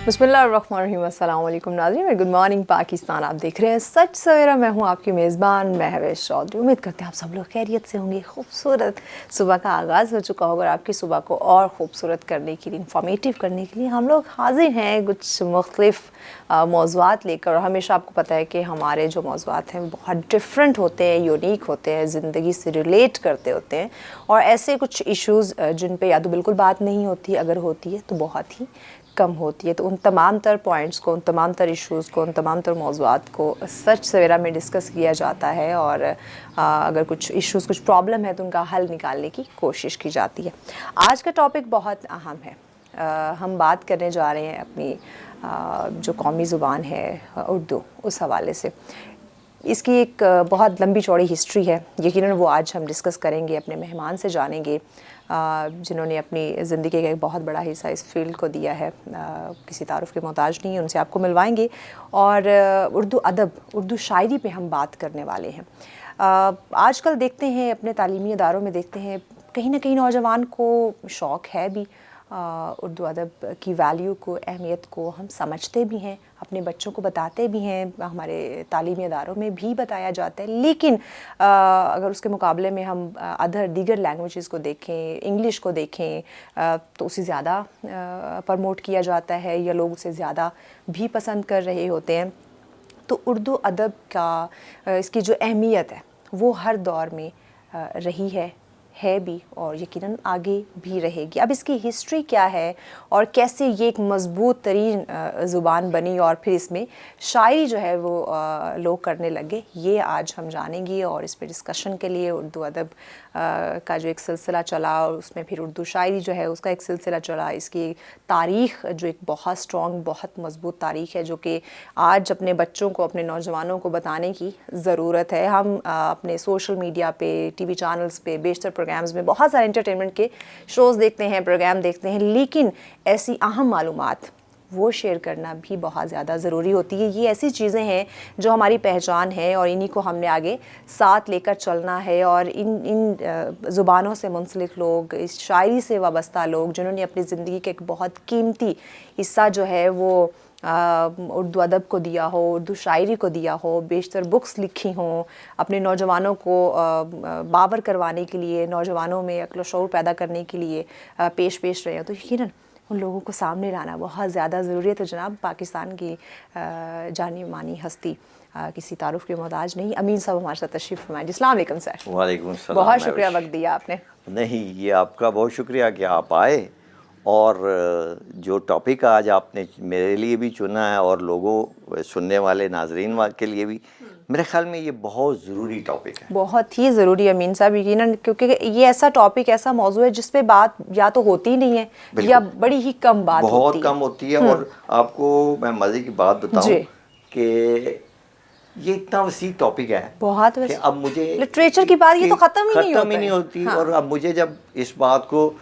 बिस्मिल्लाहिर्रहमानिर्रहीम। अस्सलाम वालेकुम नाज़रीन, गुड मॉर्निंग पाकिस्तान। आप देख रहे हैं सच सवेरा। मैं हूं आपकी मेज़बान महवेश चौधरी। उम्मीद करते हैं आप सब लोग खैरियत से होंगे। खूबसूरत सुबह का आगाज़ हो चुका होगा और आपकी सुबह को और ख़ूबसूरत करने के लिए, इंफॉर्मेटिव करने के लिए हम लोग हाजिर हैं कुछ मुख्तलिफ़ मौज़ूआत लेकर। और हमेशा आपको पता है कि हमारे जो मौज़ूआत हैं बहुत डिफरेंट होते हैं, यूनिक होते हैं, ज़िंदगी से रिलेट करते होते हैं। और ऐसे कुछ इश्यूज़ जिन पे या तो बिल्कुल बात नहीं होती, अगर होती है तो बहुत ही कम होती है। तो उन तमाम तर पॉइंट्स को, उन तमाम तर इश्यूज़ को, उन तमाम तर मौज़ूआत को सच सवेरा में डिस्कस किया जाता है। और अगर कुछ इश्यूज़, कुछ प्रॉब्लम है तो उनका हल निकालने की कोशिश की जाती है। आज का टॉपिक बहुत अहम है। हम बात करने जा रहे हैं अपनी जो कौमी ज़ुबान है उर्दू, उस हवाले से। इसकी एक बहुत लंबी चौड़ी हिस्ट्री है। यकीनन वो आज हम डिस्कस करेंगे, अपने मेहमान से जानेंगे जिन्होंने अपनी ज़िंदगी का एक बहुत बड़ा हिस्सा इस फील्ड को दिया है। किसी तारुफ़ के मोहताज नहीं है, उनसे आपको मिलवाएंगे। और उर्दू अदब, उर्दू शायरी पे हम बात करने वाले हैं। आजकल देखते हैं, अपने तालीमी इदारों में देखते हैं, कहीं ना कहीं नौजवान को शौक़ है भी उर्दू अदब की वैल्यू को, अहमियत को हम समझते भी हैं, अपने बच्चों को बताते भी हैं, हमारे तालीमी इदारों में भी बताया जाता है। लेकिन अगर उसके मुकाबले में हम दीगर लैंग्वेजेस को देखें, इंग्लिश को देखें, तो उसे ज़्यादा प्रमोट किया जाता है या लोग उसे ज़्यादा भी पसंद कर रहे होते हैं। तो उर्दू अदब का इसकी जो अहमियत है वो हर दौर में रही है भी और यकीनन आगे भी रहेगी। अब इसकी हिस्ट्री क्या है और कैसे ये एक मज़बूत तरीन ज़ुबान बनी और फिर इसमें शायरी जो है वो लोग करने लगे, ये आज हम जानेंगे। और इस पे डिस्कशन के लिए उर्दू अदब का जो एक सिलसिला चला और उसमें फिर उर्दू शायरी जो है उसका एक सिलसिला चला। इसकी तारीख़ जो एक बहुत स्ट्रॉन्ग, बहुत मज़बूत तारीख़ है, जो कि आज अपने बच्चों को, अपने नौजवानों को बताने की ज़रूरत है। हम अपने सोशल मीडिया पे, टीवी चैनल्स पे, बेशतर प्रोग्राम्स में बहुत सारे एंटरटेनमेंट के शोज़ देखते हैं, प्रोग्राम देखते हैं, लेकिन ऐसी अहम मालूमात वो शेयर करना भी बहुत ज़्यादा ज़रूरी होती है। ये ऐसी चीज़ें हैं जो हमारी पहचान है और इन्हीं को हमने आगे साथ लेकर चलना है। और इन ज़ुबानों से मुंसलिक लोग, इस शायरी से वाबस्ता लोग, जिन्होंने अपनी ज़िंदगी का एक बहुत कीमती हिस्सा जो है वो उर्दू अदब को दिया हो, उर्दू शायरी को दिया हो, बेशतर बुक्स लिखी हों, अपने नौजवानों को बावर करवाने के लिए, नौजवानों में अक्ल शऊर पैदा करने के लिए पेश रहे हो, तो यकीनन उन लोगों को सामने लाना बहुत ज़्यादा ज़रूरी है। तो जनाब, पाकिस्तान की जानी मानी हस्ती किसी तारुफ़ के मोहताज नहीं, अमीन साहब हमारे साथ तशरीफ़ फरमाएं। अस्सलाम वालेकुम सर। वालेकुम सलाम। बहुत शुक्रिया वक्त दिया आपने। नहीं, ये आपका बहुत शुक्रिया कि आप आए। और जो टॉपिक आज आपने मेरे लिए भी चुना है और लोगों, सुनने वाले नाजरीन के लिए भी, मेरे ख्याल में ये बहुत ज़रूरी टॉपिक है। बहुत ही ज़रूरी अमीन साहब, यकीनन, क्योंकि ये ऐसा टॉपिक, ऐसा मौजू है जिस पे बात या तो होती नहीं है या बड़ी ही कम बात होती है, बहुत कम होती है। और आपको मैं मज़े की बात बताऊं कि ये इतना वसी टॉपिक है, बहुत वसी। अब मुझे लिटरेचर की बात ये तो ख़त्म ही नहीं होती। और अब मुझे जब इस बात को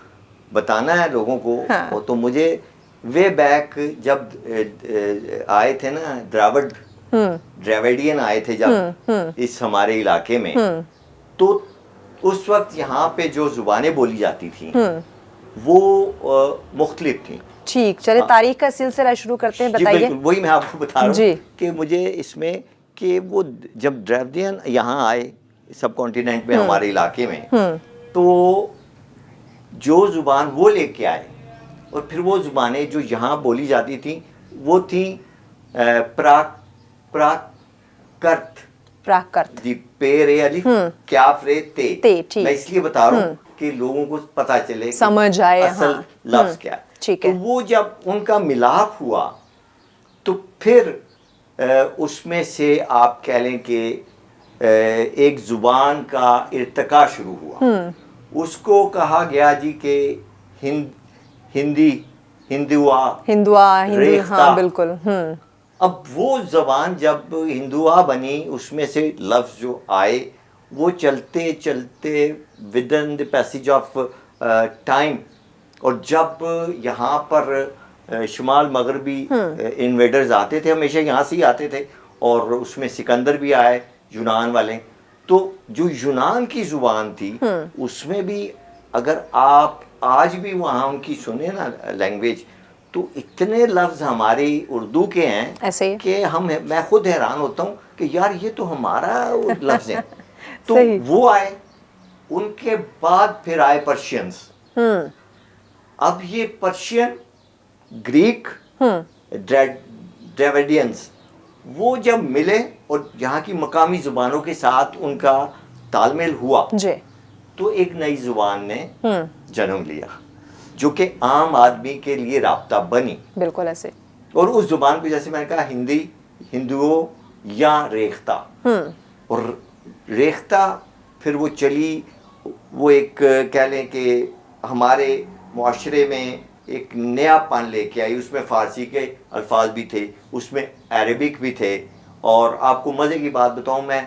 बताना है लोगों को, तो मुझे वे बैक जब आए थे ना द्राविडियन आए थे जब इस हमारे इलाके में, तो उस वक्त यहाँ पे जो जुबानें बोली जाती थी वो मुख्तलिफ थी। ठीक, चले तारीख का सिलसिला शुरू करते हैं, बताइए। वही मैं आपको बता रहा हूँ कि मुझे इसमें कि वो जब द्राविडियन यहाँ आए सब कॉन्टिनेंट में, हमारे इलाके में, तो जो ज़ुबान वो लेके आए और फिर वो ज़ुबानें जो यहाँ बोली जाती थी वो थी प्राकृत जी, पे रे अलिफ, क्याफ रे ते। मैं इसलिए बता रहा हूँ कि लोगों को पता चले, समझ आए असल लफ्ज़ क्या है। तो वो जब उनका मिलाप हुआ तो फिर उसमें से आप कह लें कि एक ज़ुबान का इर्तिका शुरू हुआ। उसको कहा गया जी के हिंदुआ, हाँ बिल्कुल। अब वो ज़बान जब हिंदुआ बनी, उसमें से लफ्ज़ जो आए वो चलते चलते with in the passage of time, और जब यहाँ पर शुमाल मगरबी इन्वेडर्स आते थे, हमेशा यहाँ से ही आते थे, और उसमें सिकंदर भी आए, यूनान वाले। तो जो यूनान की ज़ुबान थी उसमें भी अगर आप आज भी वहाँ उनकी सुने ना लैंग्वेज, تو اتنے لفظ ہماری اردو کے ہیں ایسے ہی کہ میں خود حیران ہوتا ہوں کہ یار یہ تو ہمارا لفظ ہے. تو صحیح. وہ آئے, ان کے بعد پھر آئے پرشینس. اب یہ پرشین, گریک, ڈریویڈینس, وہ جب ملے اور یہاں کی مقامی زبانوں کے ساتھ ان کا تال میل ہوا جی, تو ایک نئی زبان نے جنم لیا جو کہ عام آدمی کے لیے رابطہ بنی. بالکل ایسے. اور اس زبان کو جیسے میں نے کہا ہندی, ہندوؤں یا ریختہ, اور ریختہ پھر وہ چلی, وہ ایک کہہ لیں کہ ہمارے معاشرے میں ایک نیا پن لے کے آئی. اس میں فارسی کے الفاظ بھی تھے, اس میں عربک بھی تھے. اور آپ کو مزے کی بات بتاؤں, میں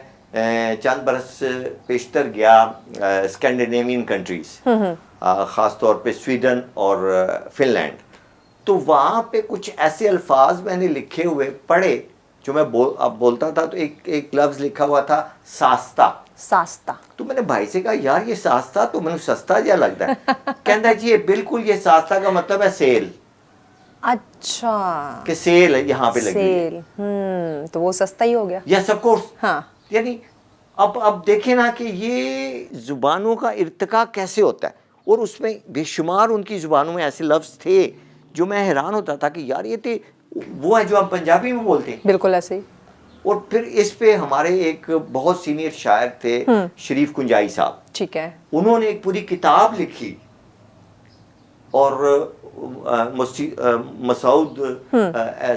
چند برس پیشتر گیا اسکینڈینیوین کنٹریز, خاص طور پہ سویڈن اور فن لینڈ. تو وہاں پہ کچھ ایسے الفاظ میں نے لکھے ہوئے پڑھے جو میں اب بولتا تھا, تو ایک لفظ لکھا ہوا تھا ساستا. ساستا. تو میں نے بھائی سے کہا یار یہ ساستا تو مجھے سستا جا لگتا ہے. کہتا ہے جی یہ بالکل, یہ ساستا کا مطلب ہے سیل. اچھا, کہ سیل یہاں پہ لگی ہے. سیل. تو وہ سستا ہی ہو گیا. Yes of course. ہاں, یعنی اب دیکھیں نا کہ یہ زبانوں کا ارتقاء کیسے ہوتا ہے. اور اس میں بے شمار ان کی زبانوں میں ایسے لفظ تھے جو میں حیران ہوتا تھا کہ یار یہ تھے وہ ہے جو آپ پنجابی میں بولتے ہیں. بالکل ایسے ہی. اور پھر اس پہ ہمارے ایک بہت سینئر شاعر تھے شریف کنجائی صاحب. ٹھیک ہے. انہوں نے ایک پوری کتاب لکھی, اور مسعود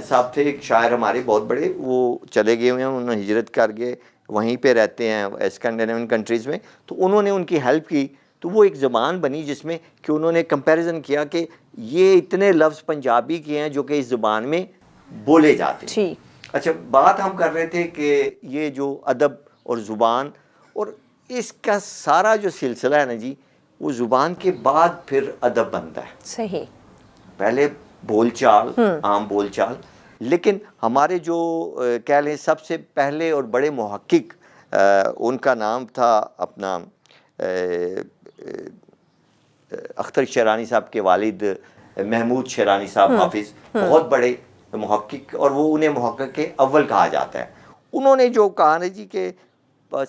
صاحب تھے ایک شاعر ہمارے بہت بڑے, وہ چلے گئے ہوئے ہیں, انہوں نے ہجرت کر گئے, وہیں پہ رہتے ہیں اسکینڈینیوین کنٹریز میں. تو انہوں نے ان کی ہیلپ کی, تو وہ ایک زبان بنی جس میں کہ انہوں نے کمپیریزن کیا کہ یہ اتنے لفظ پنجابی کے ہیں جو کہ اس زبان میں بولے جاتے ہیں. ٹھیک. اچھا, بات ہم کر رہے تھے کہ یہ جو ادب اور زبان اور اس کا سارا جو سلسلہ ہے نا جی, وہ زبان کے بعد پھر ادب بنتا ہے. صحیح. پہلے بول چال, عام بول چال, لیکن ہمارے جو کہہ لیں سب سے پہلے اور بڑے محقق, ان کا نام تھا اپنا اختر شیرانی صاحب کے والد محمود شیرانی صاحب حافظ, بہت بڑے محقق, اور وہ انہیں محقق کے اول کہا جاتا ہے. انہوں نے جو کہا نا جی کہ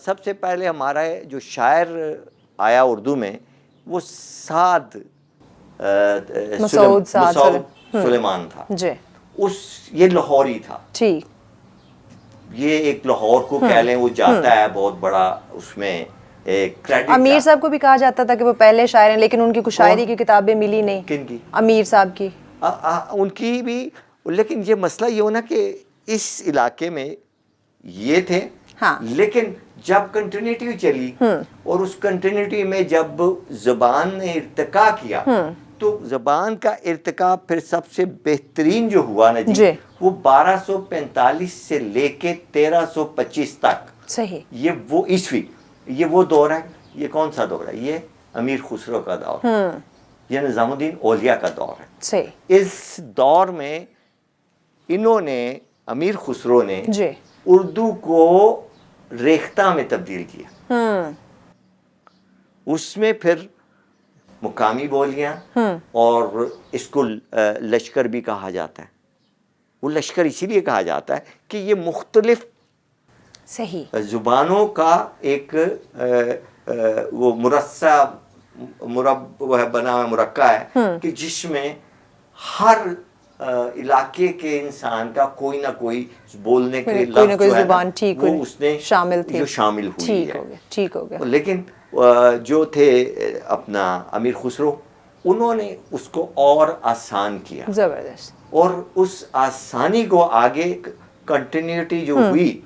سب سے پہلے ہمارا جو شاعر آیا اردو میں وہ سعد مسعود سلیمان تھا. جی. یہ لاہوری تھا. ٹھیک. یہ ایک لاہور کو کہہ لیں وہ جاتا ہے بہت بڑا, اس میں کریڈٹ. امیر صاحب کو بھی کہا جاتا تھا کہ وہ پہلے شاعر ہیں, لیکن ان کی کچھ شاعری کی کتابیں ملی نہیں. کن کی؟ امیر صاحب کی. ان کی بھی, لیکن یہ مسئلہ یہ ہونا کہ اس علاقے میں یہ تھے, لیکن جب کنٹینیوٹی چلی اور اس کنٹینیوٹی میں جب زبان نے ارتقاء کیا تو زبان کا ارتقاء پھر سب سے بہترین جو ہوا نا جی, وہ 1245 سے لے کے 1325 تک. صحیح. یہ وہ عیسوی, یہ وہ دور ہے. یہ کون سا دور ہے؟ یہ امیر خسرو کا دور, یہ نظام الدین اولیاء کا دور ہے. صحیح. اس دور میں انہوں نے, امیر خسرو نے اردو کو ریختہ میں تبدیل کیا. اس میں پھر مقامی بولیاں, اور اس کو لشکر بھی کہا جاتا ہے. وہ لشکر اسی لیے کہا جاتا ہے کہ یہ مختلف صحیح زبانوں کا ایک وہ مرصع بنا ہوا مرکہ ہے کہ جس میں ہر علاقے کے انسان کا کوئی نہ کوئی بولنے کے لفظ جو ہے وہ اس نے شامل ہوئی ہے. ٹھیک ہو گیا. لیکن جو تھے اپنا امیر خسرو, انہوں نے اس کو اور آسان کیا. زبردست. اور اس آسانی کو آگے کنٹینیوٹی جو ہوئی,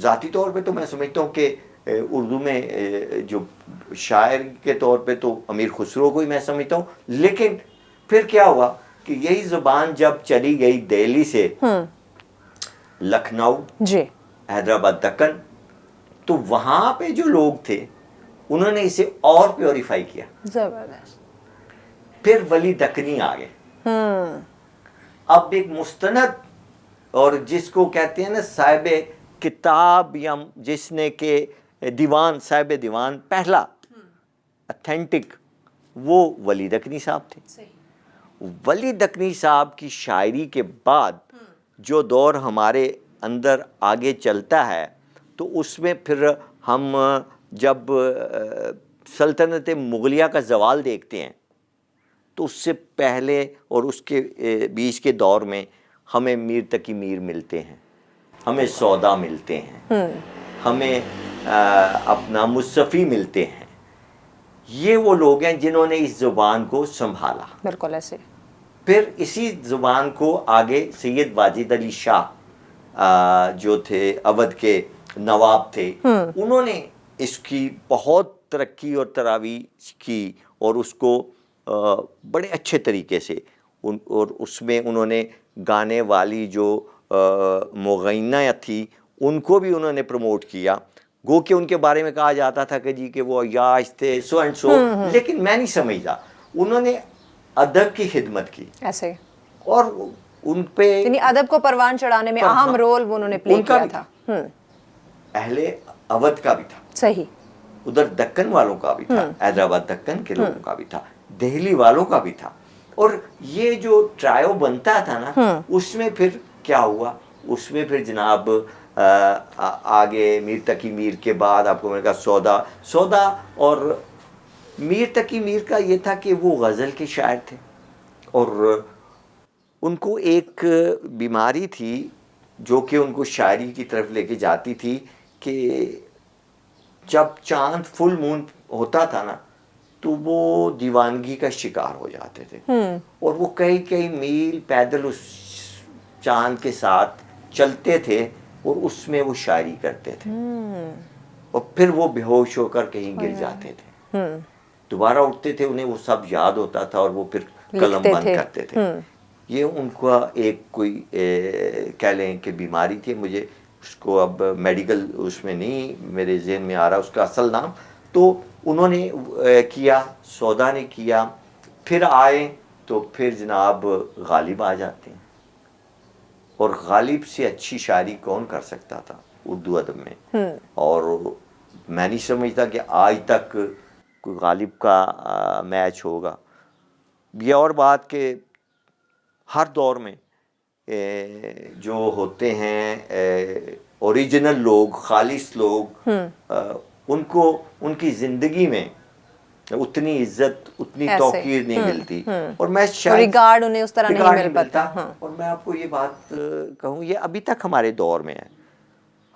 ذاتی طور پہ تو میں سمجھتا ہوں کہ اردو میں جو شاعر کے طور پہ تو امیر خسرو کو ہی میں سمجھتا ہوں. لیکن پھر کیا ہوا کہ یہی زبان جب چلی گئی دہلی سے لکھنؤ, حیدرآباد, دکن, تو وہاں پہ جو لوگ تھے انہوں نے اسے اور پیوریفائی کیا. زبردست. پھر ولی دکنی آ گئے. اب ایک مستند, اور جس کو کہتے ہیں نا صاحب کتاب, یا جس نے کہ دیوان, صاحب دیوان پہلا اتھینٹک, وہ ولی دکنی صاحب تھے. ولی دکنی صاحب کی شاعری کے بعد جو دور ہمارے اندر آگے چلتا ہے تو اس میں پھر ہم جب سلطنت مغلیہ کا زوال دیکھتے ہیں تو اس سے پہلے اور اس کے بیچ کے دور میں ہمیں میر تقی میر ملتے ہیں، ہمیں سودا ملتے ہیں، ہمیں اپنا مصطفی ملتے ہیں. یہ وہ لوگ ہیں جنہوں نے اس زبان کو سنبھالا. بالکل ایسے. پھر اسی زبان کو آگے سید واجد علی شاہ جو تھے اودھ کے نواب تھے، انہوں نے اس کی بہت ترقی اور تراویج کی اور اس کو بڑے اچھے طریقے سے اور اس میں انہوں نے گانے والی جو مغنیہ تھی ان کو بھی انہوں نے پروموٹ کیا. گو کہ ان کے بارے میں کہا جاتا تھا کہ جی کہ وہ عیاش تھے سو اینڈ سو، لیکن میں نہیں سمجھتا. انہوں نے ادب کی خدمت کی ایسے، اور ان پہ یعنی ادب کو پروان چڑھانے میں اہم رول وہ انہوں نے پلے کیا تھا. اہل اودھ کا بھی تھا، صحیح، ادھر دکن والوں کا بھی تھا، حیدرآباد دکن کے لوگوں کا بھی تھا، دہلی والوں کا بھی تھا. اور یہ جو ٹرائیو بنتا تھا نا اس میں پھر کیا ہوا، اس میں پھر جناب آگے میر تقی میر کے بعد آپ کو میں نے کہا سودا اور میر تقی میر کا یہ تھا کہ وہ غزل کے شاعر تھے اور ان کو ایک بیماری تھی جو کہ ان کو شاعری کی طرف لے کے جاتی تھی کہ جب چاند فل مون ہوتا تھا نا تو وہ دیوانگی کا شکار ہو جاتے تھے اور وہ کئی میل پیدل اس چاند کے ساتھ چلتے تھے اور اس میں وہ شاعری کرتے تھے اور پھر وہ بے ہوش ہو کر کہیں گر جاتے تھے، دوبارہ اٹھتے تھے، انہیں وہ سب یاد ہوتا تھا اور وہ پھر قلم بند کرتے تھے. یہ ان کا ایک کوئی کہہ لیں کہ بیماری تھی، مجھے اس کو اب میڈیکل اس میں نہیں میرے ذہن میں آ رہا اس کا اصل نام. تو انہوں نے کیا، سودا نے کیا، پھر آئے تو پھر جناب غالب آ جاتے ہیں اور غالب سے اچھی شاعری کون کر سکتا تھا اردو ادب میں. اور میں نہیں سمجھتا کہ آج تک کوئی غالب کا میچ ہوگا. یہ اور بات کہ ہر دور میں جو ہوتے ہیں اوریجنل لوگ، خالص لوگ، ان کو ان کی زندگی میں اتنی عزت اتنی توقیر نہیں ملتی اور میں شاید ریگارڈ انہیں اس طرح نہیں مل پاتا. اور میں آپ کو یہ بات کہوں، یہ ابھی تک ہمارے دور میں ہے.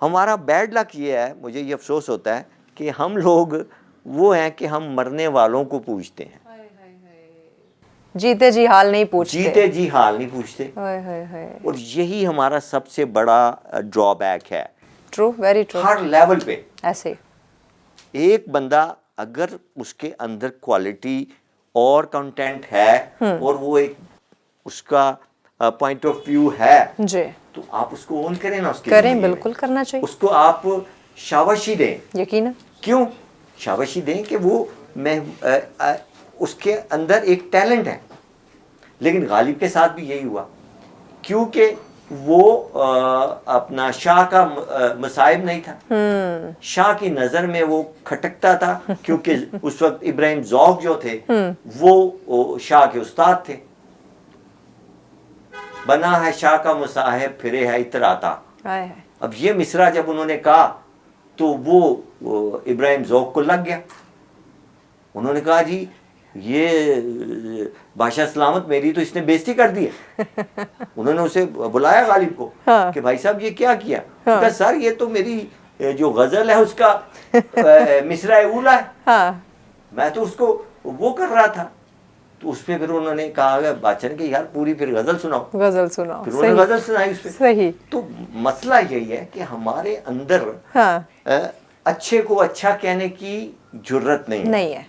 ہمارا بیڈ لک یہ ہے، مجھے یہ افسوس ہوتا ہے کہ ہم لوگ وہ ہیں کہ ہم مرنے والوں کو پوچھتے ہیں، جیتے جی حال نہیں پوچھتے. جیتے جی حال نہیں پوچھتے. اور یہی ہمارا سب سے بڑا ڈرا بیک ہے. True, very true. ہر لیول پہ ایسے ایک بندہ اگر اس کے اندر کوالٹی اور کنٹینٹ ہے اور وہ ایک اس کا پوائنٹ آف ویو ہے جی تو آپ اس کو اون کریں نا، اس کے کریں، بالکل کرنا چاہیے. اس کو آپ شاباشی دیں. یقیناً. کیوں شاباشی دیں کہ وہ میں اس کے اندر ایک ٹیلنٹ ہے. لیکن غالب کے ساتھ بھی یہی ہوا کیونکہ وہ اپنا شاہ کا مصائب نہیں تھا. شاہ کی نظر میں وہ کھٹکتا تھا کیونکہ اس وقت ابراہیم ذوق جو تھے وہ شاہ کے استاد تھے. بنا ہے شاہ کا مصاحب پھرے ہے اتراتا. اب یہ مصرع جب انہوں نے کہا تو وہ ابراہیم ذوق کو لگ گیا. انہوں نے کہا جی یہ بادشاہ سلامت میری تو اس نے بےزتی کر دی ہے. انہوں نے اسے بلایا غالب کو کہ بھائی صاحب یہ کیا کیا؟ کہا سر یہ تو میری جو غزل ہے اس کا مصرع اولا ہے، میں تو اس کو وہ کر رہا تھا. تو اس پہ پھر انہوں نے کہا بادشاہ نے کہ یار پوری پھر غزل سناؤ. پھر انہوں نے غزل سنائی اس پہ. صحیح. تو مسئلہ یہی ہے کہ ہمارے اندر اچھے کو اچھا کہنے کی جرت نہیں ہے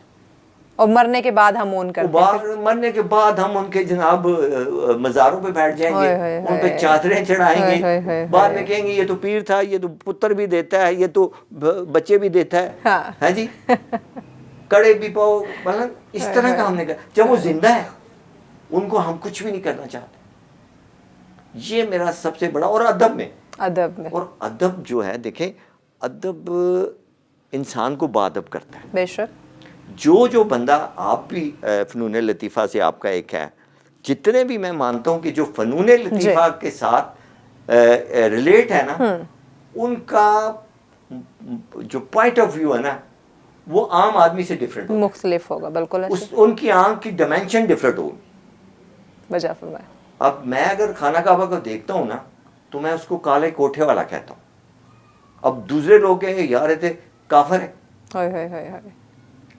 اور مرنے کے بعد ہم اون کرتے ہیں. مرنے کے بعد ہم ان کے جناب مزاروں پہ بیٹھ جائیں گے، ان پہ چادریں چڑھائیں گے، بعد میں کہیں گے یہ تو پیر تھا، یہ تو پتر بھی دیتا ہے، یہ تو بچے بھی دیتا ہے. ہاں جی، کڑے بھی پاؤ مطلب اس طرح کا ہم نے کہا. جب وہ زندہ ہے ان کو ہم کچھ بھی نہیں کرنا چاہتے. یہ میرا سب سے بڑا. اور ادب میں اور ادب جو ہے دیکھیں، ادب انسان کو باادب کرتا ہے. بے شک. جو بندہ، آپ بھی فنون لطیفہ سے آپ کا ایک ہے जितने भी मैं मानता हूँ कि जो फ़नून लतीफ़ा के साथ रिलेट है ना, उनका जो पॉइंट ऑफ व्यू है ना, वो आम आदमी से डिफरेंट होगा, मुख्तलिफ होगा, बिल्कुल उस उनकी आंख की डायमेंशन डिफरेंट होगी। वजह फरमाए। अब मैं अगर खाना काबा को देखता हूँ ना, तो मैं उसको काले कोठे वाला कहता हूँ। अब दूसरे लोग कहेंगे यार ये तो काफिर है, हाय,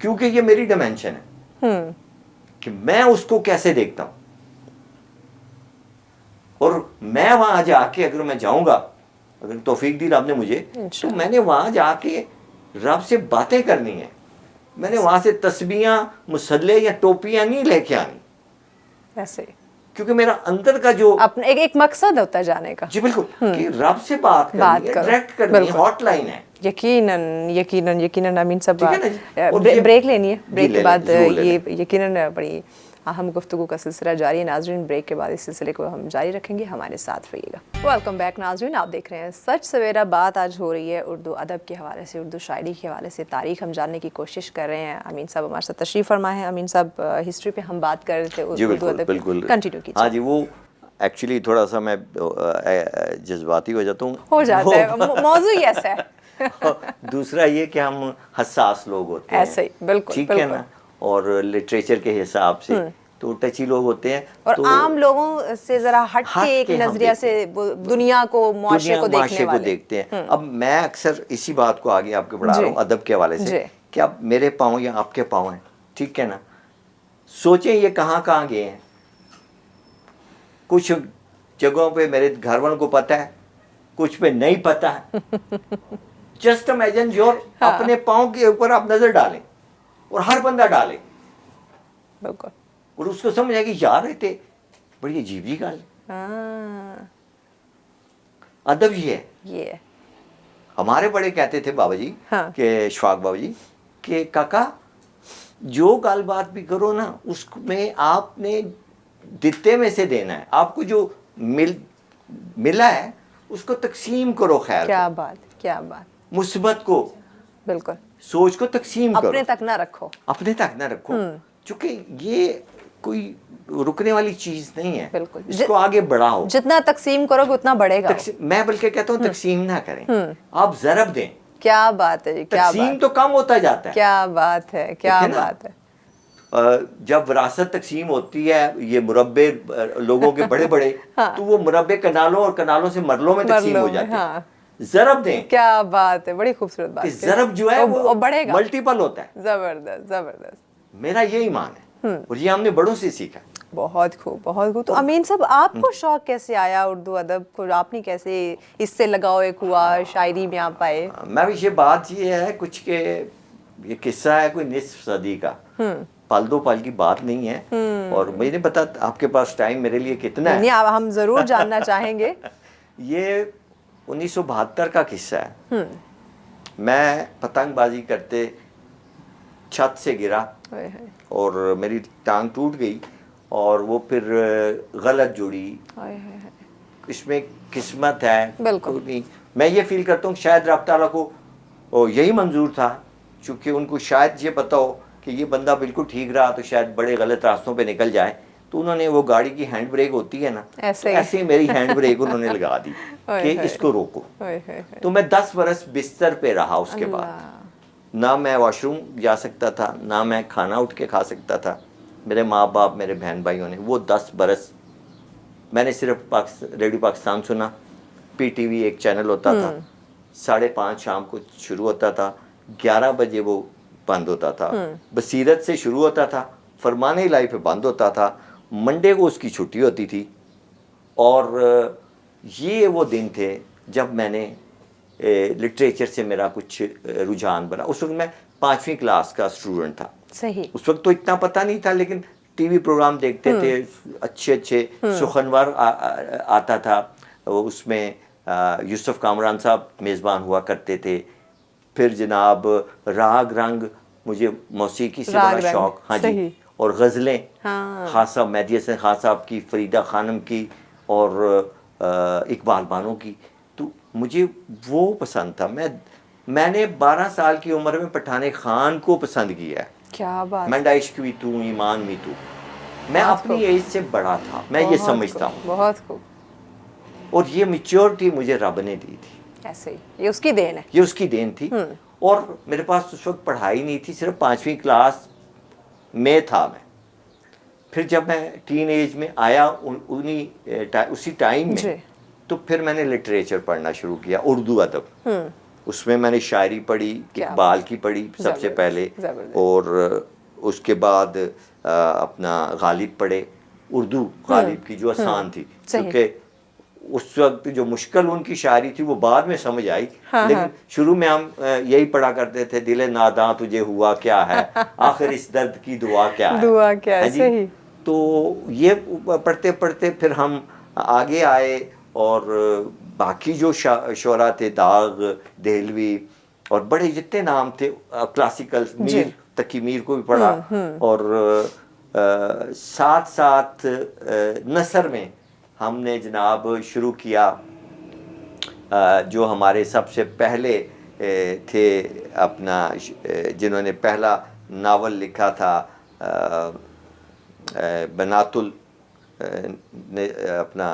क्योंकि ये मेरी डायमेंशन है कि मैं उसको कैसे देखता हूँ। और मैं वहां जाके अगर मैं जाऊंगा, अगर तौफीक दी रब ने मुझे, तो मैंने वहां जाके रब से बातें करनी है। मैंने वहां से तस्बीहां, मुसल्ले या टोपियां नहीं लेके आनी, ऐसे, क्योंकि मेरा अंदर का जो अपना एक मकसद होता है जाने का। जी बिल्कुल, कि रब से बात करनी है, डायरेक्ट करनी है, हॉटलाइन है। यकीनन अमीन साहब, ठीक है ना जी? और ये ब्रेक लेनी है, जी ब्रेक के ले बाद लें, जरूर ले ये लें। यकीनन बड़ी अहम गुफ्तगू का सिलसिला जारी है। नाज़रीन, ब्रेक के बाद इस सिलसिले को हम जारी रखेंगे, हमारे साथ रहिएगा। वेलकम बैक नाज़रीन, आप देख रहे हैं सच सवेरा। बात आज हो रही है उर्दू अदब के हवाले से, उर्दू शायरी के हवाले से, तारीख हम जानने की कोशिश कर रहे हैं। अमीन साहब हमारे साथ तशरीफ़ फरमाए हैं। अमीन साहब, हिस्ट्री पे हम बात कर रहे थे, उर्दू अदब कंटिन्यू कीजिए। हाँ जी, वो एक्चुअली थोड़ा सा मैं जज्बाती हो जाता हूँ, हो जाता है, मौजू ही ऐसा है। दूसरा ये कि हम हसास लोग होते हैं, ऐसे ही, बिल्कुल, ठीक है ना, और लिटरेचर के हिसाब से तो टची लोग होते हैं, और तो आम लोगों से जरा हट के एक हम नजरिया से दुनिया को, मुआशरे को देखने वाले देखते हैं। अब मैं अक्सर इसी बात को आगे आपके बढ़ा रहा हूँ अदब के हवाले से, कि अब मेरे पाँव या आपके पाँव हैं, ठीक है ना, सोचें ये कहाँ कहाँ गए हैं। कुछ जगहों पे मेरे घर वालों को पता है, कुछ पे नहीं पता है। जस्ट इमेजिन योर, अपने पाँव के ऊपर आप नजर डालें, और हर बंदा डाले, बिल्कुल, और उसको समझ आए कि यार रहते बड़ी अजीब जी गल। अदब ये है। हमारे बड़े कहते थे बाबा जी, कि शफाक बाबा जी, कि काका जो गल बात भी करो ना, उसमें आपने दिते में से देना है। आपको जो मिला है उसको तकसीम करो। खैर, क्या बात, क्या बात। मुसीबत को, बिल्कुल, सोच को तकसीम करो, अपने तक ना रखो, अपने तक ना रखो, क्योंकि ये कोई रुकने वाली चीज नहीं है। बिल्कुल, इसको आगे बढ़ाओ। जितना तकसीम करोगे उतना बढ़ेगा। मैं बल्कि कहता हूँ तकसीम ना करें, आप ज़रब दें। क्या बात है, क्या तकसीम तो कम होता जाता है। क्या बात है, क्या बात है। जब विरासत तकसीम होती है, ये मुरब्बे लोगों के बड़े बड़े, तो वो मुरब्बे कनालों और कनालों से मरलों में तकसीम हो जाते हैं। ज़रब दें। क्या बात है, बड़ी खूबसूरत बात है। ज़रब जो है वो बढ़ेगा, मल्टीपल होता है। जबरदस्त, जबरदस्त। मेरा ये ईमान है, और ये हमने बड़ों से सीखा। बहुत खूब, बहुत खूब। तो अमीन साहब, आपको शौक कैसे आया उर्दू अदब को? आपने कैसे इससे लगाव एक हुआ, शायरी में आप आए? मैं भी ये बात ये है कुछ के, ये किस्सा है कोई निस्फ सदी का, पल दो पल की बात नहीं है, और मुझे नहीं पता आपके पास टाइम मेरे लिए कितना है। नहीं, हम जरूर जानना चाहेंगे। ये 1972 का किस्सा है। मैं पतंगबाजी करते छत से गिरा और मेरी टांग टूट गई, और वो फिर गलत जुड़ी। इसमें किस्मत है बिल्कुल। नहीं, मैं ये फील करता हूँ शायद रब ताला को यही मंजूर था, क्योंकि उनको शायद ये पता हो कि ये बंदा बिल्कुल ठीक रहा तो शायद बड़े गलत रास्तों पे निकल जाए, तो उन्होंने वो गाड़ी की हैंड ब्रेक होती है ना, ऐसे ही मेरी हैंड ब्रेक उन्होंने लगा दी कि इसको रोको। तो मैं 10 बरस बिस्तर पे रहा। उसके बाद ना मैं वॉशरूम जा सकता था, ना मैं खाना उठ के खा सकता था। मेरे माँ बाप, मेरे बहन भाइयों ने वो 10 बरस, मैंने सिर्फ रेडियो पाकिस्तान सुना। PTV एक चैनल होता था, 5:30 शाम को शुरू होता था, 11 बजे वो बंद होता था। बसीरत से शुरू होता था, फरमाने इलाही पे बंद होता था। मंडे को उसकी छुट्टी होती थी। और ये वो दिन थे जब मैंने लिटरेचर से मेरा कुछ रुझान बना। उस वक्त मैं 5वीं क्लास का स्टूडेंट था। सही। उस वक्त तो इतना पता नहीं था, लेकिन टीवी प्रोग्राम देखते थे, अच्छे अच्छे सुखनवर आता था, उसमें यूसुफ कामरान साहब मेज़बान हुआ करते थे। फिर जनाब राग रंग, मुझे मौसीकी से बड़ा शौक। हाँ जी। और गज़लें, खास साहब मेहदी हसन खान साहब की, फरीदा खानम की, और इकबाल बानो की, तो मुझे वो पसंद था। मैंने 12 साल की उम्र में पठाने खान को पसंद किया है। क्या बात। मंडा इश्क भी तू, ईमान भी तू। मैं अपनी एज से बड़ा था, मैं ये समझता हूँ, बहुत खूब, और ये मेच्योरिटी मुझे रब ने दी थी, ऐसे ही, ये उसकी देन है। ये उसकी देन थी। और मेरे पास उस वक्त पढ़ाई नहीं थी, सिर्फ 5वीं क्लास में था मैं। फिर जब मैं टीन एज में आया उसी टाइम जी। में, तो फिर मैंने लिटरेचर पढ़ना शुरू किया, उर्दू अदब। उसमें मैंने शायरी पढ़ी, क्या इकबाल की पढ़ी सबसे जबरदस्त, पहले, जबरदस्त। और उसके बाद अपना गालिब पढ़े, उर्दू गालिब की जो आसान थी, सही। क्योंकि उस वक्त जो मुश्किल उनकी शायरी थी वो बाद में समझ आई। हाँ, लेकिन शुरू में हम यही पढ़ा करते थे, दिले नादां तुझे हुआ क्या है, आखिर इस दर्द की दुआ क्या है, दुआ क्या है, जी। सही। तो ये पढ़ते पढ़ते फिर हम आगे आए, और बाकी जो शोरा थे, दाग, देहलवी और बड़े जितने नाम थे क्लासिकल, जी। मीर तकी मीर को भी पढ़ा, और साथ साथ नसर में हमने जनाब शुरू किया, जो हमारे सबसे पहले थे अपना, जिन्होंने पहला नावल लिखा था, बनातुल अपना,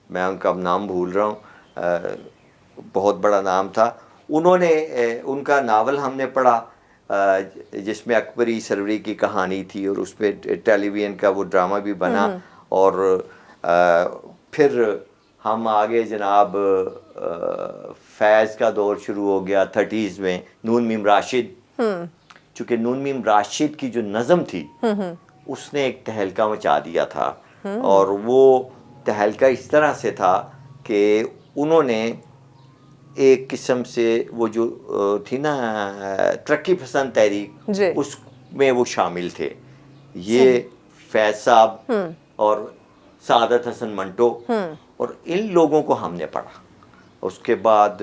मैं उनका नाम भूल रहा हूँ, बहुत बड़ा नाम था, उन्होंने उनका नावल हमने पढ़ा, जिसमें अकबरी सरवरी की कहानी थी, और उस पर टेलीविज़न का वो ड्रामा भी बना। और फिर हम आगे जनाब फैज़ का दौर शुरू हो गया 30s में, नून मीम राशिद, चूँकि नून मीम राशिद की जो नज़म थी उसने एक तहलका मचा दिया था, और वो तहलका इस तरह से था कि उन्होंने एक किस्म से वो जो थी ना तरक्की पसंद तहरीक, उसमें वो शामिल थे, ये फैज़ साहब और सादत हसन मंटो, और इन लोगों को हमने पढ़ा। उसके बाद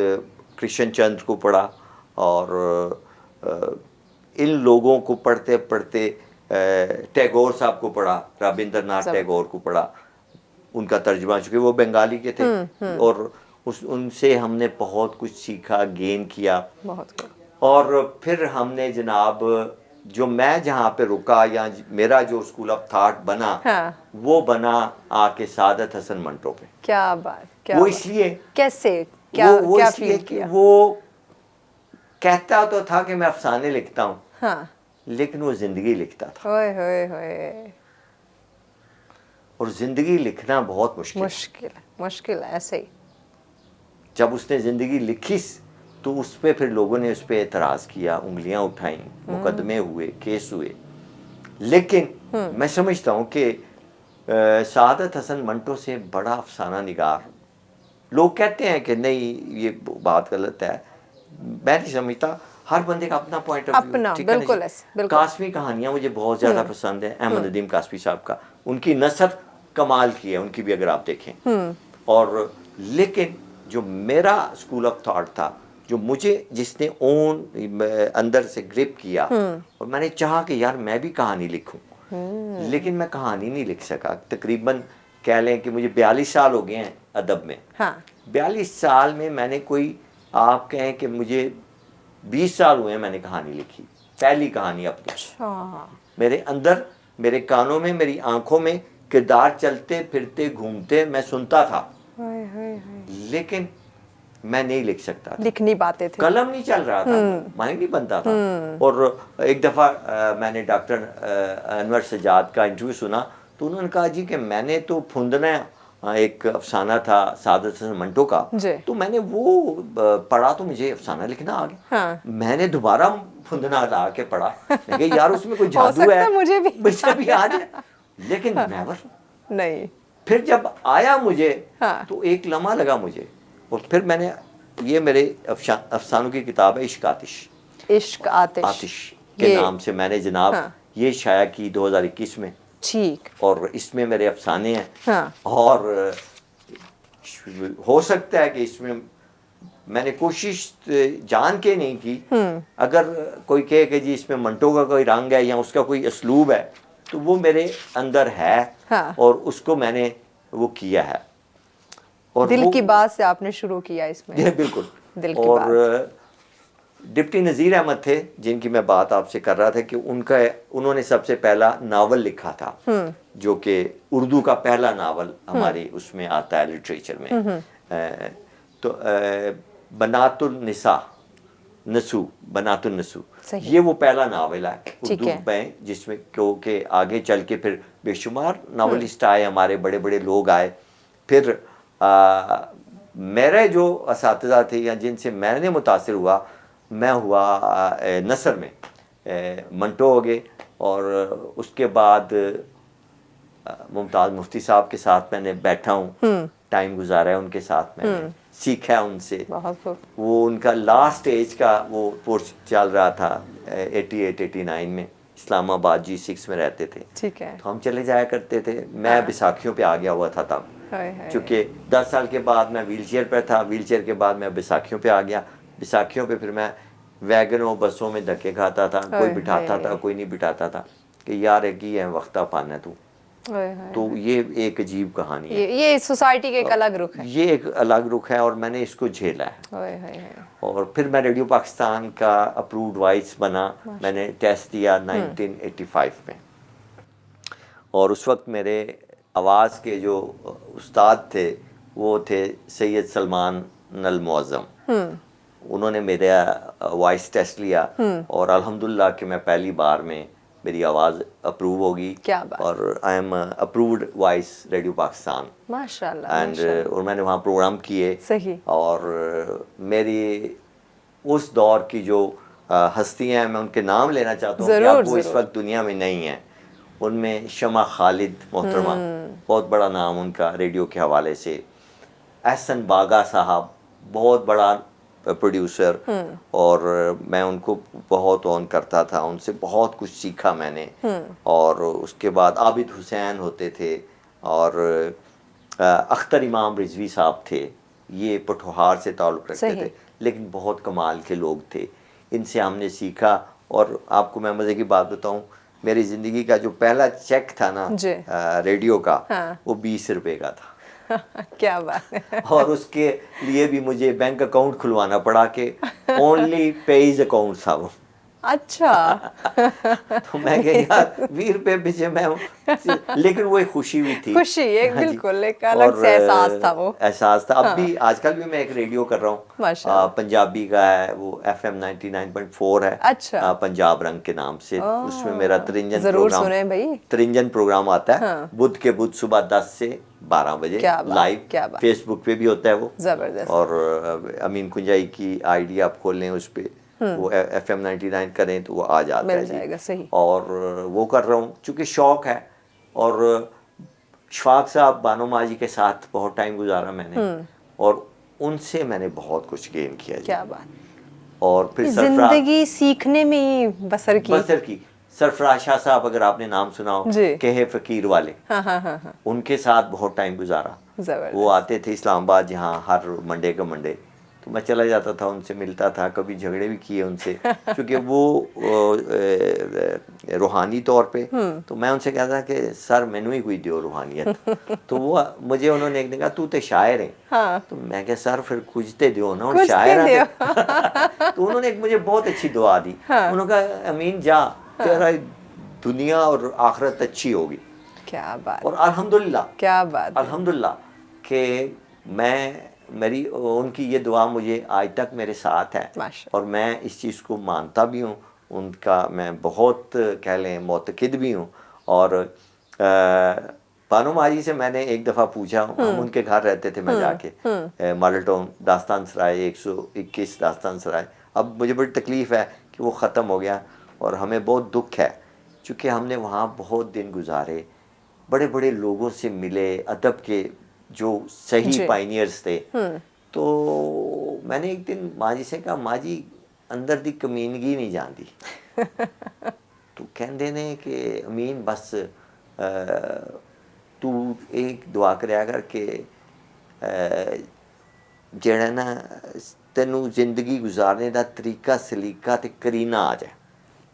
कृष्ण चंद्र को पढ़ा, और इन लोगों को पढ़ते पढ़ते टैगोर साहब को पढ़ा, रविंद्रनाथ टैगोर को पढ़ा, उनका तर्जुमा, चूँकि वो बंगाली के थे, और उनसे हमने बहुत कुछ सीखा, गेन किया। बहुत। और फिर हमने जनाब जो मैं जहाँ पे रुका, या मेरा जो स्कूल ऑफ थॉट बना, हाँ। वो बना आके सादत हसन मंटो पे। क्या बात, क्या वो बात। इसलिए, कैसे, क्या वो क्या इसलिए फील कि किया? वो कहता तो था कि मैं अफसाने लिखता हूँ, हाँ, लेकिन वो जिंदगी लिखता था, होए होए होए, और जिंदगी लिखना बहुत मुश्किल मुश्किल है, मुश्किल है, ऐसे ही। जब उसने ज़िंदगी लिखी तो उस पर फिर लोगों ने उस पर एतराज़ किया, उंगलियां उठाई, मुकदमे हुए, केस हुए। लेकिन मैं समझता हूँ कि सादत हसन मंटो से बड़ा अफसाना निगार, लोग कहते हैं कि नहीं ये बात गलत है, मैं नहीं समझता, हर बंदे का अपना पॉइंट ऑफ व्यू, अपना, ठीक है ना बिल्कुल जी? ऐसे, बिल्कुल। कासमी कहानियाँ मुझे बहुत ज़्यादा पसंद है, अहमद नदीम कासमी साहब का, उनकी नसर कमाल की है, उनकी भी अगर आप देखें। और लेकिन जो मेरा स्कूल ऑफ थॉट था, जो मुझे जिसने अंदर से ग्रिप किया, और मैंने चाहा कि यार मैं भी कहानी लिखूं, लेकिन मैं कहानी नहीं लिख सका। तकरीबन कह लें कि मुझे 42 साल हो गए हैं अदब में। हाँ। 42 साल में मैंने कोई, आप कहें कि मुझे 20 साल हुए हैं मैंने कहानी लिखी, पहली कहानी अपनी। अच्छा। मेरे अंदर, मेरे कानों में, मेरी आंखों में किरदार चलते फिरते घूमते मैं सुनता था, लेकिन मैं नहीं लिख सकता था, लिख नहीं पाते थे, कलम नहीं चल रहा था, माइंड नहीं बनता था। और एक दफ़ा मैंने डॉक्टर अनवर सजाद का इंटरव्यू सुना, तो उन्होंने कहा जी कि मैंने तो फुंदना एक अफसाना था सादत हसन मंटो का, तो मैंने वो पढ़ा तो मुझे अफसाना लिखना आ गया। हाँ। मैंने दोबारा फुंदना ला के पढ़ा, लेकिन यार उसमें कोई जादू है, मुझे भी आ जाए, लेकिन नेवर नहीं। फिर जब आया मुझे, हाँ। तो एक लम्हा लगा मुझे, और फिर मैंने, ये मेरे अफसानों की किताब है इश्क आतिश, इश्क आतिश के नाम से मैंने जनाब ये शाया की 2021 में, ठीक, और इसमें मेरे अफसाने हैं। हाँ। और हो सकता है कि इसमें मैंने कोशिश जान के नहीं की, अगर कोई कहे कि जी इसमें मंटो का कोई रंग है या उसका कोई असलूब है, तो वो मेरे अंदर है, हाँ। और उसको मैंने वो किया है, और दिल की बात से आपने शुरू किया इसमें। बिल्कुल, दिल की और बात। ڈپٹی نذیر احمد تھے جن کی میں بات آپ سے کر رہا تھا کہ انہوں نے سب سے پہلا ناول لکھا تھا جو کہ اردو کا پہلا ناول ہماری اس میں آتا ہے لٹریچر میں. تو بنات النساء نسو بنات النسو یہ وہ پہلا ناول ہے اردو میں جس میں کہ آگے چل کے پھر بے شمار ناولسٹ آئے, ہمارے بڑے بڑے لوگ آئے. پھر میرے جو اساتذہ تھے یا جن سے میں نے متاثر ہوا, میں ہوا نثر میں منٹو ہو گئے, اور اس کے بعد ممتاز مفتی صاحب کے ساتھ میں نے بیٹھا ہوں, ٹائم گزارا ہے ان کے ساتھ, میں نے سیکھا ہے ان سے. وہ ان کا لاسٹ ایج کا وہ کورس چل رہا تھا 88-89 میں, اسلام آباد G6 میں رہتے تھے. تو ہم چلے جایا کرتے تھے. میں بیساکھیوں پہ آ گیا ہوا تھا تب, چونکہ 10 سال کے بعد میں ویل چیئر پہ تھا, ویل چیئر کے بعد میں بیساکھیوں پہ آ گیا. بیساکھیوں پہ پھر میں ویگنوں بسوں میں دھکے کھاتا تھا, کوئی بٹھاتا تھا کوئی نہیں بٹھاتا تھا کہ یار ایک ہی ہے وقتہ پانا تو. تو یہ ایک عجیب کہانی ہے, یہ سوسائٹی کے ایک الگ رخ ہے, یہ ایک الگ رخ ہے, اور میں نے اس کو جھیلا ہے. اور پھر میں ریڈیو پاکستان کا اپرووڈ وائس بنا. میں نے ٹیسٹ دیا 1985 میں, اور اس وقت میرے آواز کے جو استاد تھے وہ تھے سید سلمان المعظم. انہوں نے میرا وائس ٹیسٹ لیا, اور الحمدللہ کہ میں پہلی بار میں میری آواز اپروو ہوگی, اور I am approved voice radio Pakistan ماشاءاللہ. اینڈ اور میں نے وہاں پروگرام کیے. اور میری اس دور کی جو ہستیاں ہیں میں ان کے نام لینا چاہتا ہوں کہ آپ وہ اس وقت دنیا میں نہیں ہیں. ان میں شمع خالد محترمہ, بہت بڑا نام ان کا ریڈیو کے حوالے سے. احسن باغا صاحب بہت بڑا پروڈیوسر, اور میں ان کو بہت آن کرتا تھا, ان سے بہت کچھ سیکھا میں نے. اور اس کے بعد عابد حسین ہوتے تھے, اور اختر امام رضوی صاحب تھے, یہ پٹھوہار سے تعلق رکھتے تھے لیکن بہت کمال کے لوگ تھے. ان سے ہم نے سیکھا. اور آپ کو میں مزے کی بات بتاؤں, میری زندگی کا جو پہلا چیک تھا نا ریڈیو کا, وہ 20 روپے کا تھا. کیا بات ہے. اور اس کے لیے بھی مجھے بینک اکاؤنٹ کھلوانا پڑا کہ اونلی پیز اکاؤنٹ تھا وہ. اچھا. تو میں کہ یار 20 روپے پیچھے میں ہوں, لیکن وہ ایک خوشی بھی تھی, خوشی ایک بالکل ایک الگ سے احساس تھا. وہ احساس تھا. اب بھی آج کل بھی میں ایک ریڈیو کر رہا ہوں, پنجابی کا ہے, وہ FM 99.4 ہے, پنجاب رنگ کے نام سے. اس میں میرا ترنجن پروگرام آتا ہے بدھ کے بدھ صبح 10 سے 12 بجے لائیو. فیس بک پہ بھی ہوتا ہے وہ زبردست. اور امین کنجائی کی ID آپ کھول لیں, اس پہ وہ FM 99 کریں تو وہ آ جاتا ہے. اور وہ کر رہا ہوں چونکہ شوق ہے. اور شفاق صاحب بانو ماجی کے ساتھ بہت ٹائم گزارا میں نے, اور ان سے میں نے بہت کچھ گین کیا. کیا بات. اور پھر زندگی سیکھنے میں ہی بسر کی. سرفراز شاہ صاحب اگر آپ نے نام سنا ہو, کہے فقیر والے, ان کے ساتھ بہت ٹائم گزارا. وہ آتے تھے اسلام آباد جہاں ہر منڈے کا منڈے, تو میں چلا جاتا تھا, ان سے ملتا تھا, کبھی جھگڑے بھی کیے ان سے کیونکہ وہ روحانی طور پہ. تو میں ان سے کہتا تھا کہ سر مینو ہی کوئی دیو روحانیت. تو وہ مجھے انہوں نے ایک دن کہا تو تے شاعر ہیں. تو میں کہ سر پھر کچھ تے دیو نا, ان شاعر ہیں. تو انہوں نے ایک مجھے بہت اچھی دعا دی. انہوں نے کہا امین جا, تیرا دنیا اور آخرت اچھی ہوگی. کیا بات. اور الحمدللہ, کیا بات, الحمدللہ کہ میری ان کی یہ دعا مجھے آج تک میرے ساتھ ہے, اور میں اس چیز کو مانتا بھی ہوں. ان کا میں بہت کہہ لیں معتقد بھی ہوں. اور بانو ماجی سے میں نے ایک دفعہ پوچھا, ہم ان کے گھر رہتے تھے, میں جا کے ماڈل ٹاؤن داستان سرائے 121 داستان سرائے. اب مجھے بڑی تکلیف ہے کہ وہ ختم ہو گیا, اور ہمیں بہت دکھ ہے چونکہ ہم نے وہاں بہت دن گزارے, بڑے بڑے لوگوں سے ملے, ادب کے جو صحیح پائنیئرز تھے. تو میں نے ایک دن ماں جی سے کہا, ماں جی اندر دی کمینگی نہیں جاندی. تو کہندے نے کہ امین بس تو ایک دعا کریا کر کہ جڑا نا تینوں زندگی گزارنے دا طریقہ سلیقہ تے کرینہ آ جائے.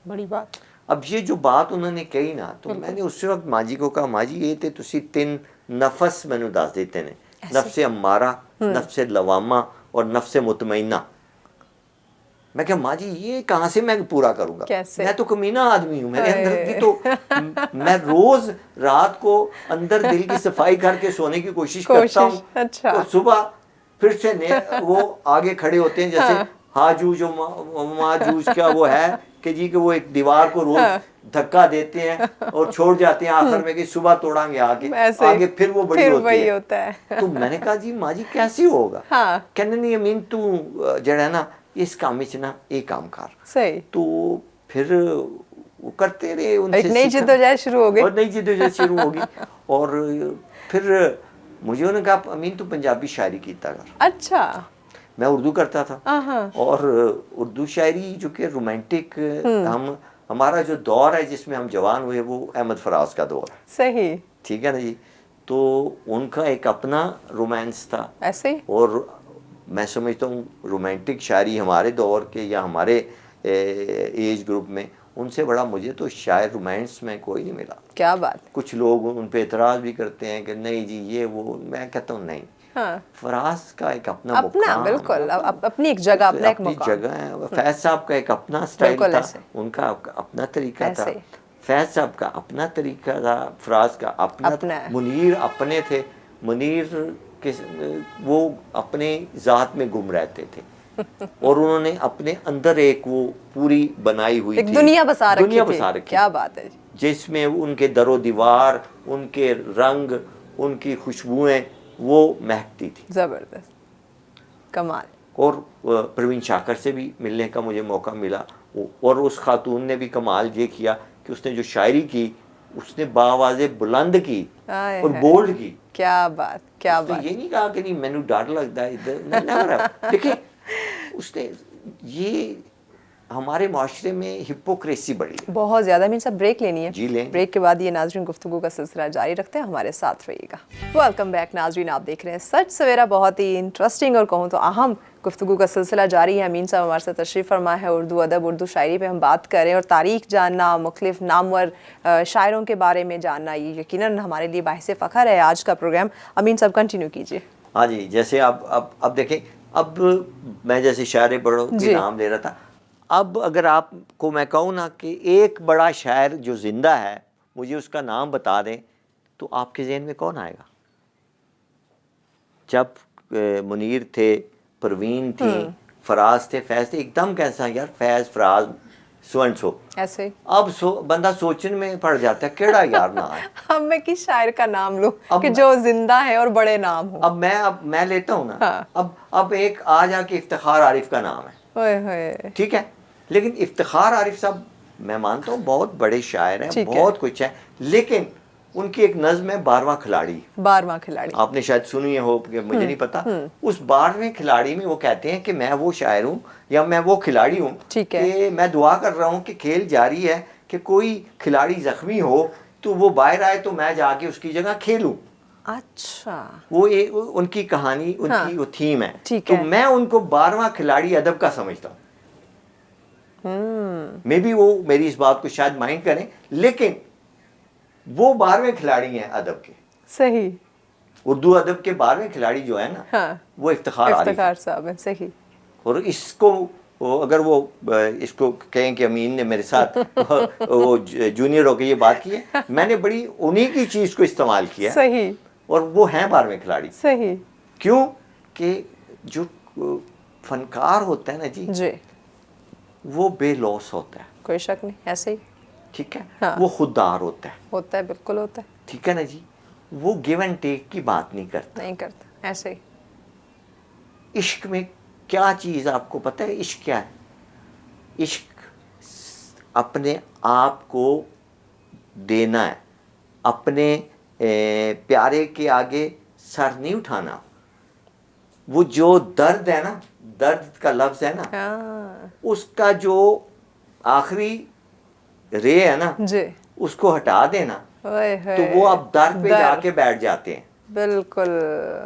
بڑی بات. اب یہ جو بات انہوں نے کہی نا, تو میں نے اس وقت ماں جی کو کہا, ماں جی یہ تے تسی 3 نفس مینوں دس دیتے نے, نفس امارہ, نفس لوامہ اور نفس مطمئنہ. میں کہ ماں جی یہ کہاں سے میں پورا کروں گا, کیسے؟ میں تو کمینہ آدمی ہوں, میرے اندر کی تو میں روز رات کو اندر دل کی صفائی کر کے سونے کی کوشش کرتا ہوں, اچھا, اور صبح پھر سے وہ آگے کھڑے ہوتے ہیں جیسے ہاجوج ماجوج کا وہ ہے کہ جی کہ وہ ایک دیوار کو روز دھکا دیتے ہیں اور چھوڑ جاتے ہیں آخر میں کہ صبح توڑیں گے آگے پھر وہ بڑی ہوتی ہے. تو میں نے کہا جی ماں جی کیسی ہوگا, کہنے نہیں امین تو جڑا ہے نا اس کام میں نا ایک کام کر. صحیح. تو پھر وہ کرتے رہے, ان سے نئی جدوجہد شروع ہو گئی, اور نئی جدوجہد شروع ہوگی. اور پھر مجھے انہوں نے کہا امین تو پنجابی شاعری کیتا کر. اچھا. میں اردو کرتا تھا, اور اردو شاعری جو کہ رومانٹک, ہمارا جو دور ہے جس میں ہم جوان ہوئے وہ احمد فراز کا دور ہے. صحیح. ٹھیک ہے نا جی. تو ان کا ایک اپنا رومانس تھا ایسے ہی. اور میں سمجھتا ہوں رومانٹک شاعری ہمارے دور کے یا ہمارے ایج گروپ میں ان سے بڑا مجھے تو شاعر رومانس میں کوئی نہیں ملا. کیا بات. کچھ لوگ ان پہ اعتراض بھی کرتے ہیں کہ نہیں جی یہ وہ, میں کہتا ہوں نہیں, فراز کا ایک اپنا مقام, بالکل اپنی ایک جگہ, اپنا ایک اپنی مقام جگہ ہے. فیض صاحب کا ایک اپنا سٹائل تھا, ان کا اپنا طریقہ تھا. فیض صاحب کا اپنا طریقہ تھا, فراز کا اپنا. منیر اپنے تھے, منیر کے وہ اپنے ذات میں گم رہتے تھے اور انہوں نے اپنے اندر ایک وہ پوری بنائی ہوئی تھی, دنیا بسا رکھی تھی. کیا بات ہے, جس میں ان کے در و دیوار, ان کے رنگ, ان کی خوشبوئیں وہ مہکتی تھی. زبردست, کمال. اور پروین شاکر سے بھی ملنے کا مجھے موقع ملا, اور اس خاتون نے بھی کمال یہ کیا کہ اس نے جو شاعری کی اس نے باواز بلند کی اور بولڈ کی. کیا بات, کیا بات. یہ نہیں کہا کہ نہیں مینو ڈر لگتا ہے ادھر. دیکھیں اس نے یہ ہمارے معاشرے میں ہپوکریسی بڑی ہے بہت زیادہ. میں صاحب بریک لینی ہے, جی لیں. بریک کے بعد یہ ناظرین گفتگو کا سلسلہ جاری رکھتے ہیں, ہمارے ساتھ رہیے گا. ویلکم بیک ناظرین, آپ دیکھ رہے ہیں سچ سویرا. بہت ہی انٹرسٹنگ اور کہوں تو اہم گفتگو کا سلسلہ جاری ہے. امین صاحب ہمارے ساتھ تشریف فرما ہے. اردو ادب, اردو شاعری پہ ہم بات کریں اور تاریخ جاننا, مختلف نامور شاعروں کے بارے میں جاننا, یہ یقیناً ہمارے لیے باعث فخر ہے آج کا پروگرام. امین صاحب کنٹینیو کیجیے. ہاں جی, جیسے اب دیکھیں, اب میں جیسے شاعر بڑوں کے نام لے رہا تھا, اب اگر آپ کو میں کہوں نا کہ ایک بڑا شاعر جو زندہ ہے مجھے اس کا نام بتا دیں تو آپ کے ذہن میں کون آئے گا؟ جب منیر تھے, پروین تھی, فراز تھے, فیض تھے, ایک دم کیسا یار فیض فراز سو اینڈ سو ایسے, اب بندہ سوچنے میں پڑ جاتا ہے کیڑا یار نہ ہے. اب میں کس شاعر کا نام لوں کہ جو زندہ ہے اور بڑے نام ہو؟ اب میں لیتا ہوں نا, اب ایک آ جا کے افتخار عارف کا نام ہے, ٹھیک ہے, لیکن افتخار عارف صاحب میں مانتا ہوں بہت بڑے شاعر ہیں, بہت کچھ ہے, لیکن ان کی ایک نظم ہے 12واں کھلاڑی. 12واں کھلاڑی آپ نے شاید سنی ہو, کہ مجھے نہیں پتا. اس 12ویں کھلاڑی میں وہ کہتے ہیں کہ میں وہ شاعر ہوں یا میں وہ کھلاڑی ہوں کہ میں دعا کر رہا ہوں کہ کھیل جاری ہے, کہ کوئی کھلاڑی زخمی ہو تو وہ باہر آئے تو میں جا کے اس کی جگہ کھیلوں. اچھا, وہ ان کی کہانی, ان کی وہ تھیم ہے. تو میں ان کو 12واں کھلاڑی ادب کا سمجھتا ہوں. میں بھی وہ میری اس بات کو شاید مائنڈ کریں, لیکن وہ 12ویں کھلاڑی ہیں ادب کے. صحیح. اردو ادب کے 12ویں کھلاڑی جو ہے نا وہ افتخار صاحب ہیں. صحیح. اور اس کو اگر وہ اس کو کہیں کہ امین نے میرے ساتھ وہ جونیئر ہو کے یہ بات کی ہے, میں نے بڑی انہی کی چیز کو استعمال کیا. صحیح. اور وہ ہیں 12ویں کھلاڑی. صحیح. کیوں کہ جو فنکار ہوتا ہے نا جی, وہ بے لوث ہوتا ہے, کوئی شک نہیں, ایسے ہی. ٹھیک ہے, وہ خوددار ہوتا ہے, بالکل ہوتا ہے. ٹھیک ہے نا جی, وہ گیو اینڈ ٹیک کی بات نہیں کرتا, ایسے ہی. عشق میں کیا چیز آپ کو پتہ ہے عشق کیا ہے؟ عشق اپنے آپ کو دینا ہے, اپنے پیارے کے آگے سر نہیں اٹھانا. وہ جو درد ہے نا, درد کا لفظ ہے نا, اس کا جو آخری رے ہے نا, اس کو ہٹا دینا تو وہ اب در پہ جا کے بیٹھ جاتے ہیں. بالکل,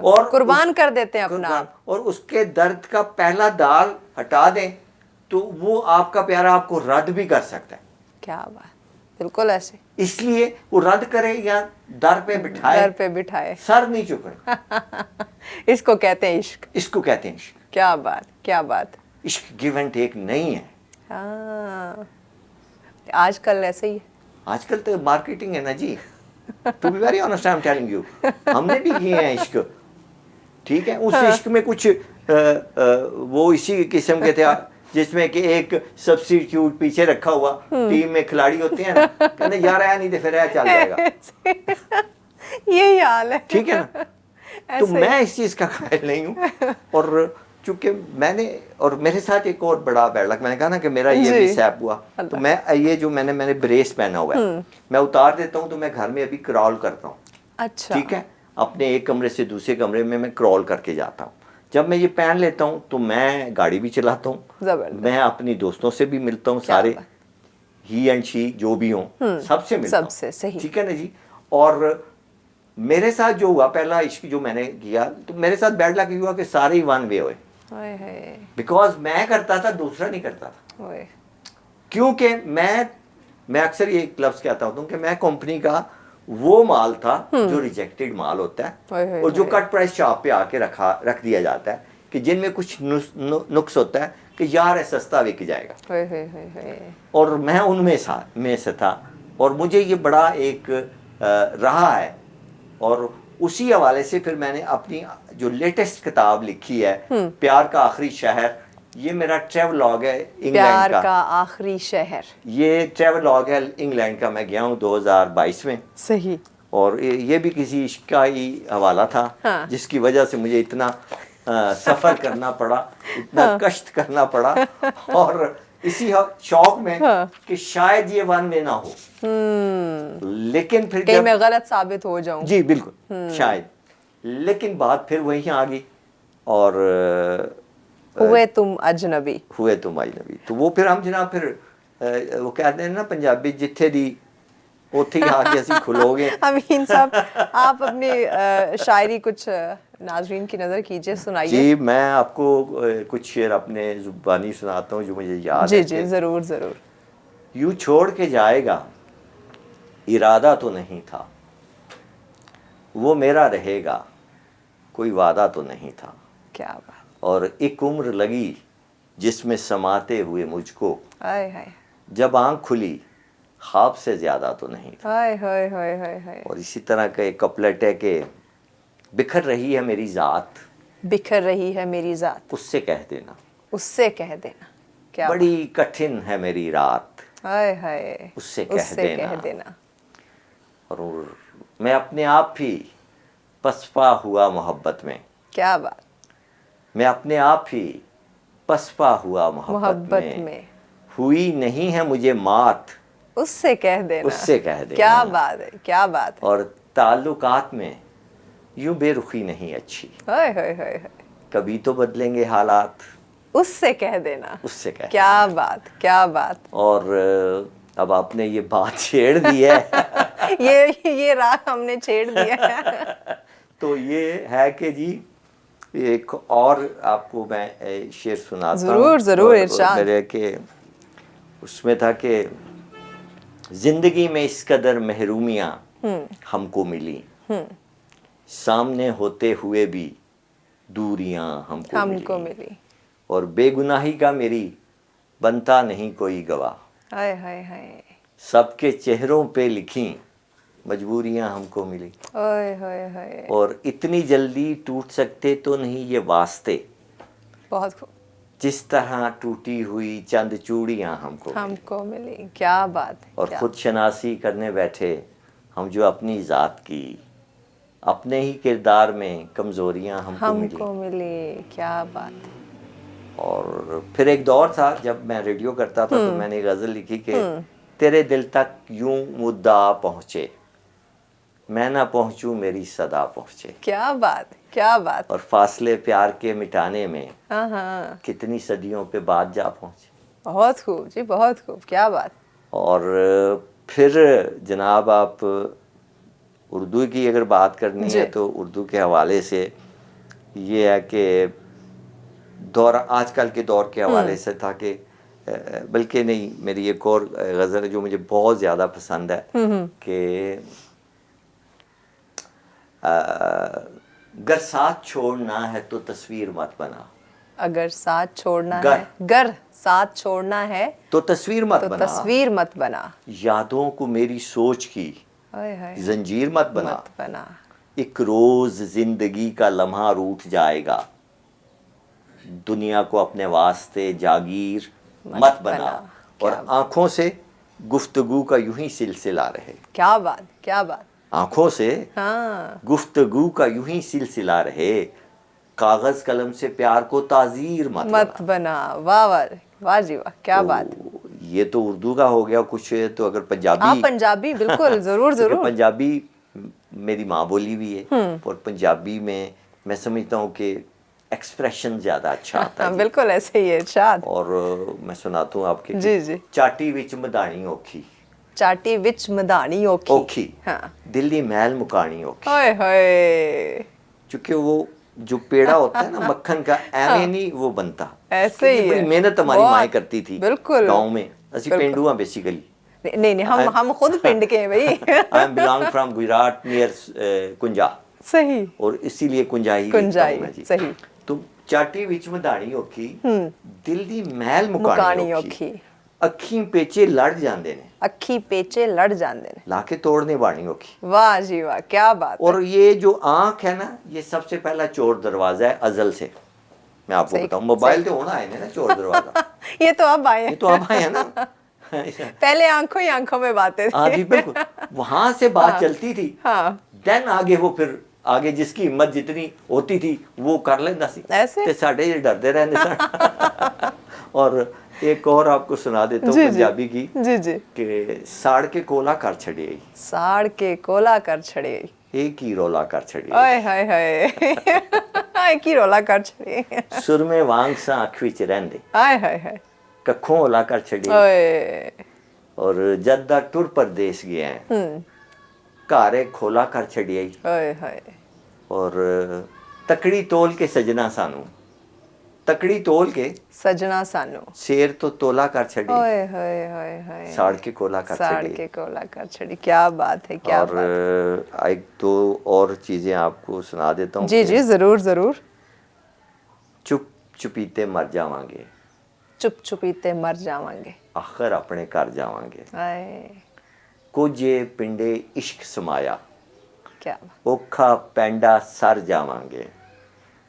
اور قربان کر دیتے ہیں اپنا. اور اس کے درد کا پہلا دال ہٹا دیں تو وہ آپ کا پیارا آپ کو رد بھی کر سکتا ہے. کیا بات, بالکل ایسے. اس لیے وہ رد کرے یا در پہ بٹھائے, سر نہیں چکنا. اس کو کہتے ہیں عشق. اس کو کہتے ہیں عشق. کیا بات, کیا بات. عشق گیو اینڈ ٹیک نہیں ہے. ہاں آج کل ایسے ہی آج کل تو مارکیٹنگ ہے نا جی. To be very honest I am telling you, ہم نے بھی کیے ہیں عشق, ٹھیک ہے. اس عشق میں کچھ وہ اسی قسم کے تھے جس میں کہ ایک سبسٹیٹیوٹ پیچھے رکھا ہوا, ٹیم میں کھلاڑی ہوتے ہیں نا, کہتے یار آیا نہیں تو پھر آیا چل جائے گا, یہی حال ہے. ٹھیک ہے نا. تو میں اس چیز کا قائل نہیں ہوں. اور چونکہ میں نے, اور میرے ساتھ ایک اور بڑا بیڈ لک, میں نے کہا نا کہ میرا یہ بھی سیپ ہوا, تو میں یہ جو میں نے بریس پہنا ہوا ہے میں اتار دیتا ہوں تو میں گھر میں ابھی کرال کرتا ہوں. اچھا ٹھیک ہے, اپنے ایک کمرے سے دوسرے کمرے میں کرال کر کے جاتا ہوں. جب میں یہ پہن لیتا ہوں تو میں گاڑی بھی چلاتا ہوں, میں اپنی دوستوں سے بھی ملتا ہوں, سارے ہی اینڈ شی جو بھی ہوں سب سے ملتا ہوں, ٹھیک ہے نا جی. اور میرے ساتھ جو ہوا پہلا عشق جو میں نے کیا, تو میرے ساتھ بیڈ لک ہوا کہ سارے ہی ون وے ہوئے, بیکاز میں کرتا تھا دوسرا نہیں کرتا تھا. کیونکہ میں اکثر یہ ایک لفظ کہتا ہوں کہ میں کمپنی کا وہ مال تھا جو ریجیکٹڈ مال ہوتا ہے, اور جو کٹ پرائس شاپ پہ آ کے رکھ دیا جاتا ہے, کہ جن میں کچھ نقص ہوتا ہے کہ یار سستا بک جائے گا, اور میں ان میں سے تھا. اور مجھے یہ بڑا ایک رہا ہے, اور اسی حوالے سے پھر میں نے اپنی جو لیٹسٹ کتاب لکھی ہے, پیار کا آخری شہر, یہ میرا ٹریولاگ ہے انگلینڈ کا. آخری شہر, یہ ٹریولاگ ہے انگلینڈ کا, میں گیا ہوں 2022 میں. صحیح. اور یہ بھی کسی عشق کا ہی حوالہ تھا, جس کی وجہ سے مجھے اتنا سفر کرنا پڑا, اتنا کشت کرنا پڑا, اور اسی شوق میں کہ شاید یہ ون وے نہ ہو, لیکن پھر کہ میں غلط ثابت ہو جاؤں. جی بالکل شاید, لیکن بات پھر وہیں آ گئی, اور ہوئے تم اجنبی. تو وہ پھر ہم جناب پھر وہ کہتے ہیں نا پنجابی, جتھے دی اوتھے ہی آ کے اسی کھلو گے. امین صاحب آپ اپنی شاعری کچھ ناظرین کی نظر کیجئے, سنائیے. جی میں آپ کو کچھ شعر اپنے زبانی سناتا ہوں جو مجھے یاد ہے. جی ضرور ضرور. یوں چھوڑ کے جائے گا ارادہ تو نہیں تھا, وہ میرا رہے گا کوئی وعدہ تو نہیں تھا. کیا بات. اور ایک عمر لگی جس میں سماتے ہوئے مجھ کو, ہائے ہائے, جب آنکھ کھلی خواب سے زیادہ تو نہیں تھا. ہائے ہائے ہائے ہائے ہائے. اور اسی طرح کا ایک کپلٹ ہے کہ بکھر رہی ہے میری ذات, بکھر رہی ہے میری ذات, اس سے کہہ دینا, اس سے کہہ دینا. کیا بڑی کٹھن ہے میری رات, ہائے ہائے, اس سے کہہ دینا. اور میں اپنے آپ ہی پسپا ہوا محبت میں. کیا بات. میں اپنے آپ ہی پسپا ہوا محبت میں, ہوئی نہیں ہے مجھے مات, اس سے کہہ دینا. اس سے کہہ دینا. کیا بات ہے, کیا بات ہے. اور تعلقات میں یوں بے رخی نہیں اچھی, ہائے ہائے ہائے, کبھی تو بدلیں گے حالات, اس سے کہہ دینا. اس سے کہہ کیا بات, کیا بات. اور اب آپ نے یہ بات چھیڑ دی ہے. یہ راگ ہم نے چھیڑ دیا ہے. تو یہ ہے کہ جی ایک اور آپ کو میں شعر سناتا ہوں. ضرور ضرور, ارشاد. میرے کہ اس میں تھا کہ زندگی میں اس قدر محرومیاں ہم کو ملی, سامنے ہوتے ہوئے بھی دوریاں ہم کو ملی, اور بے گناہی کا میری بنتا نہیں کوئی گواہ, ہائے ہائے ہائے, سب کے چہروں پہ لکھیں مجبوریاں ہم کو ملی, اور اتنی جلدی ٹوٹ سکتے تو نہیں یہ واسطے, بہت خوب, جس طرح ٹوٹی ہوئی چند چوڑیاں ہم کو ملی. کیا بات ہے. اور خود شناسی کرنے بیٹھے ہم جو اپنی ذات کی, اپنے ہی کردار میں کمزوریاں ہم کو ملی. کیا بات. اور پھر ایک دور تھا جب میں ریڈیو کرتا تھا تو میں نے غزل لکھی کہ تیرے دل تک یوں مدعا پہنچے, میں نہ پہنچوں میری صدا پہنچے. کیا بات, کیا بات. اور فاصلے پیار کے مٹانے میں کتنی صدیوں پہ بات جا پہنچے. بہت خوب جی, بہت خوب. کیا بات. اور پھر جناب آپ اردو کی اگر بات کرنی ہے تو اردو کے حوالے سے یہ ہے کہ آج کل کے دور کے حوالے سے تھا کہ بلکہ نہیں, میری ایک اور غزل جو مجھے بہت زیادہ پسند ہے کہ گر ساتھ چھوڑنا ہے تو تصویر مت بنا, अगर साथ छोड़ना गर। है, गर साथ छोड़ना है तो तस्वीर मत तो बना, तस्वीर मत बना, यादों को मेरी सोच की हाय हाय जंजीर मत बना, मत बना, एक रोज जिंदगी का लम्हा रूठ जाएगा, दुनिया को अपने वास्ते जागीर मत बना। और आंखों से गुफ्तगू का यूं ही सिलसिला रहे, क्या बात, क्या बात, आंखों से हाँ गुफ्तगू का यूं ही सिलसिला रहे, कागज कलम से प्यार को ताजीर मत मत बना। बना, वाह वाह वाह जी वाह, क्या बात। तो ये तो उर्दू का हो गया कुछ, तो अगर पंजाबी, आप पंजाबी बिल्कुल जरूर क्योंकि जरूर। पंजाबी मेरी माँ बोली भी है, और पंजाबी में मैं समझता हूँ कि एक्सप्रेशन ज़्यादा अच्छा आता है हाँ जी। बिल्कुल ऐसे ही है इरशाद। और मैं सुनाता हूँ आपके जी, जी। चाटी विच मधानी औखी, चाटी विच मधानी औखी, औखी हाँ दिल दी मैल मुकानी औखी। हाय हाय, क्योंकि वो जो पेड़ा होता है ना मक्खन का, ऐਵੇਂ नहीं वो बनता, ऐसे उसके लिए ही बड़ी है। मेहनत हमारी बहुत, माएँ करती थी बिल्कुल। गाँव में। ਅਸੀਂ बिल्कुल। पेंडू हैं बेसिकली। नहीं नहीं, हम खुद पिंड के हैं भाई। I belong from Gujrat near Kunjah, सही, और इसीलिए कुंजाई लिखता कुंजाई, हूँ मैं जी। सही। तो चाटी विच मधानी औखी, दिल दी मैल मुकानी मुकानी औखी। औखी, ਅੱਖੀਂ पेचे लड़ जाते हैं, अखी पेचे लड़ जाते हैं, लाके तोड़ने बानी औखी। वाह जी वाह, क्या बात है। और ये जो आँख है ना, ये सबसे पहला चोर दरवाजा है अजल से। मैं आपको सही, बताऊं, मोबाइल सही। तो होना है ना चोर दरवाजा, ये तो अब आए ये हैं। तो अब आए हैं ना। पहले आंखों ही आंखों में बातें हाँ थी। जी बिल्कुल, वहां से बात चलती थी, हाँ देन आगे वो फिर आगे जिसकी हिम्मत जितनी होती थी वो कर लेंदा सी, ऐसे? ते साडे जे डरदे रहंदे सन। और एक और आपको सुना देता हूँ जी जी पंजाबी की, जी जी। कि साड़ के कोला कर छड़िए, साड़ के कोला कर छड़े, एक ही रोला कर छड़िए, ओए हाय हाय। एक ही रोला कर छड़े, सुरमे वांग सा अख विच रहंदे, हाय हाय हाय, कखों होला कर छड़िए। ओए, और जद दा टुर परदेस गया है, घारे खोला कर छड़िए। ओए हाय, और तकड़ी तोल के सजना सानू, तकड़ी तोल के सजना सानू, शेर तो तोला कर छड़ी, ओए हाय हाय हाय, साड़ के कोला कर साड़ छड़ी। के कोला कर छड़ी, क्या बात है, क्या और बात। एक दो और चीज़ें आपको सुना देता हूँ। जी जी जरूर जरूर। चुप चुपीते मर जावांगे, चुप चुपीते मर जावांगे, आखिर अपने घर जावांगे, आए, कोजे पिंडे इश्क समाया, क्या औखा पैंडा सर जावांगे,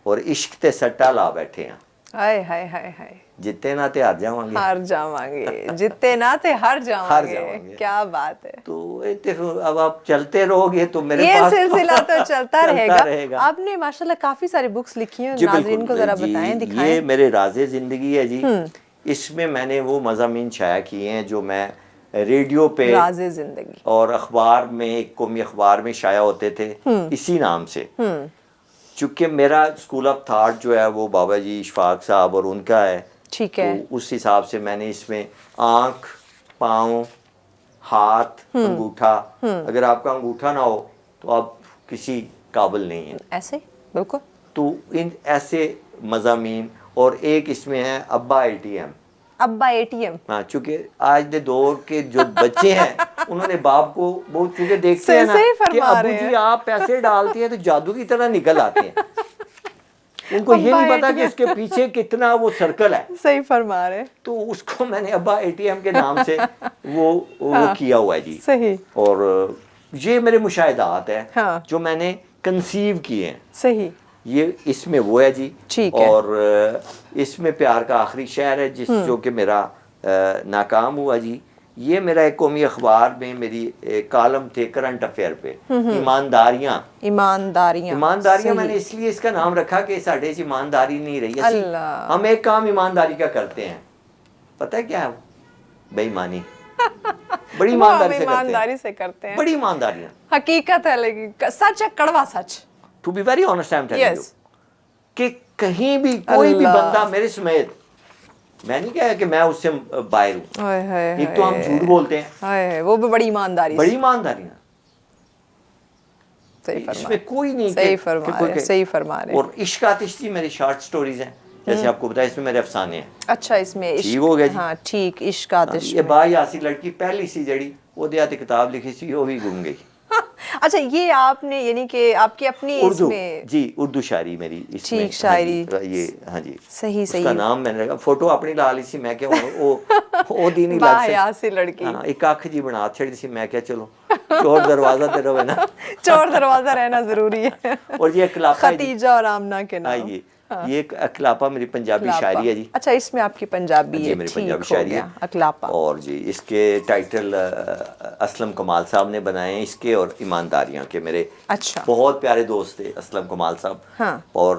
और इश्क ते सट्टा ला बैठे हैं, हाय हाय हाय हाय, जिते ना ते हार जावांगे, हार जावांगे, जितने ना थे हार जावांगे, जावांगे। क्या बात है। तो ये तो अब आप चलते रहोगे तो मेरे ये पास सिलसिला तो चलता रहेगा। रहेगा। आपने माशाल्लाह काफी सारी बुक्स लिखी हैं, जी नाज़रीन बिल्कुल को जरा जी, बताएं, ये दिखाएं। मेरे राज़े ज़िंदगी है जी। इसमें मैंने वो मज़ामीन शाया किए हैं जो मैं रेडियो पे राज़े जिंदगी, और अखबार में, एक कौमी अखबार में शाया होते थे इसी नाम से। चूँकि मेरा स्कूल ऑफ थॉट जो है वो बाबा जी इशफाक साहब और उनका है, ठीक है। तो उस हिसाब से मैंने इसमें आँख, पाँव, हाथ, अंगूठा, अगर आपका अंगूठा ना हो तो आप किसी काबिल नहीं हैं। ऐसे बिल्कुल। तो इन ऐसे मज़ामीन, और एक इसमें है अब्बा ATM। अब्बा ATM, हाँ, चूँकि आज के दौर के जो बच्चे हैं उन्होंने बाप को बहुत, चूँकि देखते सही- हैं ना सही कि फरमा अबू रहे जी हैं। आप पैसे डालती हैं तो जादू की तरह निकल आते हैं। उनको ये अब्बा नहीं पता कि ATM। इसके पीछे कितना वो सर्कल है। सही फरमा रहे, तो उसको मैंने अब्बा ATM के नाम से वो किया हुआ है जी। सही और ये मेरे मुशाहिदात हैं हाँ। जो मैंने कंसीव किए हैं। सही, ये इसमें वो है जी। ठीक है। और इसमें प्यार का आखिरी शहर है जिस जो कि मेरा नाकाम हुआ जी। ये मेरा एक कौमी अखबार में मेरी कॉलम थे करंट अफेयर पे, ईमानदारियाँ। ईमानदारियाँ मैंने सही। इसलिए इसका नाम रखा कि साढ़े से ईमानदारी नहीं रही। अल्लाह। हम एक काम ईमानदारी का करते हैं, पता है क्या है? बेईमानी। बड़ी वो हम ईमानदारी से करते हैं, ईमानदारी से करते हैं, बड़ी ईमानदारियाँ। हकीकत है, लेकिन सच है, कड़वा सच। To be very honest I am telling you Yes. कि कहीं भी कोई भी अल्लाह। बंदा मेरे समेत, मैं नहीं कहा कि मैं उससे बाहर हूँ। हाय हाय एक तो हम झूठ बोलते हैं, हाय, वो भी बड़ी ईमानदारी बड़ी से। ईमानदारियाँ, सही फरमा, इसमें कोई नहीं सही कि फरमा कोई रहे, के- सही फरमा रहे। और इश्क आतिश जी मेरी शॉर्ट स्टोरीज हैं, जैसे आपको बताया, इसमें मेरे अफसाने हैं। अच्छा, इसमें ठीक हो गया जी। हाँ ठीक, इश्क आतिश ये में। बाई आसी लड़की पहली सी जड़ी ओदे हाथ किताब लिखी सी, वो भी गुम गई। اچھا یہ آپ نے یعنی کہ آپ کی اپنی اس اردو میں جی اردو شاعری میری اس میں ٹھیک شاعری یہ ہاں جی صحیح اس کا صحیح نام میں نے رکھا فوٹو اپنی لا لی سی میں کہ وہ دین ہی لگ باحیا سی لڑکی ہاں ایک اکھ جی بنا چھڑی سی میں کہ چلو چور دروازہ تے رہے نا چور دروازہ رہنا ضروری ہے. اور یہ اکلاپا ہے جی ختیجہ اور آمنہ کے ہاں نام. یہ ایک اکلاپا میری پنجابی اکلاپا. شاعری ہے جی اچھا اس میں آپ کی پنجابی جی ہے میری ٹھیک پنجابی ہو شاعری ہے گیا اکلاپا. اور جی اس کے ٹائٹل اسلم کمال صاحب نے بنائے ہیں اس کے اور ایمانداریاں کے میرے اچھا بہت پیارے دوست تھے اسلم کمال صاحب ہاں اور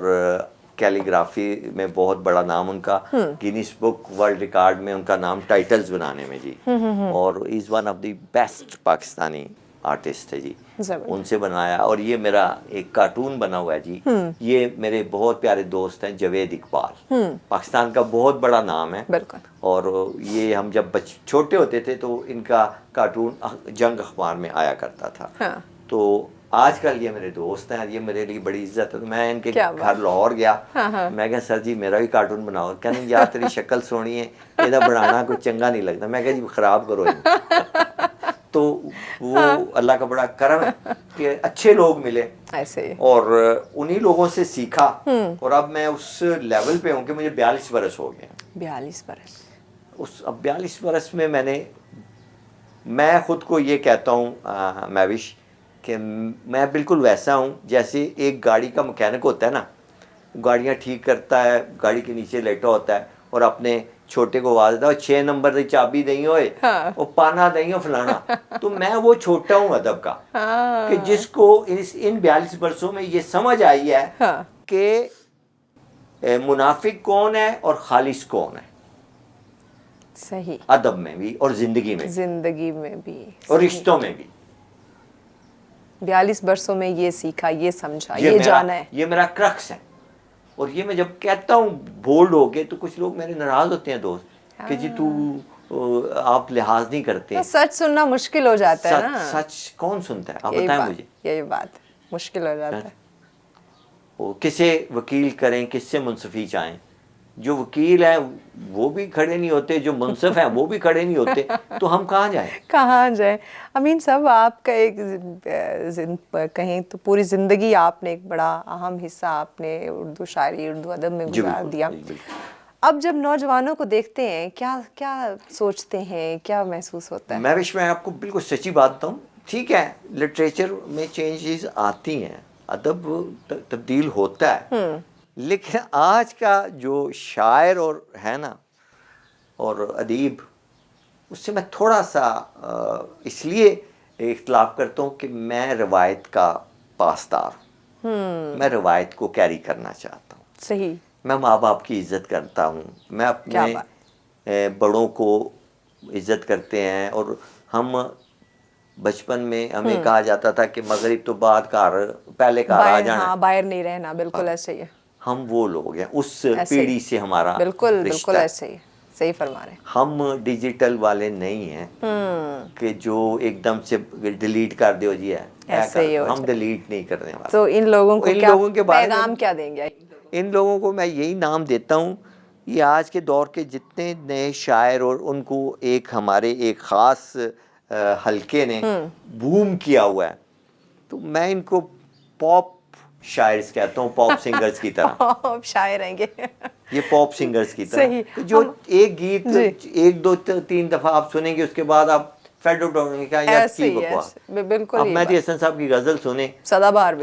کیلیگرافی میں بہت بڑا نام ان کا گینیس بک ورلڈ ریکارڈ میں ان کا نام ٹائٹلز بنانے میں جی اور is one of the best Pakistani artist ہے جی ان زبردست. سے بنایا اور یہ میرا ایک کارٹون بنا ہوا ہے جی یہ میرے بہت پیارے دوست ہیں جوید اقبال پاکستان کا بہت بڑا نام ہے بالکل. اور یہ ہم جب چھوٹے ہوتے تھے تو ان کا کارٹون جنگ اخبار میں آیا کرتا تھا ہاں تو آج کل یہ میرے دوست ہیں یہ میرے لیے بڑی عزت ہے میں ان کے کیا گھر بات. لاہور گیا ہاں ہاں میں کہا سر جی میرا بھی کارٹون بناؤ کہنے یار تیری شکل سونی ہے یہ بنانا کوئی چنگا نہیں لگتا میں کہا جی خراب کرو تو وہ اللہ کا بڑا کرم ہے کہ اچھے لوگ ملے ایسے ہی. اور انہی لوگوں سے سیکھا اور اب میں اس لیول پہ ہوں کہ مجھے 42 برس ہو گئے 42 برس. اب 42 برس میں میں خود کو یہ کہتا ہوں مہوش کہ میں بالکل ویسا ہوں جیسے ایک گاڑی کا مکینک ہوتا ہے نا گاڑیاں ٹھیک کرتا ہے گاڑی کے نیچے لیٹا ہوتا ہے اور اپنے چھوٹے کو آواز دیتا ہے 6 نمبر کی چابی دیں ہوئے وہ پانا دیں فلانا تو میں وہ چھوٹا ہوں ادب کا کہ جس کو ان 42 برسوں میں یہ سمجھ آئی ہے کہ منافق کون ہے اور خالص کون ہے صحیح. ادب میں بھی اور زندگی میں بھی اور رشتوں میں بھی 42 برسوں میں یہ سیکھا یہ سمجھا یہ جانا ہے. یہ میرا کرکس ہے اور یہ میں جب کہتا ہوں بولڈ ہو کے تو کچھ لوگ میرے ناراض ہوتے ہیں دوست کہ جی تو آپ لحاظ نہیں کرتے سچ سننا مشکل ہو جاتا ہے نا. سچ کون سنتا ہے آپ بتائیں مجھے یہی بات مشکل ہو جاتا ہے. کسے وکیل کریں کس سے منصفی چاہیں جو وکیل ہیں وہ بھی کھڑے نہیں ہوتے جو منصف ہیں وہ بھی کھڑے نہیں ہوتے تو ہم کہاں جائیں امین صاحب آپ کا ایک کہیں تو پوری زندگی آپ نے ایک بڑا اہم حصہ آپ نے اردو شاعری اردو ادب میں گزار دیا. اب جب نوجوانوں کو دیکھتے ہیں کیا سوچتے ہیں کیا محسوس ہوتا ہے؟ میں آپ کو بالکل سچی بات بتاؤں ٹھیک ہے لٹریچر میں چینجز آتی ہیں ادب تبدیل ہوتا ہے لیکن آج کا جو شاعر اور ہے نا اور ادیب اس سے میں تھوڑا سا اس لیے اختلاف کرتا ہوں کہ میں روایت کا پاسدار ہوں میں روایت کو کیری کرنا چاہتا ہوں. صحیح. میں ماں باپ کی عزت کرتا ہوں میں اپنے بڑوں کو عزت کرتے ہیں اور ہم بچپن میں ہمیں کہا جاتا تھا کہ مغرب تو بعد پہلے کار آ جانا باہر نہیں رہنا. بالکل ایسے ہی ہے. ہم وہ لوگ ہیں اس پیڑھی سے ہمارا بالکل رشتہ ایسے ہی صحیح فرما رہے ہیں. ہم ڈیجیٹل والے نہیں ہیں کہ جو ایک دم سے ڈیلیٹ کر دو جی ایسے ہی ہم ڈیلیٹ نہیں کرنے والے. تو ان لوگوں کو کے بارے میں پیغام کیا دیں گے؟ ان لوگوں کو میں یہی نام دیتا ہوں یہ آج کے دور کے جتنے نئے شاعر اور ان کو ہمارے ایک خاص حلقے نے بوم کیا ہوا ہے تو میں ان کو پاپ شاعرز کہتا ہوں پاپ سنگرز کی طرح. پاپ شاعر ہیں گے یہ پاپ سنگرز کی طرح جو ایک گیت 1-2-3 دفعہ آپ سنیں گے اس کے بعد آپ فیڈ آؤٹ ہوں گے کیا یار کی بکواس. بالکل. اب مہدی حسن صاحب کی غزل سنیں سدا بہار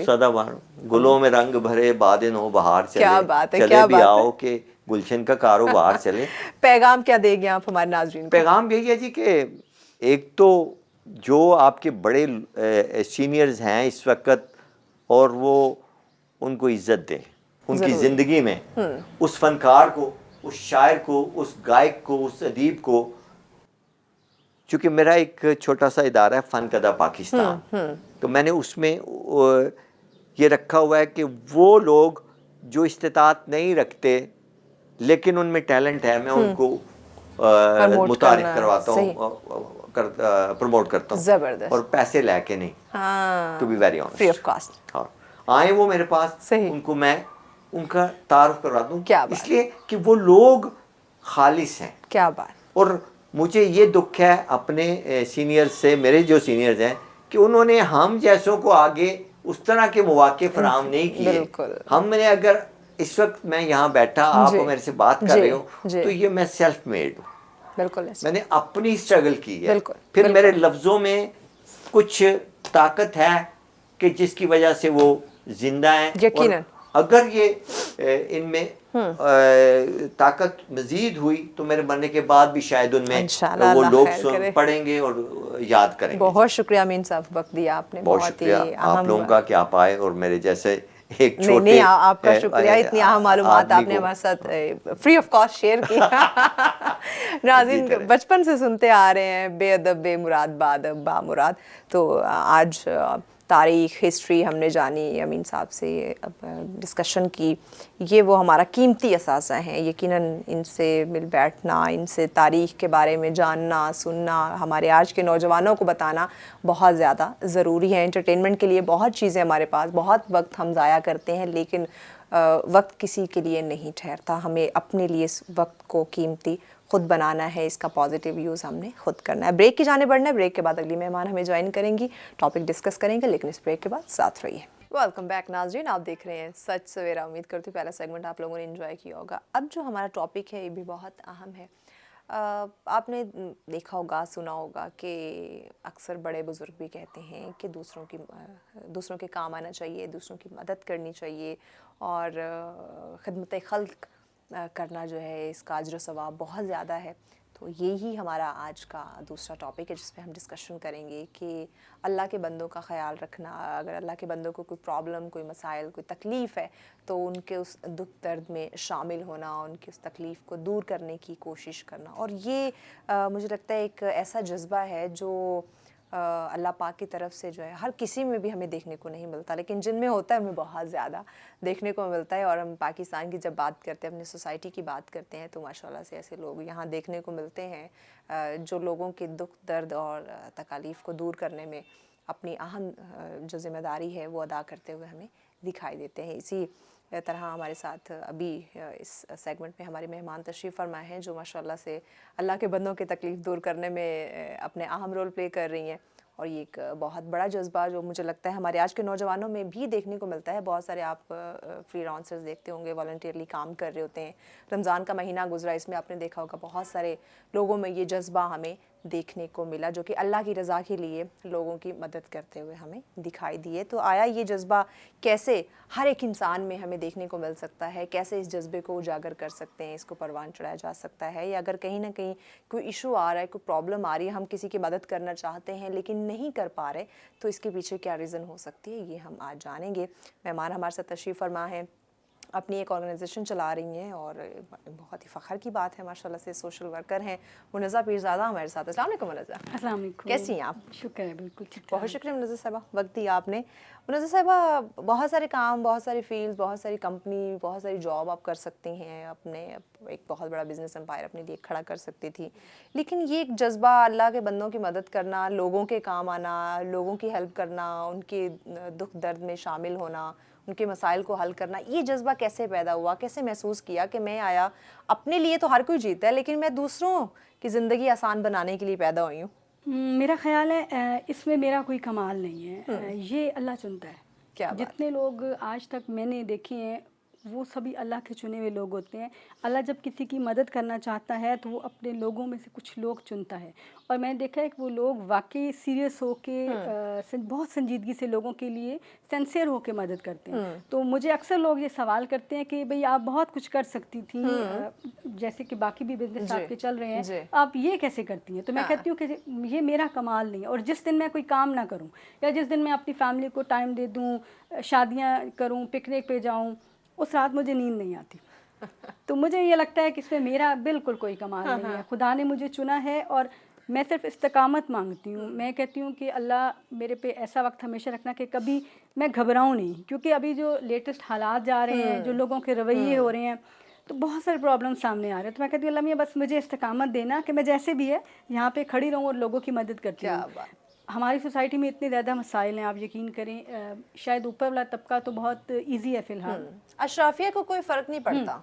گلوں میں رنگ بھرے باد نو بہار کیا بات ہے چلے بھی آؤ کہ گلشن کا کاروبار چلے. پیغام کیا دیں گے آپ ہمارے ناظرین کو؟ پیغام یہی ہے جی کہ ایک تو جو آپ کے بڑے سینئرز ہیں اس وقت اور وہ ان کو عزت دیں ان کی زندگی میں اس فنکار کو اس شاعر کو اس گائک کو اس ادیب کو. چونکہ میرا ایک چھوٹا سا ادارہ ہے فن کدہ پاکستان تو میں نے اس میں یہ رکھا ہوا ہے کہ وہ لوگ جو استطاعت نہیں رکھتے لیکن ان میں ٹیلنٹ ہے میں ان کو متعارف کرواتا ہوں پروموٹ کرتا ہوں. زبردست. اور پیسے لے کے نہیں to be very honest free of cost آئیں وہ میرے پاس ان کو میں ان کا تعارف کروا دوں اس لیے کہ وہ لوگ خالص ہیں. کیا بات. اور مجھے یہ دکھ ہے اپنے سینئر سے میرے جو سینئرز ہیں کہ کہ انہوں نے ہم جیسوں کو آگے اس طرح کے مواقع فراہم نہیں کیے. بالکل. ہم نے اگر اس وقت میں یہاں بیٹھا آپ میرے سے بات کر رہے ہو تو یہ میں سیلف میڈ ہوں. بالکل میں نے اپنی اسٹرگل کی ہے. بالکل. پھر میرے لفظوں میں کچھ طاقت ہے کہ جس کی وجہ سے وہ زندہ ہیں. یقیناً. اور اگر یہ ان میں طاقت مزید ہوئی تو میرے مرنے کے بعد بھی شاید ان میں وہ لوگ پڑھیں گے اور یاد کریں گے. بہت شکریہ امین صاحب, وقت دیا آپ نے. بہت شکریہ آپ لوگوں کا کہ آپ آئے اور میرے جیسے ایک چھوٹے. نہیں, آپ کا شکریہ, اتنی اہم معلومات آپ نے ہمارے ساتھ فری آف کاسٹ شیئر کی. ناظرین بچپن سے سنتے آ رہے ہیں بے ادب بے مراد بادب با مراد, تو آج تاریخ ہسٹری ہم نے جانی, امین صاحب سے ڈسکشن کی. یہ وہ ہمارا قیمتی اثاثہ ہیں. یقیناً ان سے مل بیٹھنا, ان سے تاریخ کے بارے میں جاننا سننا, ہمارے آج کے نوجوانوں کو بتانا بہت زیادہ ضروری ہے. انٹرٹینمنٹ کے لیے بہت چیزیں ہمارے پاس, بہت وقت ہم ضائع کرتے ہیں, لیکن وقت کسی کے لیے نہیں ٹھہرتا. ہمیں اپنے لیے اس وقت کو قیمتی خود بنانا ہے, اس کا پازیٹیو یوز ہم نے خود کرنا ہے. بریک کی جانب بڑھنا ہے. بریک کے بعد اگلی مہمان ہمیں جوائن کریں گی, ٹاپک ڈسکس کریں گے, لیکن اس بریک کے بعد ساتھ رہیے. ویلکم بیک ناظرین, آپ دیکھ رہے ہیں سچ سویرا. امید کرتی ہوں پہلا سیگمنٹ آپ لوگوں نے انجوائے کیا ہوگا. اب جو ہمارا ٹاپک ہے یہ بھی بہت اہم ہے. آپ نے دیکھا ہوگا سنا ہوگا کہ اکثر بڑے بزرگ بھی کہتے ہیں کہ دوسروں کے کام آنا چاہیے, دوسروں کی مدد کرنی چاہیے, اور خدمت خلق کرنا جو ہے اس کا اجر و ثواب بہت زیادہ ہے. تو یہی ہمارا آج کا دوسرا ٹاپک ہے جس پہ ہم ڈسکشن کریں گے کہ اللہ کے بندوں کا خیال رکھنا. اگر اللہ کے بندوں کو کوئی پرابلم, کوئی مسائل, کوئی تکلیف ہے تو ان کے اس دکھ درد میں شامل ہونا, ان کی اس تکلیف کو دور کرنے کی کوشش کرنا. اور یہ مجھے لگتا ہے ایک ایسا جذبہ ہے جو اللہ پاک کی طرف سے جو ہے ہر کسی میں بھی ہمیں دیکھنے کو نہیں ملتا, لیکن جن میں ہوتا ہے ہمیں بہت زیادہ دیکھنے کو ملتا ہے. اور ہم پاکستان کی جب بات کرتے ہیں, اپنی سوسائٹی کی بات کرتے ہیں, تو ماشاءاللہ سے ایسے لوگ یہاں دیکھنے کو ملتے ہیں جو لوگوں کے دکھ درد اور تکالیف کو دور کرنے میں اپنی اہم جو ذمہ داری ہے وہ ادا کرتے ہوئے ہمیں دکھائی دیتے ہیں. اسی طرح ہمارے ساتھ ابھی اس سیگمنٹ میں ہمارے مہمان تشریف فرمائے ہیں جو ماشاءاللہ سے اللہ کے بندوں کی تکلیف دور کرنے میں اپنے اہم رول پلے کر رہی ہیں. اور یہ ایک بہت بڑا جذبہ جو مجھے لگتا ہے ہمارے آج کے نوجوانوں میں بھی دیکھنے کو ملتا ہے. بہت سارے آپ فری لانسرز دیکھتے ہوں گے, والنٹیئرلی کام کر رہے ہوتے ہیں. رمضان کا مہینہ گزرا, اس میں آپ نے دیکھا ہوگا بہت سارے لوگوں میں یہ جذبہ ہمیں دیکھنے کو ملا جو کہ اللہ کی رضا کے لیے لوگوں کی مدد کرتے ہوئے ہمیں دکھائی دیے. تو آیا یہ جذبہ کیسے ہر ایک انسان میں ہمیں دیکھنے کو مل سکتا ہے, کیسے اس جذبے کو اجاگر کر سکتے ہیں, اس کو پروان چڑھایا جا سکتا ہے, یا اگر کہیں نہ کہیں کوئی ایشو آ رہا ہے, کوئی پرابلم آ رہی ہے, ہم کسی کی مدد کرنا چاہتے ہیں لیکن نہیں کر پا رہے, تو اس کے پیچھے کیا ریزن ہو سکتی ہے, یہ ہم آج جانیں گے. مہمان ہمارے ساتھ تشریف فرما ہیں, اپنی ایک آرگنائزیشن چلا رہی ہیں اور بہت ہی فخر کی بات ہے ماشاءاللہ سے سوشل ورکر ہیں. منزہ پیرزادہ ہمارے ساتھ. السلام علیکم منزہ. السلام علیکم. کیسی ہیں آپ؟ شکر ہے, بالکل ٹھیک. بہت شکریہ منزہ صاحبہ, وقت دیا آپ نے. منزہ صاحبہ بہت سارے کام, بہت ساری فیلڈ, بہت ساری کمپنی, بہت ساری جاب آپ کر سکتی ہیں, اپنے ایک بہت بڑا بزنس امپائر اپنے لیے کھڑا کر سکتی تھی, لیکن یہ ایک جذبہ اللہ کے بندوں کی مدد کرنا, لوگوں کے کام آنا, لوگوں کی ہیلپ کرنا, ان کے دکھ درد میں شامل ہونا, ان کے مسائل کو حل کرنا, یہ جذبہ کیسے پیدا ہوا, کیسے محسوس کیا کہ میں آیا اپنے لیے تو ہر کوئی جیتا ہے لیکن میں دوسروں کی زندگی آسان بنانے کے لیے پیدا ہوئی ہوں؟ میرا خیال ہے اس میں میرا کوئی کمال نہیں ہے, یہ اللہ چنتا ہے. کیا جتنے لوگ آج تک میں نے دیکھے ہیں وہ سبھی اللہ کے چنے ہوئے لوگ ہوتے ہیں. اللہ جب کسی کی مدد کرنا چاہتا ہے تو وہ اپنے لوگوں میں سے کچھ لوگ چنتا ہے, اور میں نے دیکھا ہے کہ وہ لوگ واقعی سیریس ہو کے بہت سنجیدگی سے لوگوں کے لیے سنسیئر ہو کے مدد کرتے ہیں. تو مجھے اکثر لوگ یہ سوال کرتے ہیں کہ بھئی آپ بہت کچھ کر سکتی تھیں, جیسے کہ باقی بھی بزنس آپ کے چل رہے ہیں, آپ یہ کیسے کرتی ہیں؟ تو میں کہتی ہوں کہ یہ میرا کمال نہیں ہے. اور جس دن میں کوئی کام نہ کروں, یا جس دن میں اپنی فیملی کو ٹائم دے دوں, شادیاں کروں, پکنک پہ جاؤں, اس رات مجھے نیند نہیں آتی. تو مجھے یہ لگتا ہے کہ اس میں میرا بالکل کوئی کمال نہیں ہے. خدا نے مجھے چنا ہے اور میں صرف استقامت مانگتی ہوں. میں کہتی ہوں کہ اللہ میرے پہ ایسا وقت ہمیشہ رکھنا کہ کبھی میں گھبراؤں نہیں, کیونکہ ابھی جو لیٹسٹ حالات جا رہے ہیں, جو لوگوں کے رویے ہو رہے ہیں, تو بہت سارے پرابلم سامنے آ رہے ہیں. تو میں کہتی ہوں اللہ میاں بس مجھے استقامت دینا کہ میں جیسے بھی ہے یہاں پہ کھڑی رہوں اور لوگوں کی مدد کرتی ہوں. ہماری سوسائٹی میں اتنے زیادہ مسائل ہیں, آپ یقین کریں, شاید اوپر والا طبقہ تو بہت ایزی ہے فی الحال, اشرافیہ کو کوئی فرق نہیں پڑتا,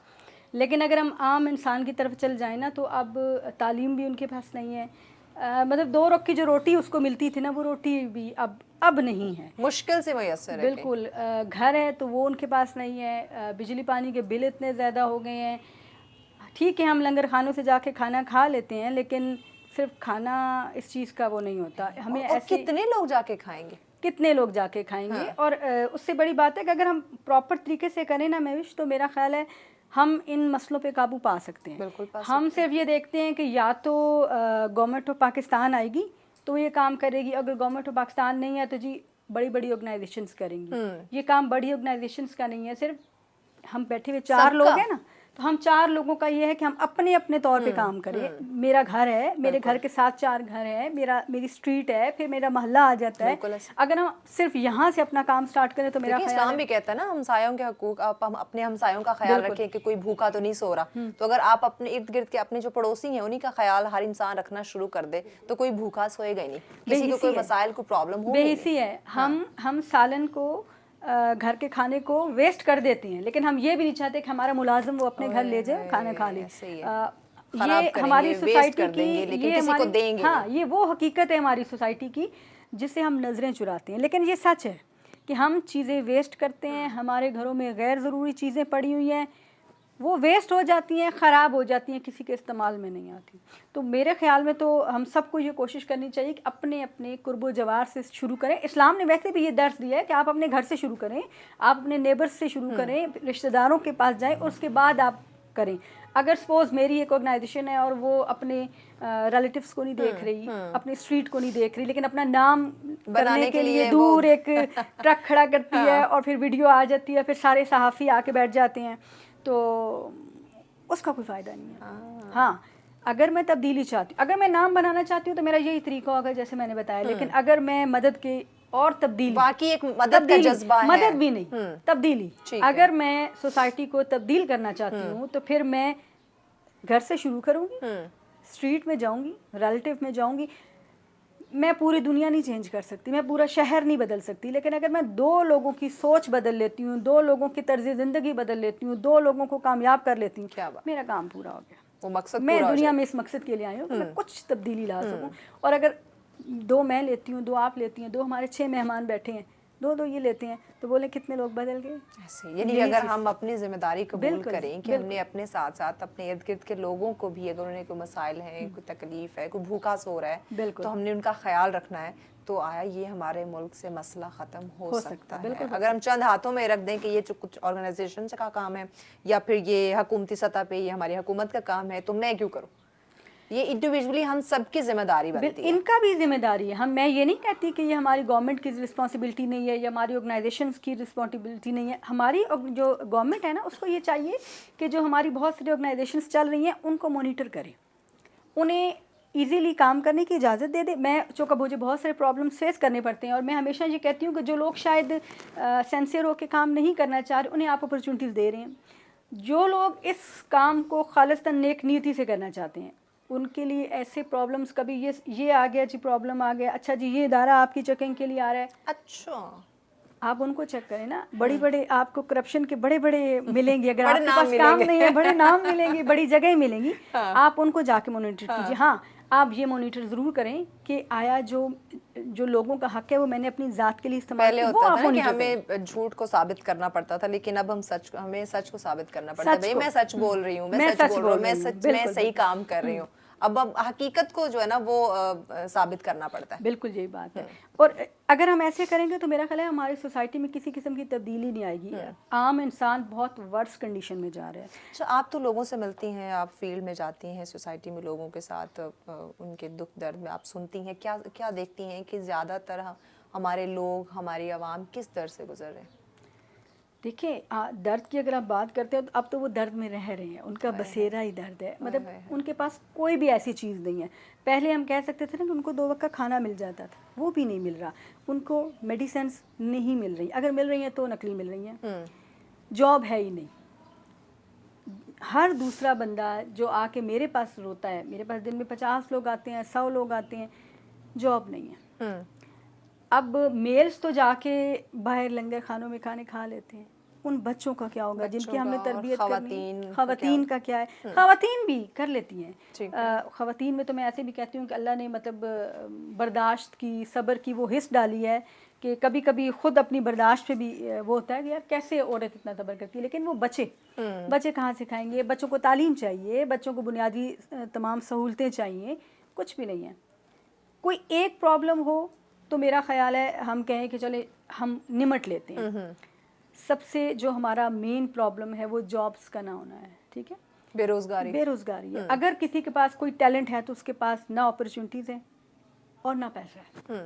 لیکن اگر ہم عام انسان کی طرف چل جائیں نا, تو اب تعلیم بھی ان کے پاس نہیں ہے, मतलब 2 वक्त की जो रोटी उसको मिलती थी ना, वो रोटी भी अब नहीं है, मुश्किल से मैसर है। बिल्कुल। घर है तो वो उनके पास नहीं है, बिजली पानी के बिल इतने ज़्यादा हो गए हैं। ठीक है, हम लंगर खानों से जाके खाना खा लेते हैं, लेकिन सिर्फ खाना इस चीज़ का वो नहीं होता। हमें और ऐसे कितने लोग जाके खाएंगे? कितने लोग जाके खाएंगे। हाँ। और उससे बड़ी बात है कि अगर हम प्रॉपर तरीके से करें ना महविश, तो मेरा ख्याल है हम इन मसलों पे काबू पा सकते हैं। बिल्कुल पा हम सिर्फ ये देखते हैं कि या तो गवर्नमेंट ऑफ पाकिस्तान आएगी तो ये काम करेगी, अगर गवर्नमेंट ऑफ पाकिस्तान नहीं है तो जी बड़ी बड़ी ऑर्गेनाइजेशंस करेंगी। ये काम बड़ी ऑर्गेनाइजेशंस का नहीं है, सिर्फ हम बैठे हुए 4 लोग हैं ना, तो हम 4 लोगों का ये है कि हम अपने अपने तौर पे काम करें। मेरा घर है, मेरे घर के साथ 4 घर हैं, मेरी स्ट्रीट है, फिर मेरा मोहल्ला आ जाता है। अगर हम सिर्फ यहाँ से अपना काम स्टार्ट करें तो मेरा ख्याल इस्लाम है, भी कहता है ना हमसायों के हकूक, आप हम अपने हमसायों का ख्याल रखें कि कोई भूखा तो नहीं सो रहा। तो अगर आप अपने इर्द गिर्द के अपने जो पड़ोसी हैं उन्हीं का ख्याल हर इंसान रखना शुरू कर दे तो कोई भूखा सोएगा ही नहीं, किसी को कोई मसाइल को प्रॉब्लम हो बेहिसी है। हम सालन को घर के खाने को वेस्ट कर देते हैं, लेकिन हम ये भी नहीं चाहते कि हमारा मुलाजिम वो अपने घर ले जाए खाना खा ले। ये हमारी सोसाइटी की, ये हमारी, हाँ, ये वो हकीकत है हमारी सोसाइटी की जिससे हम नज़रें चुराते हैं। लेकिन ये सच है कि हम चीज़ें वेस्ट करते हैं, हमारे घरों में गैर ज़रूरी चीज़ें पड़ी हुई हैं, वो वेस्ट हो जाती हैं, ख़राब हो जाती हैं, किसी के इस्तेमाल में नहीं आती। तो मेरे ख़्याल में तो हम सबको ये कोशिश करनी चाहिए कि अपने अपने कुर्बो जवार से शुरू करें। इस्लाम ने वैसे भी ये दर्स दिया है कि आप अपने घर से शुरू करें, आप अपने नेबर्स से शुरू करें, रिश्तेदारों के पास जाएं और उसके बाद आप करें। अगर सपोज़ मेरी एक ऑर्गेनाइजेशन है और वो अपने रिलेटिव्स को नहीं देख रही, अपनी स्ट्रीट को नहीं देख रही, लेकिन अपना नाम बनाने के लिए दूर एक ट्रक खड़ा करती है और फिर वीडियो आ जाती है, फिर सारे सहाफ़ी आके बैठ जाते हैं, तो उसका कोई फ़ायदा नहीं है। हाँ, अगर मैं तब्दीली चाहती हूँ, अगर मैं नाम बनाना चाहती हूँ तो मेरा यही तरीका होगा जैसे मैंने बताया। लेकिन अगर मैं मदद के और तब्दीली, बाकी एक मदद का जज्बा है, मदद भी नहीं, तब्दीली, अगर मैं सोसाइटी को तब्दील करना चाहती हूँ तो फिर मैं घर से शुरू करूँगी, स्ट्रीट में जाऊँगी, रिलेटिव में जाऊँगी। मैं पूरी दुनिया नहीं चेंज कर सकती, मैं पूरा शहर नहीं बदल सकती, लेकिन अगर मैं 2 लोगों की सोच बदल लेती हूँ, 2 लोगों की तर्ज ज़िंदगी बदल लेती हूँ, 2 लोगों को कामयाब कर लेती हूँ, क्या बात, मेरा काम पूरा हो गया। वो मकसद मैं दुनिया में इस मकसद के लिए आई हूँ कि मैं कुछ तब्दीली ला सकूँ। और अगर 2 मैं लेती हूँ, 2 आप लेती हैं, 2 हमारे 6 मेहमान बैठे हैं, 2 ये लेते हैं, तो बोले कितने लोग बदल गए। ऐसे यानी अगर हम अपनी जिम्मेदारी कबूल करें कि हमने अपने साथ साथ अपने इर्द गिर्द के लोगों को भी, अगर उन्हें कोई मसाइल है, कोई तकलीफ है, कोई भूखा सो रहा है, तो हमने उनका ख्याल रखना है, तो आया ये हमारे मुल्क से मसला ख़त्म हो सकता है। अगर हम चंद हाथों में रख दें कि ये जो कुछ ऑर्गेनाइजेशन का काम है या फिर ये हुकूमती सतह पे ये हमारी हुकूमत का काम है, तो मैं क्यों करूँ, ये इंडिविजुअली हम सबकी जिम्मेदारी बनती है। इनका भी जिम्मेदारी है। मैं ये नहीं कहती कि ये हमारी गवर्नमेंट की रिस्पॉन्सिबिलिटी नहीं है या हमारी ऑर्गेनाइजेशंस की रिस्पॉन्सिबिलिटी नहीं है। हमारी जो गवर्नमेंट है ना, उसको ये चाहिए कि जो हमारी बहुत सारी ऑर्गेनाइजेशंस चल रही हैं उनको मॉनिटर करे, उन्हें इजीली काम करने की इजाज़त दे दे। मैं चूँकि मुझे बहुत सारे प्रॉब्लम्स फेस करने पड़ते हैं और मैं हमेशा ये कहती हूँ कि जो लोग शायद सिंसियर होकर काम नहीं करना चाह रहे, उन्हें आप अपॉर्चुनिटीज़ दे रहे हैं। जो लोग इस काम को खालिस्तन नेक नीयति से करना चाहते हैं, उनके लिए ऐसे प्रॉब्लम्स, कभी ये आ गया जी, प्रॉब्लम आ गया, अच्छा जी ये इदारा आपकी चेकिंग के लिए आ रहा है, अच्छा आप उनको चेक करें ना। बड़े आपको करप्शन के बड़े मिलेंगे, अगर आपके पास काम नहीं है, बड़े नाम मिलेंगे, बड़ी जगह मिलेंगी, आप उनको जाके मॉनिटर कीजिए। हाँ, आप ये मॉनिटर ज़रूर करें कि आया जो लोगों का हक है वो मैंने अपनी ज़ात के लिए इस्तेमाल पहले होता था कि हमें झूठ को साबित करना पड़ता था, लेकिन अब हमें सच को साबित करना पड़ता है। भाई मैं सच बोल रही हूँ, मैं सच बोल रही हूँ, मैं सही काम कर रही हूँ। अब हकीकत को जो है ना वो साबित करना पड़ता है। बिल्कुल यही बात है। और अगर हम ऐसे करेंगे तो मेरा ख्याल है हमारी सोसाइटी में किसी किस्म की तब्दीली नहीं आएगी। आम इंसान बहुत वर्स कंडीशन में जा रहा है। अच्छा, आप तो लोगों से मिलती हैं, आप फील्ड में जाती हैं, सोसाइटी में लोगों के साथ उनके दुख दर्द में आप सुनती हैं, क्या क्या देखती हैं कि ज़्यादातर हमारे लोग, हमारी आवाम किस दर्द से गुजर रहे हैं? देखिए, दर्द की अगर आप बात करते हैं तो अब तो वो दर्द में रह रहे हैं, उनका बसेरा ही दर्द है। मतलब उनके पास कोई भी ऐसी चीज़ नहीं है। पहले हम कह सकते थे ना कि उनको 2 वक्त का खाना मिल जाता था, वो भी नहीं मिल रहा। उनको मेडिसिन्स नहीं मिल रही, अगर मिल रही हैं तो नकली मिल रही हैं। जॉब है ही नहीं। हर दूसरा बंदा जो आके मेरे पास रोता है, मेरे पास दिन में 50 लोग आते हैं, 100 लोग आते हैं, जॉब नहीं है। अब मेल्स तो जाके बाहर लंगर खानों में खाने खा लेते हैं, ان بچوں کا کیا ہوگا جن کی ہم نے بچوں کا اور تربیت کرنی ہے؟ خواتین کا کیا خواتین کا کیا ہے؟ خواتین بھی کر لیتی ہیں. خواتین میں تو میں ایسے بھی کہتی ہوں کہ اللہ نے مطلب برداشت کی، صبر کی وہ حص ڈالی ہے کہ کبھی کبھی خود اپنی برداشت پہ بھی وہ ہوتا ہے کہ یار کیسے عورت اتنا صبر کرتی ہے. لیکن وہ بچے کہاں سے کھائیں گے؟ بچوں کو تعلیم چاہیے، بچوں کو بنیادی تمام سہولتیں چاہیے. کچھ بھی نہیں ہے. کوئی ایک پرابلم ہو تو میرا خیال ہے ہم کہیں کہ چلے ہم نمٹ لیتے ہیں. سب سے جو ہمارا مین پرابلم ہے وہ جابس کا نہ ہونا ہے. ٹھیک ہے، بے روزگاری ہے. اگر کسی کے پاس کوئی ٹیلنٹ ہے تو اس کے پاس نہ اپرچونٹیز ہیں اور نہ پیسہ ہے.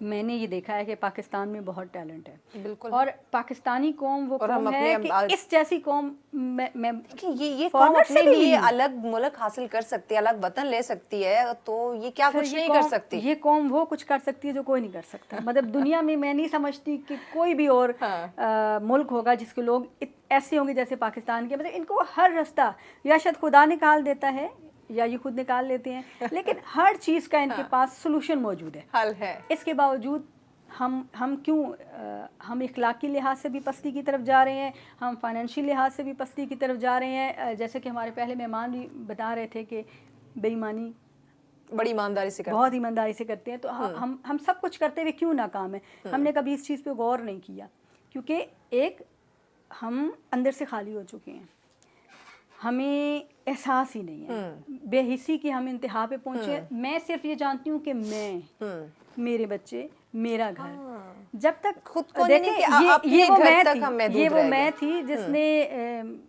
میں نے یہ دیکھا ہے کہ پاکستان میں بہت ٹیلنٹ ہے بالکل. اور پاکستانی قوم وہ اور ہم قوم ہے کہ اس جیسی قوم میں یہ قوم اپنے لیے الگ ملک حاصل کر سکتی ہے، الگ وطن لے سکتی ہے، تو یہ کیا کچھ نہیں کر سکتی؟ یہ قوم وہ کچھ کر سکتی ہے جو کوئی نہیں کر سکتا. مطلب دنیا میں نہیں سمجھتی کہ کوئی بھی اور ملک ہوگا جس کے لوگ ایسے ہوں گے جیسے پاکستان کے. مطلب ان کو ہر رستہ یا شاید خدا نکال دیتا ہے یا یہ خود نکال لیتے ہیں، لیکن ہر چیز کا ان کے پاس سلوشن موجود ہے، حل ہے. اس کے باوجود ہم کیوں ہم اخلاقی لحاظ سے بھی پستی کی طرف جا رہے ہیں، ہم فائنینشیل لحاظ سے بھی پستی کی طرف جا رہے ہیں. جیسے کہ ہمارے پہلے مہمان بھی بتا رہے تھے کہ بے ایمانی بڑی ایمانداری سے کرتے ہیں، بہت ایمانداری سے کرتے ہیں. تو ہم سب کچھ کرتے ہوئے کیوں ناکام ہیں؟ ہم نے کبھی اس چیز پہ غور نہیں کیا کیونکہ ایک ہم اندر سے خالی ہو چکے ہیں، ہمیں احساس ہی نہیں ہے بے حسی کی. ہم انتہا پہ پہنچے. میں صرف یہ جانتی ہوں کہ میں، میرے بچے، میرا گھر. جب تک خود کو دیکھیں یہ وہ میں تھی جس نے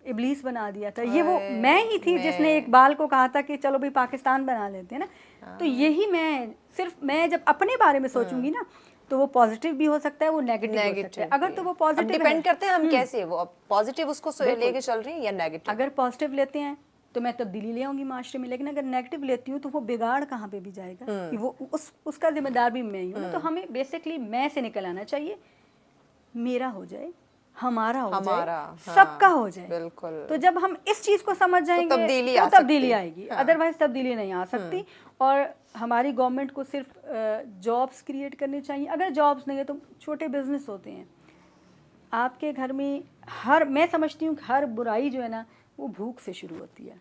ابلیس بنا دیا تھا. یہ وہ میں ہی تھی جس نے اقبال کو کہا تھا کہ چلو بھائی پاکستان بنا لیتے ہیں نا. تو یہی میں جب اپنے بارے میں سوچوں گی نا تو وہ پازیٹیو بھی ہو سکتا ہے، وہ نیگیٹو ہو سکتا ہے. اگر تو وہ پازیٹیو ڈیپینڈ کرتے ہیں ہم کیسے وہ پازیٹیو اس کو لے کے چل رہی ہیں یا نیگیٹو. اگر پازیٹیو لیتے ہیں تو میں تبدیلی لے آؤں گی معاشرے میں، لیکن اگر نیگیٹو لیتی ہوں تو وہ بگاڑ کہاں پہ بھی جائے گا؟ کہ وہ اس کا ذمہ دار بھی میں ہی ہوں. تو ہمیں بیسکلی میں سے نکل آنا چاہیے، میرا ہو جائے، ہمارا ہو جائے، سب کا ہو جائے. بالکل. تو جب ہم اس چیز کو سمجھ جائیں گے تو تبدیلی آئے گی، ادروائز تبدیلی نہیں آ سکتی. اور ہماری گورنمنٹ کو صرف جابس کریٹ کرنے چاہیے. اگر جابس نہیں ہے تو چھوٹے بزنس ہوتے ہیں. آپ کے گھر میں میں سمجھتی ہوں کہ ہر برائی جو ہے نا وہ بھوک سے شروع ہوتی ہے.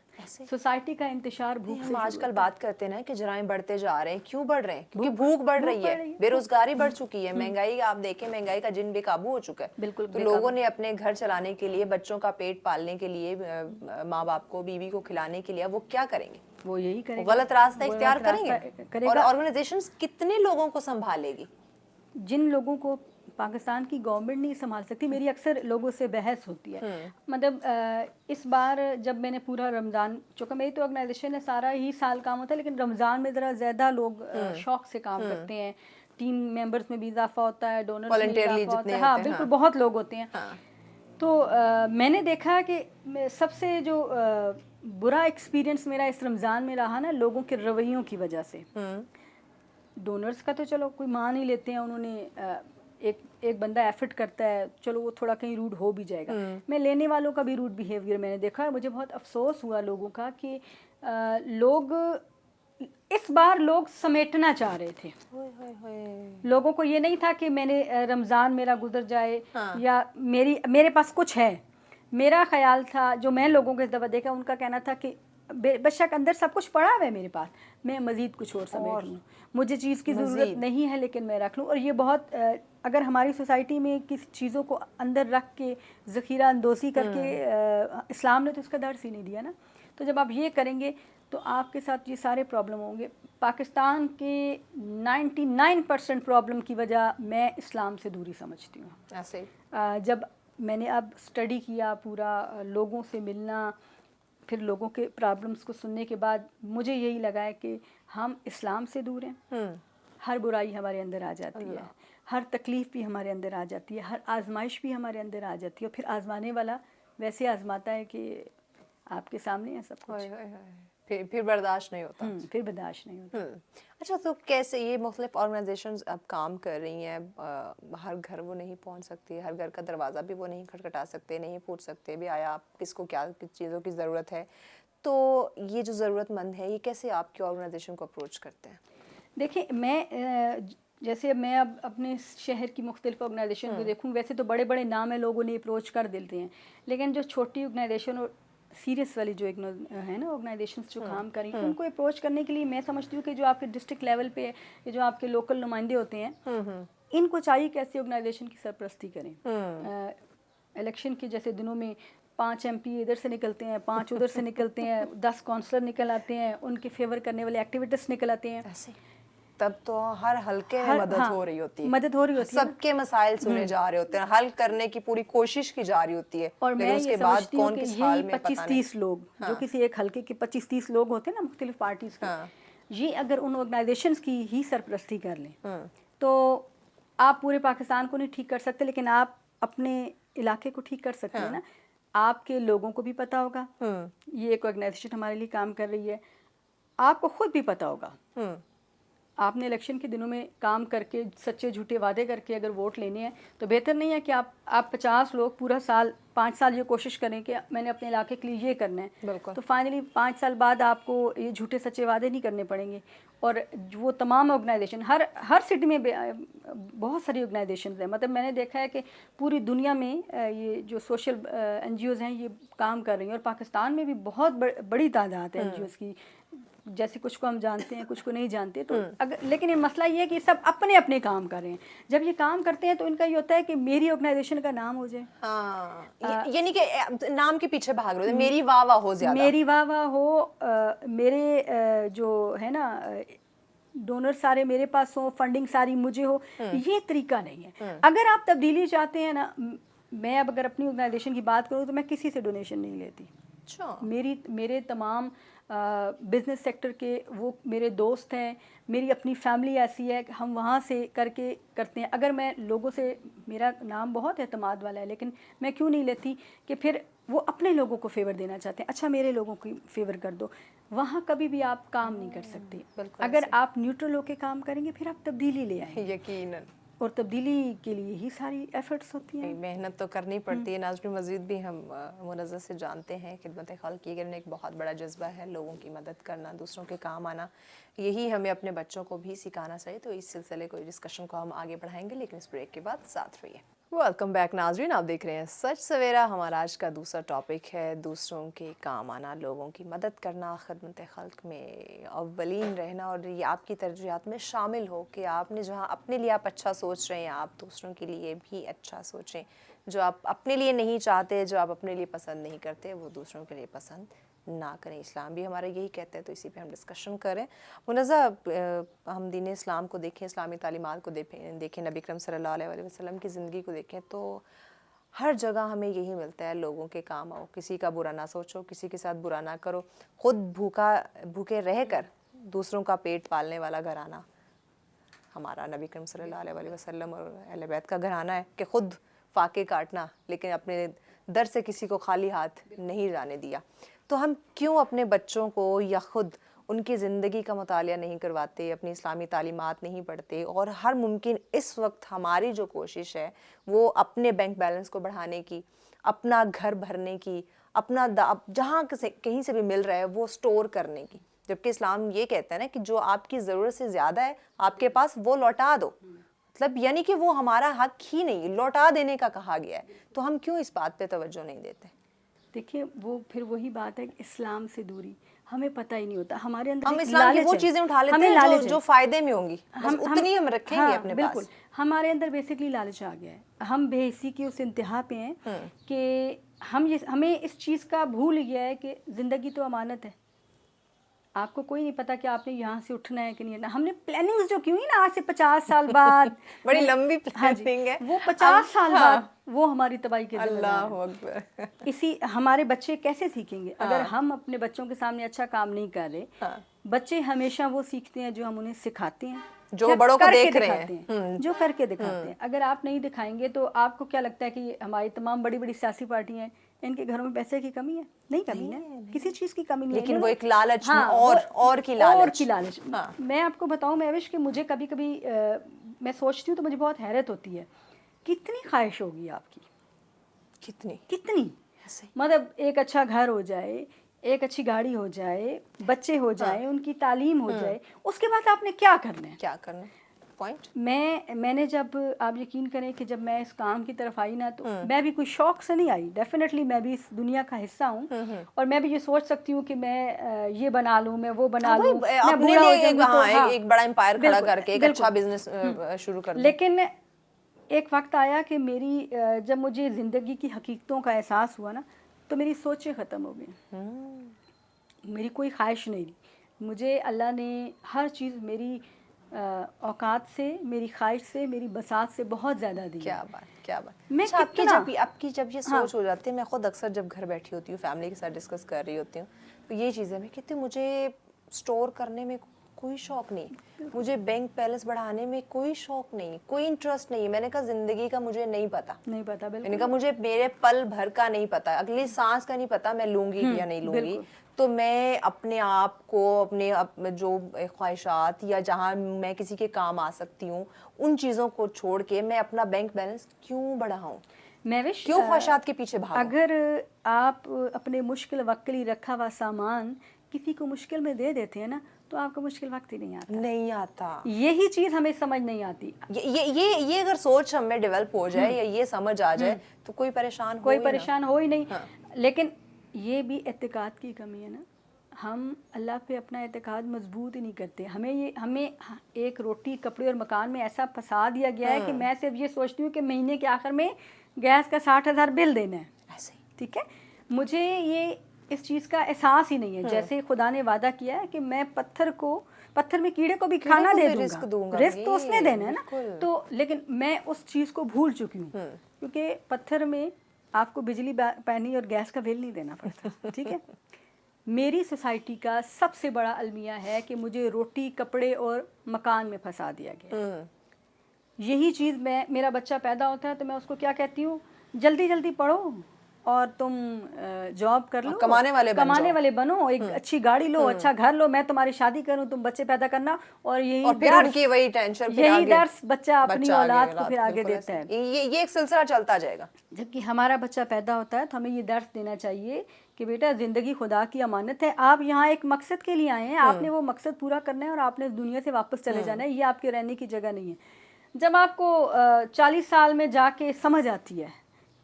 سوسائٹی کا انتشار بھوک سے. ہم آج کل بات کرتے ہیں نا کہ جرائم بڑھتے جا رہے ہیں. کیوں بڑھ رہے ہیں؟ کیونکہ بھوک بڑھ رہی ہے، بے روزگاری بڑھ چکی ہے، مہنگائی آپ دیکھیں، مہنگائی کا جن بے قابو ہو چکا ہے. بالکل. تو لوگوں نے اپنے گھر چلانے کے لیے، بچوں کا پیٹ پالنے کے لیے، ماں باپ کو، بیوی کو کھلانے کے لیے وہ کیا کریں گے؟ وہ یہی کریں گے، غلط راستہ اختیار کریں گے. اور آرگنائزیشنز کتنے لوگوں کو سنبھالے گی؟ جن لوگوں کو پاکستان کی گورنمنٹ نہیں سنبھال سکتی. میری اکثر لوگوں سے بحث ہوتی ہے. مطلب اس بار جب میں نے پورا رمضان، چونکہ میری تو آرگنائزیشن ہے سارا ہی سال کام ہوتا ہے، لیکن رمضان میں ذرا زیادہ لوگ شوق سے کام کرتے ہیں. ٹیم ممبرس میں بھی اضافہ ہوتا ہے، ڈونرز میں اضافہ ہوتا ہے. ہاں بالکل، بہت لوگ ہوتے ہیں. تو میں نے دیکھا کہ سب سے جو برا ایکسپیرینس میرا اس رمضان میں رہا نا لوگوں کے رویوں کی وجہ سے. ڈونرز کا تو چلو کوئی مان ہی لیتے ہیں، انہوں نے ایک بندہ ایفرٹ کرتا ہے، چلو وہ تھوڑا کہیں روڈ ہو بھی جائے گا. میں لینے والوں کا بھی روڈ بیہیویئر میں نے دیکھا. مجھے بہت افسوس ہوا لوگوں کا کہ لوگ اس بار سمیٹنا چاہ رہے تھے. لوگوں کو یہ نہیں تھا کہ میں نے رمضان میرا گزر جائے یا میرے پاس کچھ ہے. میرا خیال تھا، جو میں لوگوں کو اس دفعہ دیکھا، ان کا کہنا تھا کہ بے شک اندر سب کچھ پڑا ہوا ہے میرے پاس، میں مزید کچھ اور سمیٹ لوں. مجھے چیز کی ضرورت نہیں ہے لیکن میں رکھ لوں. اور یہ بہت اگر ہماری سوسائٹی میں کسی چیزوں کو اندر رکھ کے ذخیرہ اندوزی کر کے، اسلام نے تو اس کا درس ہی نہیں دیا نا. تو جب آپ یہ کریں گے تو آپ کے ساتھ یہ سارے پرابلم ہوں گے. پاکستان کے 99% پرابلم کی وجہ میں اسلام سے دوری سمجھتی ہوں. ایسے جب میں نے اب اسٹڈی کیا پورا، لوگوں سے ملنا، پھر لوگوں کے پرابلمس کو سننے کے بعد مجھے یہی لگا ہے کہ ہم اسلام سے دور ہیں. ہر برائی ہمارے اندر آ جاتی ہے، ہر تکلیف بھی ہمارے اندر آ جاتی ہے، ہر آزمائش بھی ہمارے اندر آ جاتی ہے. اور پھر آزمانے والا ویسے آزماتا ہے کہ آپ کے سامنے ہے سب کچھ. پھر برداشت نہیں ہوتا. پھر برداشت نہیں ہوتا. اچھا، تو کیسے یہ مختلف آرگنائزیشنز اب کام کر رہی ہیں؟ ہر گھر وہ نہیں پہنچ سکتی، ہر گھر کا دروازہ بھی وہ نہیں کھٹکھٹا سکتے، نہیں پوچھ سکتے بھی آیا آپ کس کو کیا کس چیزوں کی ضرورت ہے. تو یہ جو ضرورت مند ہے، یہ کیسے آپ کی آرگنائزیشن کو اپروچ کرتے ہیں؟ دیکھیں، میں जैसे मैं अब अपने शहर की मुख्तलिफ ऑर्गेनाइजेशन को देखूँ, वैसे तो बड़े बड़े नाम है, लोगों ने अप्रोच कर देते हैं, लेकिन जो छोटी ऑर्गेनाइजेशन और सीरियस वाली जो है ना ऑर्गेनाइजेशंस जो काम कर रही हैं, उनको अप्रोच करने के लिए मैं समझती हूँ कि जो आपके डिस्ट्रिक्ट लेवल पे है, ये जो आपके लोकल नुमाइंदे होते हैं, इनको चाहिए कि ऐसी ऑर्गेनाइजेशन की सरपरस्ती करें। इलेक्शन के जैसे दिनों में 5 MP इधर से निकलते हैं, 5 उधर से निकलते हैं, 10 काउंसलर निकल आते हैं, उनके फेवर करने वाले एक्टिविस्ट निकल आते हैं। ऐसे तब तो हर हल्के में मदद हो रही होती है, मदद हो रही होती है, सबके मसाइल सुने जा रहे होते हैं, हल करने की पूरी कोशिश की जा रही होती है। और मैं उसके ये बाद समझती हूँ कौन कि किस हाल यही में पता नहीं। 25-30 लोग जो किसी एक हल्के के 25-30 लोग होते हैं ना मुख्तलिफ पार्टीज के, ये अगर उन ऑर्गेनाइजेशंस की ही सरपरस्ती कर लें तो आप पूरे पाकिस्तान को नहीं ठीक कर सकते, लेकिन आप अपने इलाके को ठीक कर सकते हैं ना। आपके लोगों को भी पता होगा ये एक ऑर्गेनाइजेशन हमारे लिए काम कर रही है, आपको खुद भी पता होगा। आपने इलेक्शन के दिनों में काम करके सच्चे झूठे वादे करके अगर वोट लेने हैं तो बेहतर नहीं है कि आप 50 लोग पूरा साल 5 साल ये कोशिश करें कि मैंने अपने इलाके के लिए ये करना है, तो फाइनली 5 साल बाद आपको ये झूठे सच्चे वादे नहीं करने पड़ेंगे। और वो तमाम ऑर्गेनाइजेशन हर सिटी में बहुत सारी ऑर्गेनाइजेशन हैं, मतलब मैंने देखा है कि पूरी दुनिया में ये जो सोशल NGOs हैं ये काम कर रही हैं, और पाकिस्तान में भी बहुत बड़ी तादाद है NGOs की, जैसे कुछ को हम जानते हैं कुछ को नहीं जानते। तो अगर लेकिन ये मसला ये है कि सब अपने अपने काम कर रहे हैं। जब ये काम करते हैं तो इनका ये होता है कि मेरी ऑर्गेनाइजेशन का नाम हो जाए, यानी कि नाम के पीछे भाग रहे हो, मेरी वाह वाह हो ज्यादा, मेरी वाह वाह हो, मेरे जो है ना डोनर सारे मेरे पास हो, फंडिंग सारी मुझे हो, ये तरीका नहीं है। अगर आप तब्दीली चाहते हैं ना, मैं अब अगर अपनी ऑर्गेनाइजेशन की बात करूँ तो मैं किसी से डोनेशन नहीं लेती। मेरे तमाम बिज़नेस सेक्टर के वो मेरे दोस्त हैं, मेरी अपनी फैमिली ऐसी है कि हम वहाँ से करते हैं। अगर मैं लोगों से, मेरा नाम बहुत एतमाद वाला है, लेकिन मैं क्यों नहीं लेती कि फिर वो अपने लोगों को फेवर देना चाहते हैं, अच्छा मेरे लोगों को फेवर कर दो, वहाँ कभी भी आप काम नहीं कर सकते। अगर आप न्यूट्रल होकर काम करेंगे फिर आप तब्दीली ले आएंगे, यकीनन, और तब्दीली के लिए ही सारी एफर्ट्स होती हैं, मेहनत तो करनी पड़ती है। नाज़रीन, मज़ीद भी हम मुनज़्ज़र से जानते हैं खिदमत खल्क़ की अगर एक बहुत बड़ा जज्बा है लोगों की मदद करना, दूसरों के काम आना, यही हमें अपने बच्चों को भी सिखाना चाहिए। तो इस सिलसिले को, डिस्कशन को हम आगे बढ़ाएंगे, लेकिन इस ब्रेक के बाद साथ रहिए। वेलकम बैक नाज़रीन, आप देख रहे हैं सच सवेरा। हमारा आज का दूसरा टॉपिक है दूसरों के काम आना, लोगों की मदद करना, खिदमत खल्क़ में अव्वलीन रहना, और ये आपकी तरजीहात में शामिल हो कि आपने जहाँ अपने लिए आप अच्छा सोच रहे हैं, आप दूसरों के लिए भी अच्छा सोचें। जो आप अपने लिए नहीं चाहते, जो आप अपने लिए पसंद नहीं करते, वो दूसरों के लिए पसंद ना करें। इस्लाम भी हमारा यही कहता है, तो इसी पे हम डिस्कशन करें। मुनज़्ज़र, हम दीन इस्लाम को देखें, इस्लामी तालीमात को देखें, नबी अकरम सल्लल्लाहु अलैहि वसल्लम की ज़िंदगी को देखें, तो हर जगह हमें यही मिलता है, लोगों के काम आओ, किसी का बुरा ना सोचो, किसी के साथ बुरा ना करो, ख़ुद भूखे रह कर दूसरों का पेट पालने वाला घराना हमारा नबी अकरम सल्लल्लाहु अलैहि वसल्लम और अहले बैत का घराना है कि ख़ुद फाके काटना, लेकिन अपने दर से किसी को खाली हाथ नहीं जाने दिया। तो हम क्यों अपने बच्चों को या ख़ुद उनकी ज़िंदगी का मुतालिया नहीं करवाते, अपनी इस्लामी तालीमात नहीं पढ़ते, और हर मुमकिन इस वक्त हमारी जो कोशिश है वो अपने बैंक बैलेंस को बढ़ाने की, अपना घर भरने की, अपना जहाँ कहीं से भी मिल रहा है वो स्टोर करने की, जबकि इस्लाम ये कहता है ना कि जो आपकी ज़रूरत से ज़्यादा है आपके पास वो लौटा दो, मतलब यानी कि वो हमारा हक ही नहीं, लौटा देने का कहा गया है। तो हम क्यों इस बात पे तवज्जो नहीं देते? देखिए, वो फिर वही बात है कि इस्लाम से दूरी, हमें पता ही नहीं होता। हमारे अंदर हम इस्लाम की वो चीज़ें उठा लेते हैं जो फ़ायदे में होंगी, हम उतनी हम रखेंगे अपने पास। बिल्कुल, हमारे अंदर बेसिकली लालच आ गया है, हम बेहिसी की उस इंतहा पे हैं कि हमें इस चीज़ का भूल गया है कि ज़िंदगी तो अमानत है। आपको कोई नहीं पता कि आपने यहाँ से उठना है कि नहीं उठना। हमने प्लानिंग्स जो की हुई ना आज से 50 साल बाद बड़ी लंबी प्लानिंग है, वो 50 साल बाद वो हमारी तबाही के अल्लाह अकबर। इसी हमारे बच्चे कैसे सीखेंगे अगर हम अपने बच्चों के सामने अच्छा काम नहीं कर रहे? बच्चे हमेशा वो सीखते हैं जो हम उन्हें सिखाते हैं, जो बड़ों को देख रहे हैं, जो करके दिखाते हैं। अगर आप नहीं दिखाएंगे तो आपको क्या लगता है कि हमारी तमाम बड़ी बड़ी सियासी पार्टियां, इनके घरों में पैसे की कमी है? नहीं कमी है, किसी चीज़ की कमी नहीं है, लेकिन वो एक लालच, और की लालच। मैं आपको बताऊं महविश कि मुझे कभी कभी मैं सोचती हूँ तो मुझे बहुत हैरत होती है, कितनी ख्वाहिश होगी आपकी, कितनी मतलब एक अच्छा घर हो जाए, एक अच्छी गाड़ी हो जाए, बच्चे हो जाए, उनकी तालीम हो जाए, उसके बाद आपने क्या करना है? point? मैंने जब आप यकीन करें कि जब मैं इस काम की तरफ आई ना तो मैं भी कोई शौक से नहीं आई, डेफिनेटली मैं भी इस दुनिया का हिस्सा हूँ और मैं भी ये सोच सकती हूँ कि मैं ये बना लूँ, मैं वो बना लूँ, मैं अपने बूढ़ा हो लिए जाऊंगी तो एक बड़ा एम्पायर खड़ा बिल्कुल, करके एक अच्छा बिजनेस शुरू कर दूं। लेकिन एक वक्त आया कि मेरी जब मुझे ज़िंदगी की हकीकतों का एहसास हुआ ना तो मेरी सोचें ख़त्म हो गई, मेरी कोई ख्वाहिश नहीं रही। मुझे अल्लाह ने हर चीज़ मेरी औकात से, मेरी ख्वाहिश से, मेरी बसात से बहुत ज़्यादा दी। क्या बात, क्या बात। मैं अच्छा, आपकी जब ये हाँ। सोच हो जाती है, मैं खुद अक्सर जब घर बैठी होती हूँ फैमिली के साथ डिस्कस कर रही होती हूँ तो ये चीज़ें मैं कहती हूँ मुझे स्टोर करने में कोई शौक नहीं, मुझे बैंक बैलेंस बढ़ाने में कोई शौक नहीं, कोई इंटरेस्ट नहीं है। मैंने कहा ज़िंदगी का मुझे नहीं पता, बिल्कुल। मैंने कहा मुझे मेरे पल भर का नहीं पता, अगली सांस का नहीं पता मैं लूँगी या नहीं लूँगी। तो मैं अपने आप को अपने जो ख्वाहिशात या जहाँ मैं किसी के काम आ सकती हूँ उन चीज़ों को छोड़ के मैं अपना बैंक बैलेंस क्यों बढ़ाऊँ, महविश क्यों ख्वाहिशात के पीछे भागूं? अगर आप अपने मुश्किल वक्त के लिए रखा हुआ सामान किसी को मुश्किल में दे देते हैं ना तो आपको मुश्किल वक्त ही नहीं आता। यही चीज़ हमें समझ नहीं आती। ये अगर सोच हमें डेवलप हो जाए या ये समझ आ जाए तो कोई परेशान हो ही नहीं। लेकिन ये भी एतकाद की कमी है ना, हम अल्लाह पे अपना एतकाद मजबूत ही नहीं करते। हमें एक रोटी, कपड़े और मकान में ऐसा फंसा दिया गया है कि मैं सिर्फ ये सोचती हूँ कि महीने के आखिर में गैस का 60,000 बिल देना है, ऐसे ही, ठीक है। मुझे ये इस चीज़ का एहसास ही नहीं है। जैसे खुदा ने वादा किया है कि मैं पत्थर में कीड़े को भी खाना दे दूंगा, रिस्क तो उसने देना है ना। तो लेकिन मैं उस चीज़ को भूल चुकी हूँ क्योंकि पत्थर में आपको बिजली, पानी और गैस का बिल नहीं देना पड़ता, ठीक है। मेरी सोसाइटी का सबसे बड़ा अलमिया है कि मुझे रोटी, कपड़े और मकान में फंसा दिया गया। यही चीज़ मेरा बच्चा पैदा होता है तो मैं उसको क्या कहती हूँ, जल्दी जल्दी पढ़ो और तुम जॉब कर लो, कमाने वाले बनो, एक अच्छी गाड़ी लो, अच्छा घर लो, मैं तुम्हारी शादी करूं, तुम बच्चे पैदा करना। और फिर उनकी वही टेंशन, यही दर्स बच्चा अपनी औलाद को फिर आगे देता है। ये एक सिलसिला चलता जाएगा। जबकि हमारा बच्चा पैदा होता है तो हमें ये दर्स देना चाहिए कि बेटा ज़िंदगी खुदा की अमानत है, आप यहाँ एक मकसद के लिए आए हैं, आपने वो मकसद पूरा करना है और आपने इस दुनिया से वापस चले जाना है, ये आपके रहने की जगह नहीं है। जब आपको 40 साल में जाके समझ आती है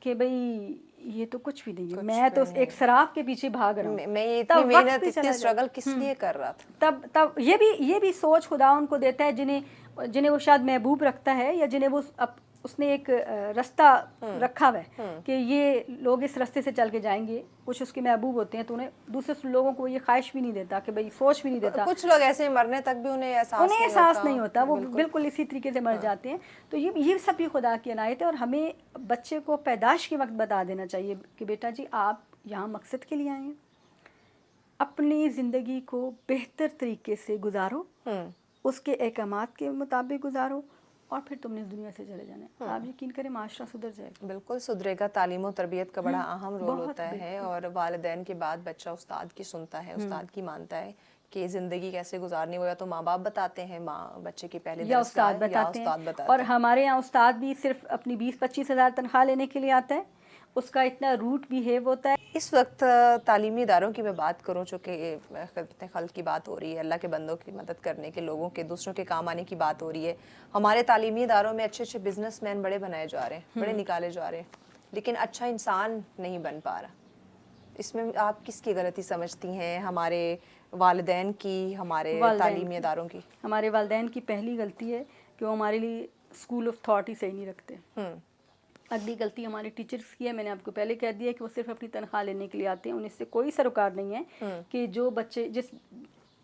कि भाई ये तो कुछ भी नहीं है, मैं तो एक शराब के पीछे भाग रहा हूँ, मैं ये इतनी मेहनत, इतनी स्ट्रगल किस लिए कर रहा था। तब ये भी सोच खुदा उनको देता है जिन्हें वो शायद महबूब रखता है या जिन्हें वो उसने एक रास्ता रखा हुआ है कि ये लोग इस रास्ते से चल के जाएंगे। कुछ उसके महबूब होते हैं तो उन्हें दूसरे लोगों को ये ख्वाहिश भी नहीं देता कि भाई, सोच भी नहीं देता। कुछ लोग ऐसे मरने तक भी उन्हें एहसास नहीं होता, वो बिल्कुल इसी तरीके से मर जाते हैं। तो ये सब भी खुदा की अनायत है और हमें बच्चे को पैदाइश के वक्त बता देना चाहिए कि बेटा जी आप यहाँ मकसद के लिए आए हैं, अपनी ज़िंदगी को बेहतर तरीके से गुजारो, उसके अहकामात के मुताबिक गुजारो और फिर तुमने इस दुनिया से चले जाना है। आप यकीन करें माशरा सुधर जाएगा, बिल्कुल सुधरेगा। तालीम और तरबियत का बड़ा अहम रोल होता है और वालिदैन के बाद बच्चा उस्ताद की सुनता है, उस्ताद की मानता है कि ज़िंदगी कैसे गुजारनी हो। या तो माँ बाप बताते हैं, माँ बच्चे की पहले या उस्ताद बताते हैं। और हमारे यहाँ उस्ताद भी सिर्फ अपनी 20-25 हज़ार तनख्वाह लेने के लिए आता है, उसका इतना रूट बिहेव होता है। इस वक्त तालीमी इदारों की मैं बात करूँ, चूँकि खिदमत खल्क़ की बात हो रही है, अल्लाह के बंदों की मदद करने के, लोगों के, दूसरों के काम आने की बात हो रही है। हमारे तालीमी इदारों में अच्छे अच्छे बिजनेसमैन बड़े बनाए जा रहे हैं, बड़े निकाले जा रहे हैं, लेकिन अच्छा इंसान नहीं बन पा रहा। इसमें आप किसकी गलती समझती हैं, हमारे वालिदैन की, हमारे तालीमी इदारों की? हमारे वालिदैन की पहली गलती है कि वो हमारे लिए स्कूल ऑफ थॉट ही सही नहीं रखते। अगली गलती हमारे टीचर्स की है, मैंने आपको पहले कह दिया कि वो सिर्फ अपनी तनख्वाह लेने के लिए आते हैं, उन्हें इससे कोई सरोकार नहीं है कि जो बच्चे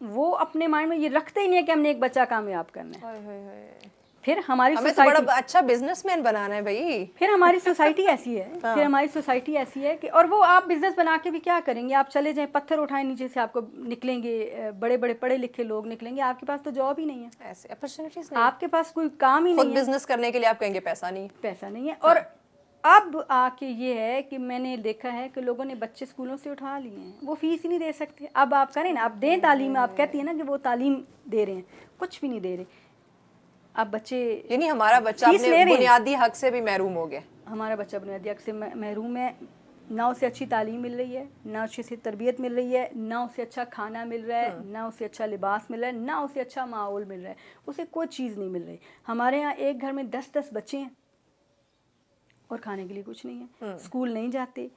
वो अपने माइंड में ये रखते ही नहीं है कि हमने एक बच्चा कामयाब करना है। फिर हमारी सोसाइटी, बड़ा अच्छा बिजनेसमैन बनाना है भाई। फिर हमारी सोसाइटी ऐसी है फिर हमारी सोसाइटी ऐसी है कि, और वो आप बिजनेस बना के भी क्या करेंगे, आप चले जाएं, पत्थर उठाएं, नीचे से आपको निकलेंगे बड़े बड़े पढ़े लिखे लोग निकलेंगे, आपके पास तो जॉब ही नहीं है, ऐसे अपॉर्चुनिटीज नहीं, आपके पास कोई काम ही नहीं है। बिजनेस करने के लिए आप कहेंगे पैसा नहीं है। और अब आके ये है कि मैंने देखा है कि लोगों ने बच्चे स्कूलों से उठा लिए हैं, वो फीस ही नहीं दे सकते। अब आप करें ना, आप दें तालीम, आप कहती है ना कि वो तालीम दे रहे हैं, कुछ भी नहीं दे रहे। अब बच्चे, यानी हमारा बच्चा अपने बुनियादी हक से भी महरूम हो गया। हमारा बच्चा बुनियादी हक से महरूम है। ना उसे अच्छी तालीम मिल रही है, ना उसे तरबियत मिल रही है, ना उसे अच्छा खाना मिल रहा है, ना उसे अच्छा लिबास मिल रहा है, ना उसे अच्छा माहौल मिल रहा है, उसे कोई चीज़ नहीं मिल रही। हमारे यहाँ एक घर में 10-10 बच्चे हैं और खाने के लिए कुछ नहीं है, स्कूल नहीं जाते,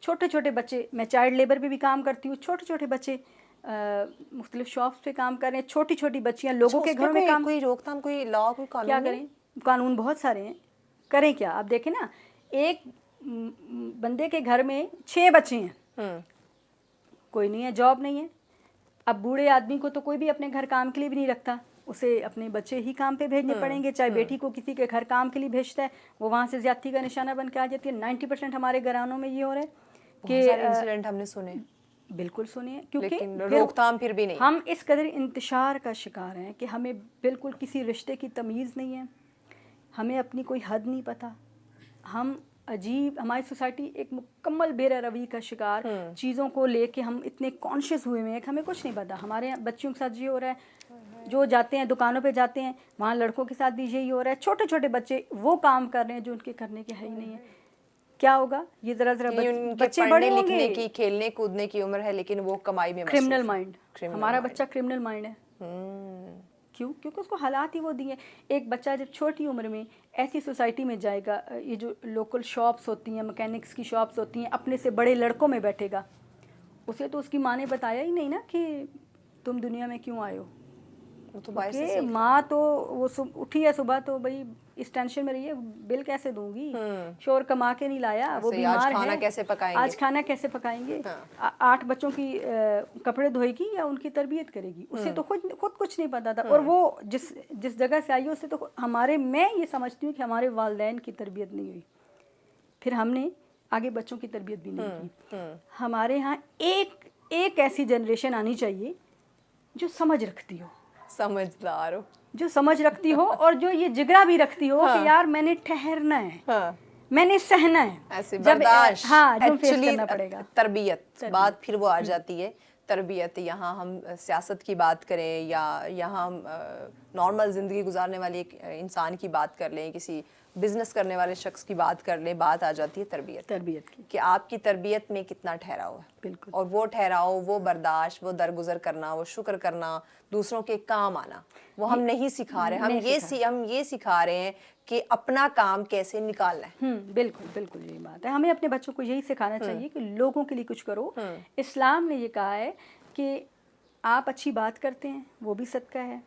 छोटे छोटे बच्चे, मैं चाइल्ड लेबर पे भी काम करती हूँ, छोटे छोटे बच्चे मुख्तलिफ शॉप्स पे काम कर रहे हैं, छोटी छोटी बच्चियाँ लोगों के घरों में काम। कोई रोकथाम, कोई लॉ, कोई कानून क्या नहीं? करें, कानून बहुत सारे हैं, करें क्या? आप देखें ना, एक बंदे के घर में 6 बच्चे हैं, कोई नहीं है, जॉब नहीं है। अब बूढ़े आदमी को तो कोई भी अपने घर काम के लिए भी नहीं रखता, उसे अपने बच्चे ही काम पे भेजने पड़ेंगे। चाहे बेटी को किसी के घर काम के लिए भेजता है, वो वहाँ से ज्यादती का निशाना बन के आ जाती है। 90% हमारे घरानों में ये हो रहा है बहुत सारे इंसिडेंट हमने सुने, बिल्कुल सुनिए, क्योंकि लेकिन रोकथाम फिर भी नहीं। हम इस कदर इंतशार का शिकार हैं कि हमें बिल्कुल किसी रिश्ते की तमीज़ नहीं है, हमें अपनी कोई हद नहीं पता, हम अजीब, हमारी सोसाइटी एक मुकम्मल बेरवि का शिकार, चीज़ों को लेके हम इतने कॉन्शियस हुए हैं कि हमें कुछ नहीं पता। हमारे यहाँ बच्चों के साथ ये हो रहा है, जो जाते हैं दुकानों पे जाते हैं, वहाँ लड़कों के साथ भी यही हो रहा है। छोटे छोटे बच्चे वो काम कर रहे हैं जो उनके करने के है ही नहीं है। क्या होगा? ये ज़रा बच्चे बड़े होंगे, लिखने की, खेलने कूदने की उम्र है, लेकिन वो कमाई में क्रिमिनल मसरूफ है। माइंड, हमारा बच्चा क्रिमिनल माइंड है। क्यों? क्योंकि उसको हालात ही वो दिए। एक बच्चा जब छोटी उम्र में ऐसी सोसाइटी में जाएगा, ये जो लोकल शॉप्स होती हैं, मैकेनिक्स की शॉप्स होती हैं, अपने से बड़े लड़कों में बैठेगा, उसे तो उसकी माँ ने बताया ही नहीं ना कि तुम दुनिया में क्यों आए हो। वो तो बाहर से माँ तो वो उठी है सुबह तो भाई इस टेंशन में रही है, बिल कैसे दूंगी, शोर कमा के नहीं लाया, वो बीमार आज है, खाना कैसे पकाएंगे, आज खाना कैसे पकाएंगे, 8 बच्चों की कपड़े धोएगी या उनकी तरबियत करेगी, उसे तो खुद कुछ नहीं पता था। और वो जिस जगह से आई है, उससे तो मैं ये समझती हूँ कि हमारे वालिदैन की तरबियत नहीं हुई, फिर हमने आगे बच्चों की तरबियत भी नहीं की। हमारे यहाँ एक ऐसी जनरेशन आनी चाहिए जो समझ रखती हो, समझदार हो, जो समझ रखती हो, और जो ये जिगरा भी रखती हो कि यार मैंने ठहरना है, मैंने सहना है, ऐसे बर्दाश्त। जो फेस करना पड़ेगा। तरबियत बात फिर वो आ जाती है, तरबियत। यहाँ हम सियासत की बात करें या यहाँ हम नॉर्मल ज़िंदगी गुजारने वाले एक इंसान की बात कर लें, किसी बिजनेस करने वाले शख्स की बात कर लें, बात आ जाती है तरबियत की, कि आपकी तरबियत में कितना ठहराव है। बिल्कुल। और वो ठहराव, वो बर्दाश्त, वो दरगुजर करना, वो शुक्र करना, दूसरों के काम आना, वो हम नहीं सिखा रहे। हम ये सिखा रहे हैं कि अपना काम कैसे निकालना है। बिल्कुल बिल्कुल यही बात है। हमें अपने बच्चों को यही सिखाना चाहिए कि लोगों के लिए कुछ करो। इस्लाम ने ये कहा है कि आप अच्छी बात करते हैं, वो भी सदका है।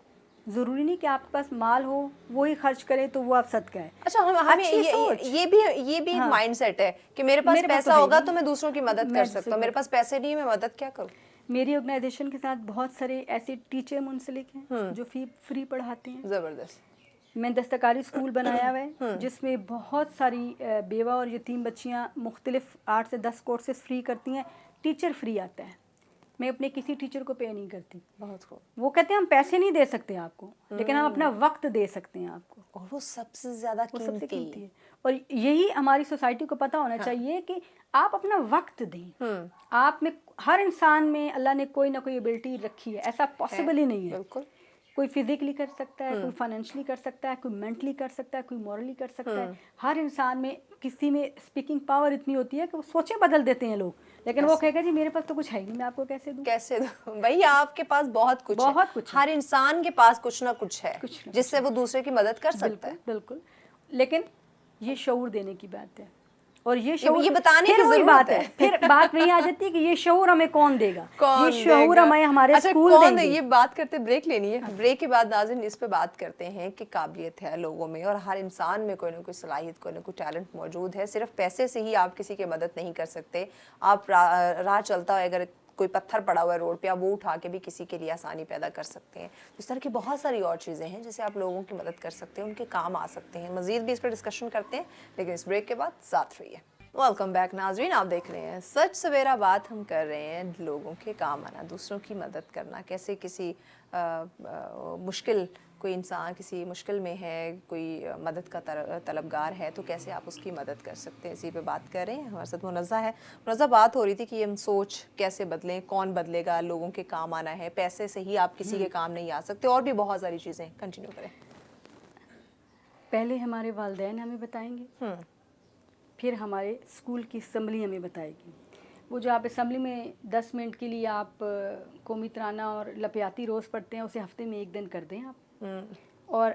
ज़रूरी नहीं कि आपके पास माल हो वो ही खर्च करे तो वो आप सदका है। अच्छा, हमें ये भी एक माइंडसेट है कि मेरे पास पैसा होगा तो मैं दूसरों की मदद कर सकता हूँ, मेरे पास पैसे नहीं, मैं मदद क्या करूँ। मेरी ऑर्गेनाइजेशन के साथ बहुत सारे ऐसे टीचर मुंसलिक हैं जो फ्री पढ़ाते हैं। ज़बरदस्त। मैं दस्तकारी स्कूल बनाया हुआ है जिसमें बहुत सारी बेवा और यतीम बच्चियाँ मुख्तलिफ 8 से 10 कोर्सेज फ्री करती हैं, टीचर फ्री आता है। मैं अपने किसी टीचर को पे नहीं करती। बहुत खूब। वो कहते हैं हम पैसे नहीं दे सकते आपको, लेकिन हम अपना वक्त दे सकते हैं आपको, और वो सबसे ज़्यादा कीमती है। और यही हमारी सोसाइटी को पता होना चाहिए कि आप अपना वक्त दें। आप में, हर इंसान में अल्लाह ने कोई ना कोई एबिलिटी रखी है, ऐसा पॉसिबल ही नहीं है। बिल्कुल। कोई फिजिकली कर सकता है, कोई फाइनेंशियली कर सकता है, कोई मेंटली कर सकता है, कोई मॉरली कर सकता है। हर इंसान में, किसी में स्पीकिंग पावर इतनी होती है कि वो सोचें बदल देते हैं लोग, लेकिन वो कहेगा जी मेरे पास तो कुछ है नहीं, मैं आपको कैसे दूं। भाई आपके पास बहुत कुछ है। हर इंसान के पास कुछ ना कुछ है जिससे वो दूसरे की मदद कर सकता है। बिल्कुल। लेकिन ये शऊर देने की बात है, और ये शऊर, ये बताने की वही बात है। फिर बात नहीं आ जाती कि ये शऊर हमें कौन देगा, ये शऊर हमें हमारे स्कूल देंगे। ये बात करते ब्रेक लेनी है। ब्रेक के बाद नाज़रीन इस पे बात करते हैं कि काबिलियत है लोगों में, और हर इंसान में कोई ना कोई सलाहियत, कोई ना कोई टैलेंट मौजूद है। सिर्फ पैसे से ही आप किसी की मदद नहीं कर सकते। आप राह चलता है, अगर कोई पत्थर पड़ा हुआ है रोड पे, आप वो उठा के भी किसी के लिए आसानी पैदा कर सकते हैं। इस तरह की बहुत सारी और चीज़ें हैं जिसे आप लोगों की मदद कर सकते हैं, उनके काम आ सकते हैं। मज़ीद भी इस पर डिस्कशन करते हैं, लेकिन इस ब्रेक के बाद साथ रहिए। वेलकम बैक नाजरीन, आप देख रहे हैं सच सवेरा। बात हम कर रहे हैं लोगों के काम आना, दूसरों की मदद करना, कैसे किसी मुश्किल, कोई इंसान किसी मुश्किल में है, कोई मदद का तलबगार है, तो कैसे आप उसकी मदद कर सकते हैं, इसी पे बात कर रहे हैं। हमारे साथ मुनज़्ज़ा है। मुनज़्ज़ा, बात हो रही थी कि हम सोच कैसे बदलें, कौन बदलेगा, लोगों के काम आना है, पैसे से ही आप किसी के काम नहीं आ सकते, और भी बहुत सारी चीज़ें। कंटिन्यू करें। पहले हमारे वालिदैन हमें बताएंगे, फिर हमारे स्कूल की असम्बली हमें बताएगी। वो जो आप असम्बली में 10 मिनट के लिए आप कौमी तराना और लपियाती रोज़ पढ़ते हैं, उसे हफ्ते में 1 दिन कर दें आप, और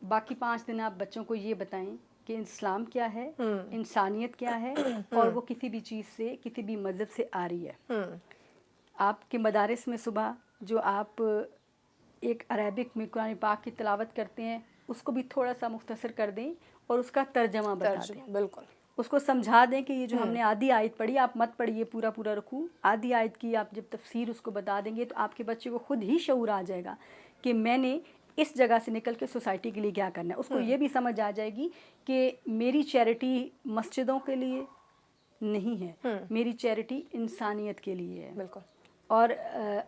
बाकी 5 दिन आप बच्चों को ये बताएं कि इस्लाम क्या है, इंसानियत क्या है, और वो किसी भी चीज़ से, किसी भी मज़हब से आ रही है। आपके मदारिस में सुबह जो आप एक अरबिक में कुरान पाक की तिलावत करते हैं, उसको भी थोड़ा सा मुख्तसर कर दें और उसका तर्जमा बता दें। बिल्कुल, उसको समझा दें कि ये जो हमने आधी आयत पढ़ी, आप मत पढ़िए पूरा पूरा रुकू, आधी आयत की आप जब तफसीर उसको बता देंगे तो आपके बच्चे को खुद ही शऊर आ जाएगा कि मैंने इस जगह से निकल के सोसाइटी के लिए क्या करना है। उसको ये भी समझ आ जाएगी कि मेरी चैरिटी मस्जिदों के लिए नहीं है, मेरी चैरिटी इंसानियत के लिए है। बिल्कुल। और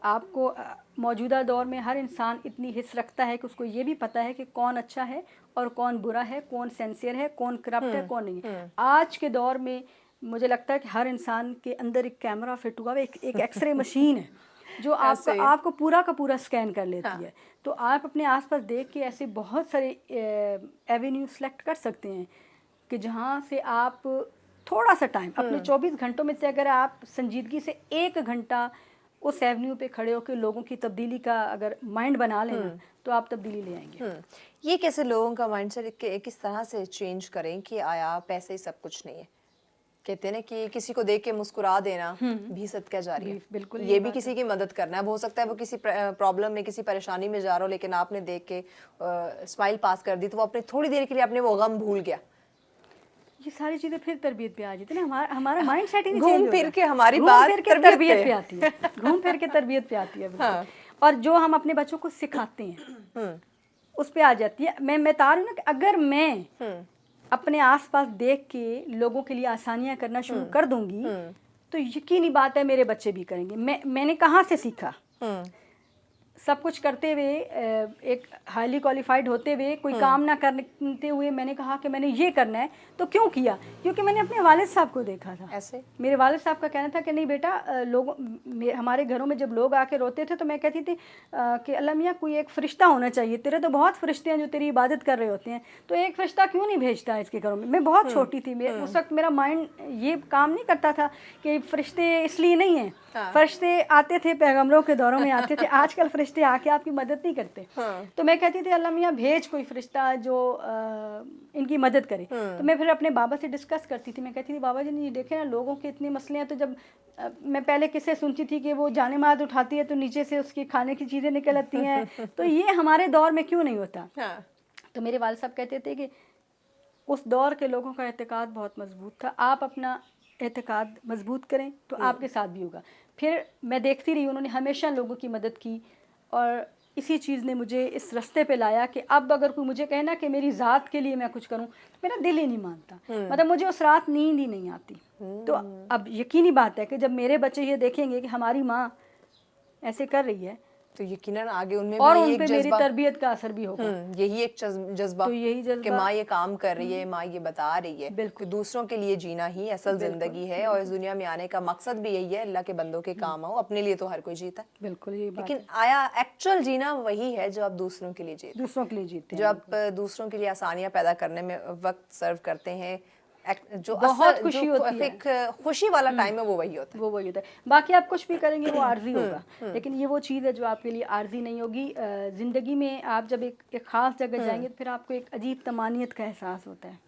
आपको मौजूदा दौर में हर इंसान इतनी हिस्स रखता है कि उसको ये भी पता है कि कौन अच्छा है और कौन बुरा है, कौन सिंसियर है, कौन करप्ट है, कौन नहीं है। आज के दौर में मुझे लगता है कि हर इंसान के अंदर एक कैमरा फिट हुआ है, एक एक्सरे मशीन है जो आपको पूरा का पूरा स्कैन कर लेती है। तो आप अपने आसपास देख के ऐसे बहुत सारे एवेन्यू सेलेक्ट कर सकते हैं कि जहाँ से आप थोड़ा सा टाइम अपने 24 घंटों में से अगर आप संजीदगी से 1 घंटा उस एवेन्यू पे खड़े होकर लोगों की तब्दीली का अगर माइंड बना लेना तो आप तब्दीली ले आएंगे। ये कैसे लोगों का माइंडसेट किस तरह से चेंज करें कि आया पैसे ही सब कुछ नहीं है? कहते हैं ना कि किसी को देख के मुस्कुरा देना भी सदका जारी है। बिल्कुल, ये भी किसी की मदद करना है। हो सकता है वो किसी प्रॉब्लम में, किसी परेशानी में जा रहा हो, लेकिन आपने देख के स्माइल पास कर दी तो वो अपने थोड़ी देर के लिए अपने वो गम भूल गया। ये सारी चीज़ें फिर तरबियत पे आ जाती है ना। हमारा माइंड सेट ही नहीं घूम फिर के हमारी बात तरबियत पे आती है। घूम फिर के तरबियत पे आती है। हाँ। और जो हम अपने बच्चों को सिखाते हैं उस पे आ जाती है। मैं बता रही हूँ ना कि अगर मैं अपने आसपास देख के लोगों के लिए आसानियाँ करना शुरू कर दूंगी तो यकीनी बात है मेरे बच्चे भी करेंगे। मैंने कहाँ से सीखा? सब कुछ करते हुए, एक हाईली क्वालिफाइड होते हुए, कोई काम ना करते हुए मैंने कहा कि मैंने ये करना है। तो क्यों किया? क्योंकि मैंने अपने वालिद साहब को देखा था। ऐसे मेरे वालिद साहब का कहना था कि नहीं बेटा, हमारे घरों में जब लोग आके रोते थे तो मैं कहती थी कि अल्लाह मियाँ कोई एक फ़रिश्ता होना चाहिए, तेरे तो बहुत फ़रिश्ते हैं जो तेरी इबादत कर रहे होते हैं, तो एक फ़रिश्ता क्यों नहीं भेजता है इसके घरों में। मैं बहुत छोटी थी, उस वक्त मेरा माइंड ये काम नहीं करता था कि फ़रिश्ते इसलिए नहीं हैं। फरिश्ते आते थे, पैगंबरों के दौरों में आते थे, आजकल फरिश्ते आके आपकी मदद नहीं करते। तो मैं कहती थी अल्लाह मियाँ भेज कोई फरिश्ता जो इनकी मदद करे। तो मैं फिर अपने बाबा से डिस्कस करती थी। मैं कहती थी बाबा जी ये देखें ना, लोगों के इतने मसले हैं। तो जब मैं पहले किससे सुनती थी कि वो जाने माद उठाती है तो नीचे से उसकी खाने की चीज़ें निकल आती हैं, तो ये हमारे दौर में क्यों नहीं होता? तो मेरे वालिद साहब कहते थे कि उस दौर के लोगों का एतकाद बहुत मजबूत था, आप अपना एतकाद मजबूत करें तो आपके साथ भी होगा। फिर मैं देखती रही, उन्होंने हमेशा लोगों की मदद की और इसी चीज़ ने मुझे इस रास्ते पे लाया कि अब अगर कोई मुझे कहे ना कि मेरी ज़ात के लिए मैं कुछ करूं तो मेरा दिल ही नहीं मानता। मतलब मुझे उस रात नींद ही नहीं आती। तो अब यकीनी बात है कि जब मेरे बच्चे ये देखेंगे कि हमारी माँ ऐसे कर रही है तो यकीनन आगे उनमें और भी उन एक पे मेरी जज्बा, तरबियत का असर भी होगा। यही एक जज्बा तो यही कि जज्बा माँ ये काम कर रही है, माँ ये बता रही है। बिल्कुल। दूसरों के लिए जीना ही असल जिंदगी है और इस दुनिया में आने का मकसद भी यही है, अल्लाह के बंदों के काम आओ। अपने लिए तो हर कोई जीता है, बिल्कुल ये बात लेकिन आया एक्चुअल जीना वही है जो आप दूसरों के लिए जीते, दूसरों के लिए जीते हैं। जो आप दूसरों के लिए आसानियां पैदा करने में वक्त सर्व करते हैं, जो बहुत खुशी होती है। एक खुशी वाला टाइम है वो वही होता है। वो वही होता है। बाकी आप कुछ भी करेंगे वो आर्जी होगा, लेकिन ये वो चीज़ है जो आपके लिए आर्जी नहीं होगी। ज़िंदगी में आप जब एक ख़ास जगह जाएंगे तो फिर आपको एक अजीब तमानियत का एहसास होता है।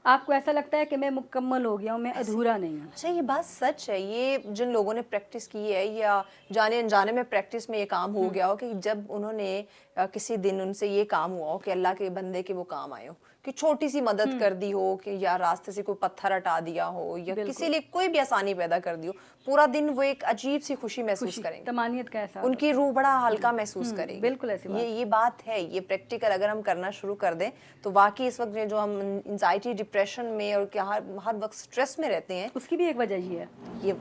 आपको ऐसा लगता है कि मैं मुकम्मल हो गया हूँ, मैं अधूरा नहीं हूँ। अच्छा, ये बात सच है। ये जिन लोगों ने प्रैक्टिस की है या जाने अनजाने में प्रैक्टिस में ये काम हो गया हो कि जब उन्होंने किसी दिन उनसे ये काम हुआ हो कि अल्लाह के बंदे के वो काम आए हो, कि छोटी सी मदद कर दी हो, कि या रास्ते से कोई पत्थर हटा दिया हो या किसी लिए कोई भी आसानी पैदा कर दी हो, पूरा दिन वो एक अजीब सी खुशी महसूस करेंगे, तमानियत का एहसास, उनकी रूह बड़ा हल्का महसूस करेगी। बिल्कुल ऐसी बात। ये बात है। ये प्रैक्टिकल अगर हम करना शुरू कर दें तो वाकई इस वक्त जो हम एंजाइटी, डिप्रेशन में और क्या हर वक्त स्ट्रेस में रहते हैं, उसकी भी एक वजह ये है।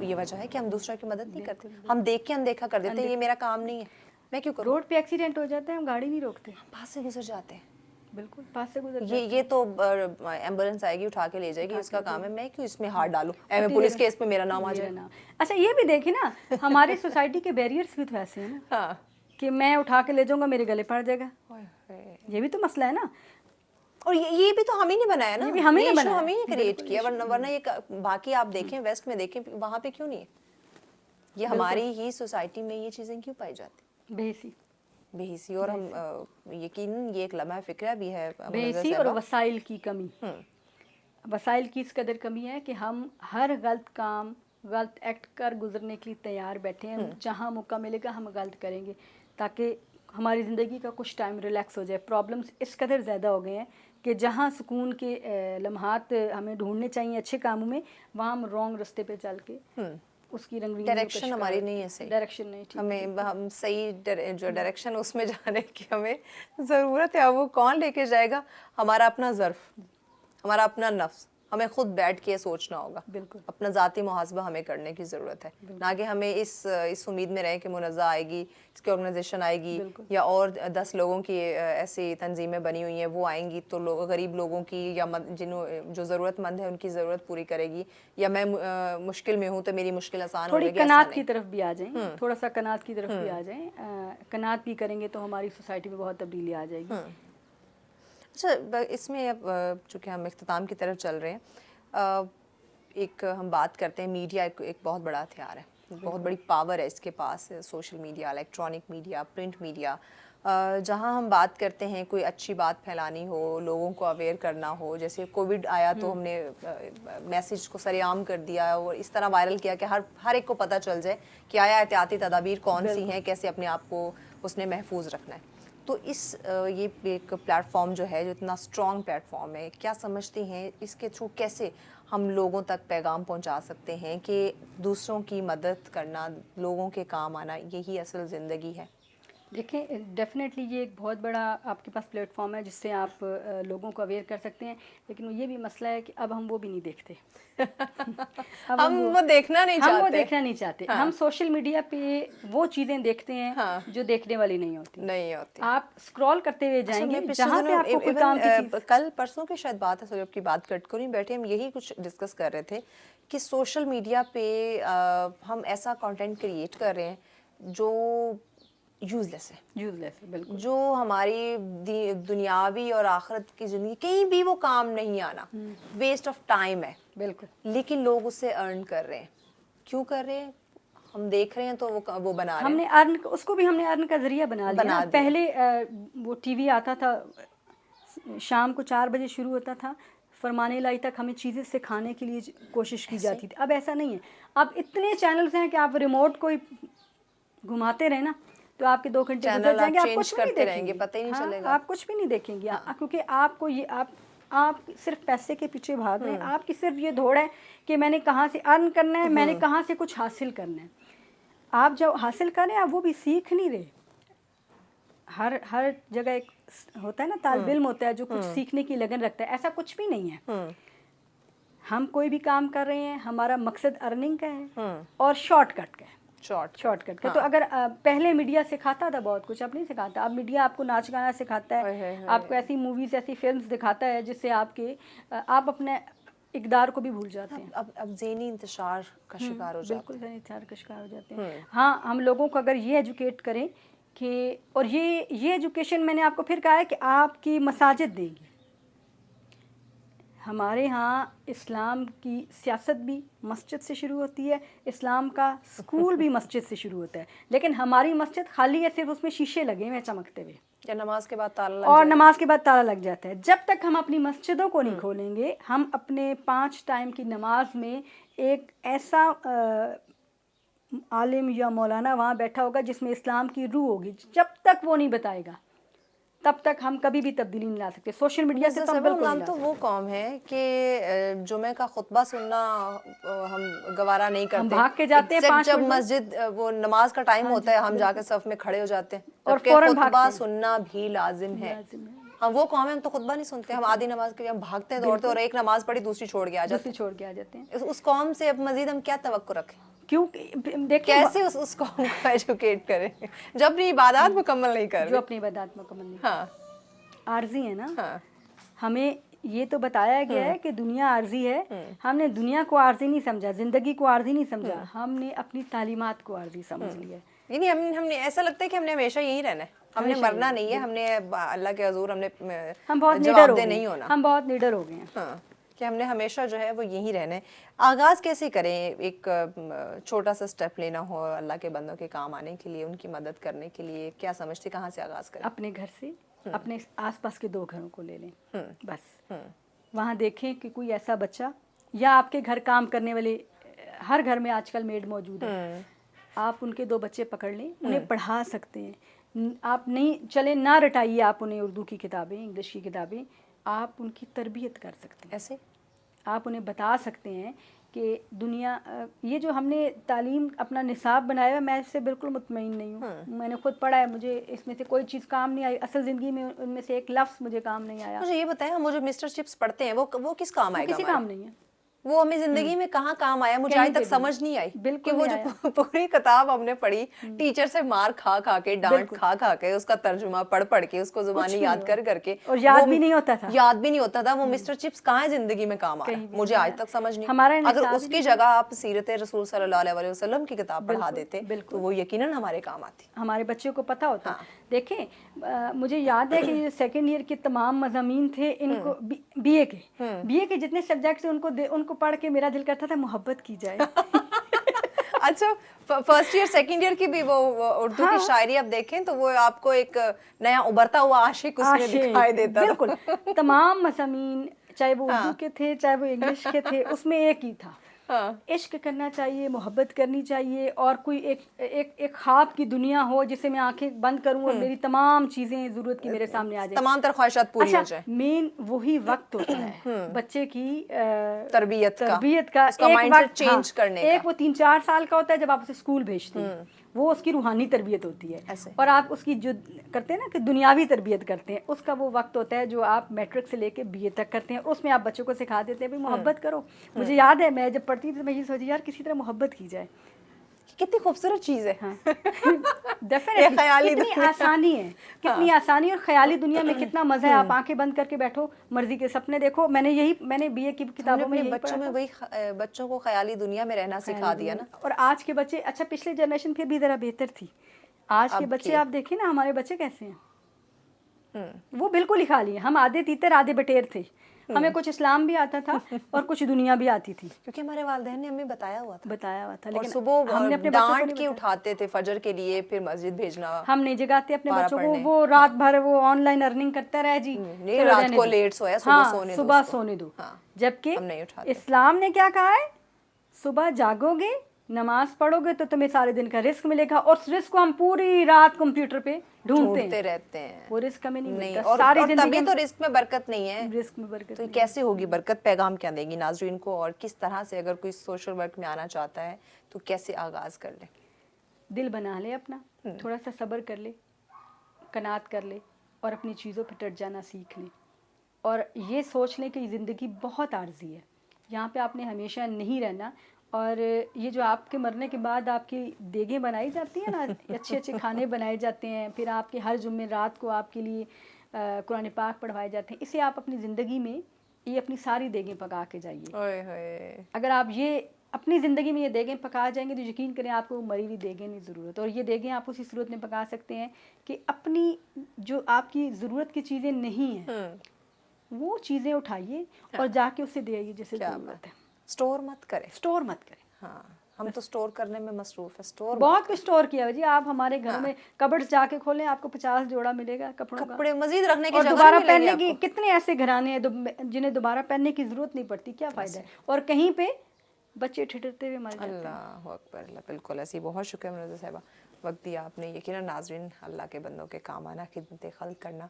ये वजह है कि हम दूसरों की मदद नहीं करते। हम देख के अनदेखा कर देते हैं, ये मेरा काम नहीं है, मैं क्यों करूं। रोड पे एक्सीडेंट हो जाता है, हम गाड़ी नहीं रोकते, पास से गुजर जाते हैं। बिल्कुल पास से गुजर ये तो एम्बुलेंस आएगी, उठा के ले जाएगी, उसका काम है, मैं क्यों इसमें हाथ डालूं, मैं पुलिस केस में मेरा नाम आ जाए। अच्छा ये भी देखिए ना, हमारी सोसाइटी के बैरियर्स भी तो ऐसे हैं ना। हाँ। कि मैं उठा के ले जाऊंगा, मेरे गले पड़ जाएगा, ये भी तो मसला है ना। اور یہ بھی تو ہم ہی نے بنایا نا, یہ بھی ہم ہی نے issue بنایا, ہم ہی نے کریٹ کیا, ورنہ یہ باقی آپ دیکھیں ویسٹ میں دیکھیں وہاں پہ کیوں نہیں ہے, یہ ہماری ہی سوسائٹی میں یہ چیزیں کیوں پائی جاتی بے حسی. اور ہم یقیناً یہ ایک لمحہ فکرہ بھی ہے بے حسی اور وسائل کی کمی. وسائل کی اس قدر کمی ہے کہ ہم ہر غلط کام, غلط ایکٹ کر گزرنے کے لیے تیار بیٹھے ہیں. جہاں موقع ملے گا ہم غلط کریں گے تاکہ ہماری زندگی کا کچھ ٹائم ریلیکس ہو جائے. پرابلمس اس قدر زیادہ ہو گئے ہیں کہ جہاں سکون کے لمحات ہمیں ڈھونڈنے چاہیے اچھے کاموں میں, وہاں ہم رانگ رستے پہ چل کے اس کی ڈائریکشن ہماری نہیں ہے صحیح, ڈائریکشن نہیں ٹھیک, ہم صحیح جو ڈائریکشن اس میں جانے کی ہمیں ضرورت ہے. وہ کون لے کے جائے گا؟ ہمارا اپنا ظرف, ہمارا اپنا نفس. ہمیں خود بیٹھ کے سوچنا ہوگا, بالکل اپنا ذاتی محاسبہ ہمیں کرنے کی ضرورت ہے, نہ کہ ہمیں اس امید میں رہیں کہ منزہ آئے گی, اس کی آرگنائزیشن آئے گی, یا اور 10 لوگوں کی ایسی تنظیمیں بنی ہوئی ہیں وہ آئیں گی تو غریب لوگوں کی یا جو ضرورت مند ہے ان کی ضرورت پوری کرے گی, یا میں مشکل میں ہوں تو میری مشکل آسان ہو جائے گی. تھوڑی قناعت کی طرف بھی آ جائیں, تھوڑا سا قناعت کی طرف بھی آ جائیں. قناعت بھی کریں گے تو ہماری سوسائٹی میں بہت تبدیلی آ جائے گی. اچھا, اس میں اب چونکہ ہم اختتام کی طرف چل رہے ہیں, ایک ہم بات کرتے ہیں, میڈیا ایک بہت بڑا ہتھیار ہے, بہت بڑی پاور ہے اس کے پاس, social media, electronic media, print media. جہاں ہم بات کرتے ہیں کوئی اچھی بات پھیلانی ہو, لوگوں کو اویئر کرنا ہو, جیسے کووڈ آیا تو ہم نے میسیج کو سر عام کر دیا اور اس طرح وائرل کیا کہ ہر ایک کو پتہ چل جائے کہ آیا احتیاطی تدابیر کون سی ہیں, کیسے اپنے آپ کو اس نے محفوظ رکھنا ہے. تو یہ ایک پلیٹ فارم جو ہے, جو اتنا اسٹرانگ پلیٹ فارم ہے, کیا سمجھتی ہیں اس کے تھرو کیسے ہم لوگوں تک پیغام پہنچا سکتے ہیں کہ دوسروں کی مدد کرنا, لوگوں کے کام آنا, یہی اصل زندگی ہے؟ دیکھیں ڈیفینیٹلی یہ ایک بہت بڑا آپ کے پاس پلیٹ فارم ہے جس سے آپ لوگوں کو اویئر کر سکتے ہیں, لیکن یہ بھی مسئلہ ہے کہ اب ہم وہ بھی نہیں دیکھتے. ہم وہ دیکھنا نہیں چاہتے. ہم سوشل میڈیا پہ وہ چیزیں دیکھتے ہیں جو دیکھنے والی نہیں ہوتی. آپ اسکرول کرتے ہوئے جائیں گے جہاں پہ آپ کو کوئی کام کی چیز. کل پرسوں کی شاید بات ہے, سو جب کی بات کٹ کر بیٹھے ہم یہی کچھ ڈسکس کر رہے تھے کہ سوشل میڈیا پہ ہم ایسا کنٹینٹ کریٹ کر رہے ہیں جو یوز لیس ہے, بالکل, جو ہماری دنیاوی اور آخرت کی زندگی کہیں بھی وہ کام نہیں آنا, ویسٹ آف ٹائم ہے. بالکل, لیکن لوگ اس سے ارن کر رہے ہیں. کیوں کر رہے ہیں؟ ہم دیکھ رہے ہیں تو وہ بنا رہے ہیں. ہم نے ارن, اس کو بھی ہم نے ارن کا ذریعہ بنا لیا. پہلے وہ ٹی وی آتا تھا, شام کو 4 بجے شروع ہوتا تھا, فرمانے لائی تک ہمیں چیزیں سکھانے کے لیے کوشش کی جاتی تھی. اب ایسا نہیں ہے. اب اتنے چینلز ہیں کہ آپ ریموٹ کو گھماتے رہے نا تو آپ کے 2 گھنٹے گزر جائیں گے, آپ کچھ بھی نہیں دیکھیں گے, پتہ ہی نہیں چلے گا. آپ کچھ بھی نہیں دیکھیں گے, کیونکہ آپ کو یہ آپ صرف پیسے کے پیچھے بھاگ رہے ہیں. آپ کی صرف یہ دوڑ ہے کہ میں نے کہاں سے ارن کرنا ہے, میں نے کہاں سے کچھ حاصل کرنا ہے. آپ جو حاصل کریں آپ وہ بھی سیکھ نہیں رہے. ہر جگہ ایک ہوتا ہے نا, طالب علم ہوتا ہے جو کچھ سیکھنے کی لگن رکھتا ہے, ایسا کچھ بھی نہیں ہے. ہم کوئی بھی کام کر رہے ہیں, ہمارا مقصد ارننگ کا ہے اور شارٹ کٹ کا ہے. شارٹ کٹ کا. تو اگر پہلے میڈیا سکھاتا تھا بہت کچھ, اب نہیں سکھاتا. اب میڈیا آپ کو ناچ گانا سکھاتا ہے, آپ کو ایسی موویز, ایسی فلمز دکھاتا ہے جس سے آپ اپنے اقدار کو بھی بھول جاتے ہیں. اب ذہنی انتشار کا شکار ہو جاتے ہیں. بالکل ذہنی انتشار کا شکار ہو جاتے ہیں. ہاں, ہم لوگوں کو اگر یہ ایجوکیٹ کریں کہ, اور یہ ایجوکیشن میں نے آپ کو پھر کہا ہے کہ آپ کی مساجد دے گی. ہمارے ہاں اسلام کی سیاست بھی مسجد سے شروع ہوتی ہے, اسلام کا اسکول بھی مسجد سے شروع ہوتا ہے, لیکن ہماری مسجد خالی ہے, صرف اس میں شیشے لگے ہوئے چمکتے ہوئے, یا نماز کے بعد تالا اور نماز کے بعد تالا لگ جاتا ہے. جب تک ہم اپنی مسجدوں کو نہیں کھولیں گے, ہم اپنے 5 ٹائم کی نماز میں ایک ایسا عالم یا مولانا وہاں بیٹھا ہوگا جس میں اسلام کی روح ہوگی, جب تک وہ نہیں بتائے گا تب تک ہم کبھی بھی تبدیلی نہیں لا سکتے. سوشل میڈیا سے تو بالکل نہیں لا سکتے. وہ قوم ہے کہ جمعہ کا خطبہ سننا ہم گوارا نہیں کرتے, ہم بھاگ کے جاتے ہیں 5 جب مسجد وہ نماز کا ٹائم ہوتا ہے ہم جا کے صف میں کھڑے ہو جاتے ہیں, اور خطبہ سننا بھی لازم ہے. ہم وہ قوم ہے, ہم تو خطبہ نہیں سنتے, ہم آدھی نماز کے لیے ہم بھاگتے ہیں, دوڑتے, اور ایک نماز پڑھی دوسری چھوڑ کے آ جاتے ہیں. اس قوم سے اب مزید ہم کیا توقع رکھیں؟ کیوں کیسے اس قوم کو ایجوکیٹ کریں جو اپنی عبادات مکمل نہیں کر رہے, جو اپنی عبادات مکمل نہیں, عارضی ہے نا. ہمیں یہ تو بتایا گیا ہے کہ دنیا عارضی ہے. ہم نے دنیا کو عارضی نہیں سمجھا, زندگی کو عارضی نہیں سمجھا, ہم نے اپنی تعلیمات کو عارضی سمجھ لیا. یعنی ہم نے ایسا لگتا ہے کہ ہم نے ہمیشہ یہی رہنا ہے, ہم نے مرنا نہیں ہے, ہم نے اللہ کے حضور ہم نے ہم بہت نڈر جواب ہو دہ گئے نہیں ہیں, ہونا. ہم بہت نڈر ہو گئے ہیں. ہاں, کہ ہم نے ہمیشہ جو ہے وہ یہی رہنا ہے. آغاز کیسے کریں؟ ایک چھوٹا سا سٹیپ لینا ہو اللہ کے بندوں کے کام آنے کے لیے, ان کی مدد کرنے کے لیے, کیا سمجھتے کہاں سے آغاز کریں؟ اپنے گھر سے, اپنے آس پاس کے 2 گھروں کو لے لیں بس. وہاں دیکھیں کہ کوئی ایسا بچہ, یا آپ کے گھر کام کرنے والے, ہر گھر میں آج کل میڈ موجود ہے, آپ ان کے 2 بچے پکڑ لیں, انہیں پڑھا سکتے ہیں. آپ نہیں چلیں نہ رٹائیے آپ انہیں اردو کی کتابیں, انگلش کی کتابیں, آپ ان کی تربیت کر سکتے ہیں. ایسے آپ انہیں بتا سکتے ہیں کہ دنیا, یہ جو ہم نے تعلیم اپنا نصاب بنایا ہے, میں اس سے بالکل مطمئن نہیں ہوں. میں نے خود پڑھا ہے, مجھے اس میں سے کوئی چیز کام نہیں آئی, اصل زندگی میں ان میں سے ایک لفظ مجھے کام نہیں آیا. مجھے یہ بتائیں, ہم وہ جو مسٹر چپس پڑھتے ہیں وہ کس کام آئے گا؟ کسی کام نہیں ہے. وہ ہمیں زندگی میں کہاں کام آیا؟ مجھے آج تک سمجھ نہیں آئی کہ وہ جو پوری کتاب ہم نے پڑھی, ٹیچر سے مار کھا کھا کے, ڈانٹ کھا کھا کے, اس کا ترجمہ پڑھ پڑھ کے, اس کو زبانی یاد کر کر کے, اور یاد بھی نہیں ہوتا تھا, یاد بھی نہیں ہوتا تھا. وہ مسٹر چپس کہاں ہے زندگی میں کام آ رہا ہے؟ مجھے آج تک سمجھ نہیں. اگر اس کی جگہ آپ سیرت رسول صلی اللہ علیہ وسلم کی کتاب پڑھا دیتے تو وہ یقیناً ہمارے کام آتی, ہمارے بچے کو پتہ ہوتا. دیکھیں, مجھے یاد ہے کہ یہ 2nd ایئر کے تمام مضامین تھے ان کو, بی اے کے جتنے سبجیکٹس ان کو پڑھ کے میرا دل کرتا تھا محبت کی جائے. اچھا, 1st ایئر 2nd ایئر کی بھی وہ اردو کی شاعری اب دیکھیں تو وہ آپ کو ایک نیا ابھرتا ہوا عاشق اس میں دکھائی دیتا. بالکل, تمام مضامین چاہے وہ اردو کے تھے چاہے وہ انگلش کے تھے, اس میں ایک ہی تھا, عشق کرنا چاہیے, محبت کرنی چاہیے, اور کوئی ایک خواب کی دنیا ہو جسے میں آنکھیں بند کروں اور میری تمام چیزیں ضرورت کی میرے سامنے آ جائیں, تمام تر خواہشات پوری ہو جائیں. مین وہی وقت ہوتا ہے بچے کی تربیت کا, اس کا ایک مائنڈ سیٹ وقت چینج کرنے کا. ایک وہ 3-4 سال کا ہوتا ہے جب آپ اسے اسکول بھیجتے ہیں, وہ اس کی روحانی تربیت ہوتی ہے, اور آپ اس کی جو کرتے ہیں نا کہ دنیاوی تربیت کرتے ہیں, اس کا وہ وقت ہوتا ہے جو آپ میٹرک سے لے کے بی اے تک کرتے ہیں. اس میں آپ بچوں کو سکھا دیتے ہیں بھائی محبت کرو. مجھے یاد ہے میں جب پڑھتی تھی تو میں یہ سوچی یار کسی طرح محبت کی جائے. کتنی خوبصورت چیز ہے. ڈیفینیٹلی کتنی آسانی ہے, کتنی آسانی, اور خیالی دنیا میں کتنا مزہ ہے. آپ آنکھیں بند کر کے بیٹھو, مرضی کے سپنے دیکھو. میں نے بی اے کی کتابوں میں بچوں کو خیالی دنیا میں رہنا سکھا دیا نا. اور آج کے بچے, اچھا پچھلے جنریشن پھر بھی ذرا بہتر تھی, آج کے بچے آپ دیکھیں نا, ہمارے بچے کیسے ہیں, وہ بالکل ہی خالی ہیں. ہم آدھے تیتر آدھے بٹیر تھے, ہمیں کچھ اسلام بھی آتا تھا اور کچھ دنیا بھی آتی تھی, کیونکہ ہمارے والدین نے ہمیں بتایا ہوا تھا. لیکن صبح ہم نے اپنے ڈانٹ کے اٹھاتے تھے فجر کے لیے, پھر مسجد بھیجنا. ہم نہیں جگاتے اپنے بچوں کو, وہ رات بھر وہ آن لائن ارننگ کرتا رہے جی, رات کو لیٹ سویا, صبح سونے دو. جبکہ اسلام نے کیا کہا ہے, صبح جاگو گے, نماز پڑھو گے تو تمہیں سارے دن کا رزق ملے گا, اور اس رزق کو ہم پوری رات کمپیوٹر پہ ڈھونڈتے رہتے ہیں. وہ رزق ہمیں نہیں ملتا, اور تبھی تو رزق میں برکت نہیں ہے. رزق میں برکت تو کیسے ہوگی برکت؟ پیغام کیا دیں گی ناظرین کو, اور کس طرح سے اگر کوئی سوشل ورک میں آنا چاہتا ہے تو کیسے آغاز کر لے؟ دل بنا لے اپنا, تھوڑا سا صبر کر لے, قناعت کر لے, اور اپنی چیزوں پہ ڈٹ جانا سیکھ لیں, اور یہ سوچ لیں کہ زندگی بہت عارضی ہے, یہاں پہ آپ نے ہمیشہ نہیں رہنا. اور یہ جو آپ کے مرنے کے بعد آپ کی دیگیں بنائی جاتی ہیں نا, اچھے اچھے کھانے بنائے جاتے ہیں, پھر آپ کے ہر جمعے رات کو آپ کے لیے قرآن پاک پڑھوائے جاتے ہیں, اسے آپ اپنی زندگی میں یہ اپنی ساری دیگیں پکا کے جائیے. اگر آپ یہ اپنی زندگی میں یہ دیگیں پکا جائیں گے تو یقین کریں آپ کو مری ہوئی دیگیں نہیں ضرورت. اور یہ دیگیں آپ اسی صورت میں پکا سکتے ہیں کہ اپنی جو آپ کی ضرورت کی چیزیں نہیں ہیں وہ چیزیں اٹھائیے اور جا کے اسے دے آئیے جیسے ضرورت ہے. اسٹور مت کریں. ہاں, ہم تو اسٹور کرنے میں مصروف ہے. اسٹور بہت کچھ اسٹور کیا ہے جی. آپ ہمارے گھروں میں کبڈ جا کے کھولیں, آپ کو 50 جوڑا ملے گا کپڑوں کا, کپڑے مزید رکھنے کی اور جگہ دوبارہ نہیں ملے گی پہننے کی. کتنے ایسے گھرانے ہیں جنہیں دوبارہ پہننے کی ضرورت نہیں پڑتی, کیا فائدہ ہے, اور کہیں پہ بچے ٹھٹرتے ہوئے مر جاتے ہیں. اللہ اکبر, اللہ. بالکل ایسی. بہت شکریہ منوزہ صاحبہ, وقت دیا آپ نے. یقیناً ناظرین, اللہ کے بندوں کے کام آنا, خدمت خلق کرنا,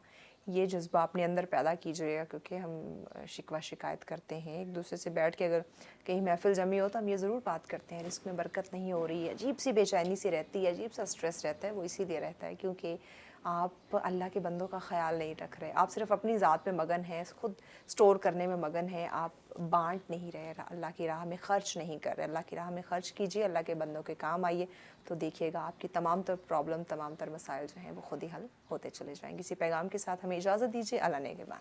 یہ جذبہ اپنے اندر پیدا کیجیے گا, کیونکہ ہم شکوہ شکایت کرتے ہیں ایک دوسرے سے بیٹھ کے. اگر کہیں محفل جمی ہو تو ہم یہ ضرور بات کرتے ہیں رزق میں برکت نہیں ہو رہی ہے, عجیب سی بے چینی سی رہتی ہے, عجیب سا سٹریس رہتا ہے. وہ اسی لیے رہتا ہے کیونکہ آپ اللہ کے بندوں کا خیال نہیں رکھ رہے. آپ صرف اپنی ذات میں مگن ہیں, خود سٹور کرنے میں مگن ہیں, آپ بانٹ نہیں رہے, اللہ کی راہ میں خرچ نہیں کر رہے. اللہ کی راہ میں خرچ کیجئے, اللہ کے بندوں کے کام آئیے, تو دیکھیے گا آپ کی تمام تر پرابلم, تمام تر مسائل جو ہیں وہ خود ہی حل ہوتے چلے جائیں گے. کسی پیغام کے ساتھ ہمیں اجازت دیجیے. اللہ نے کے بعد.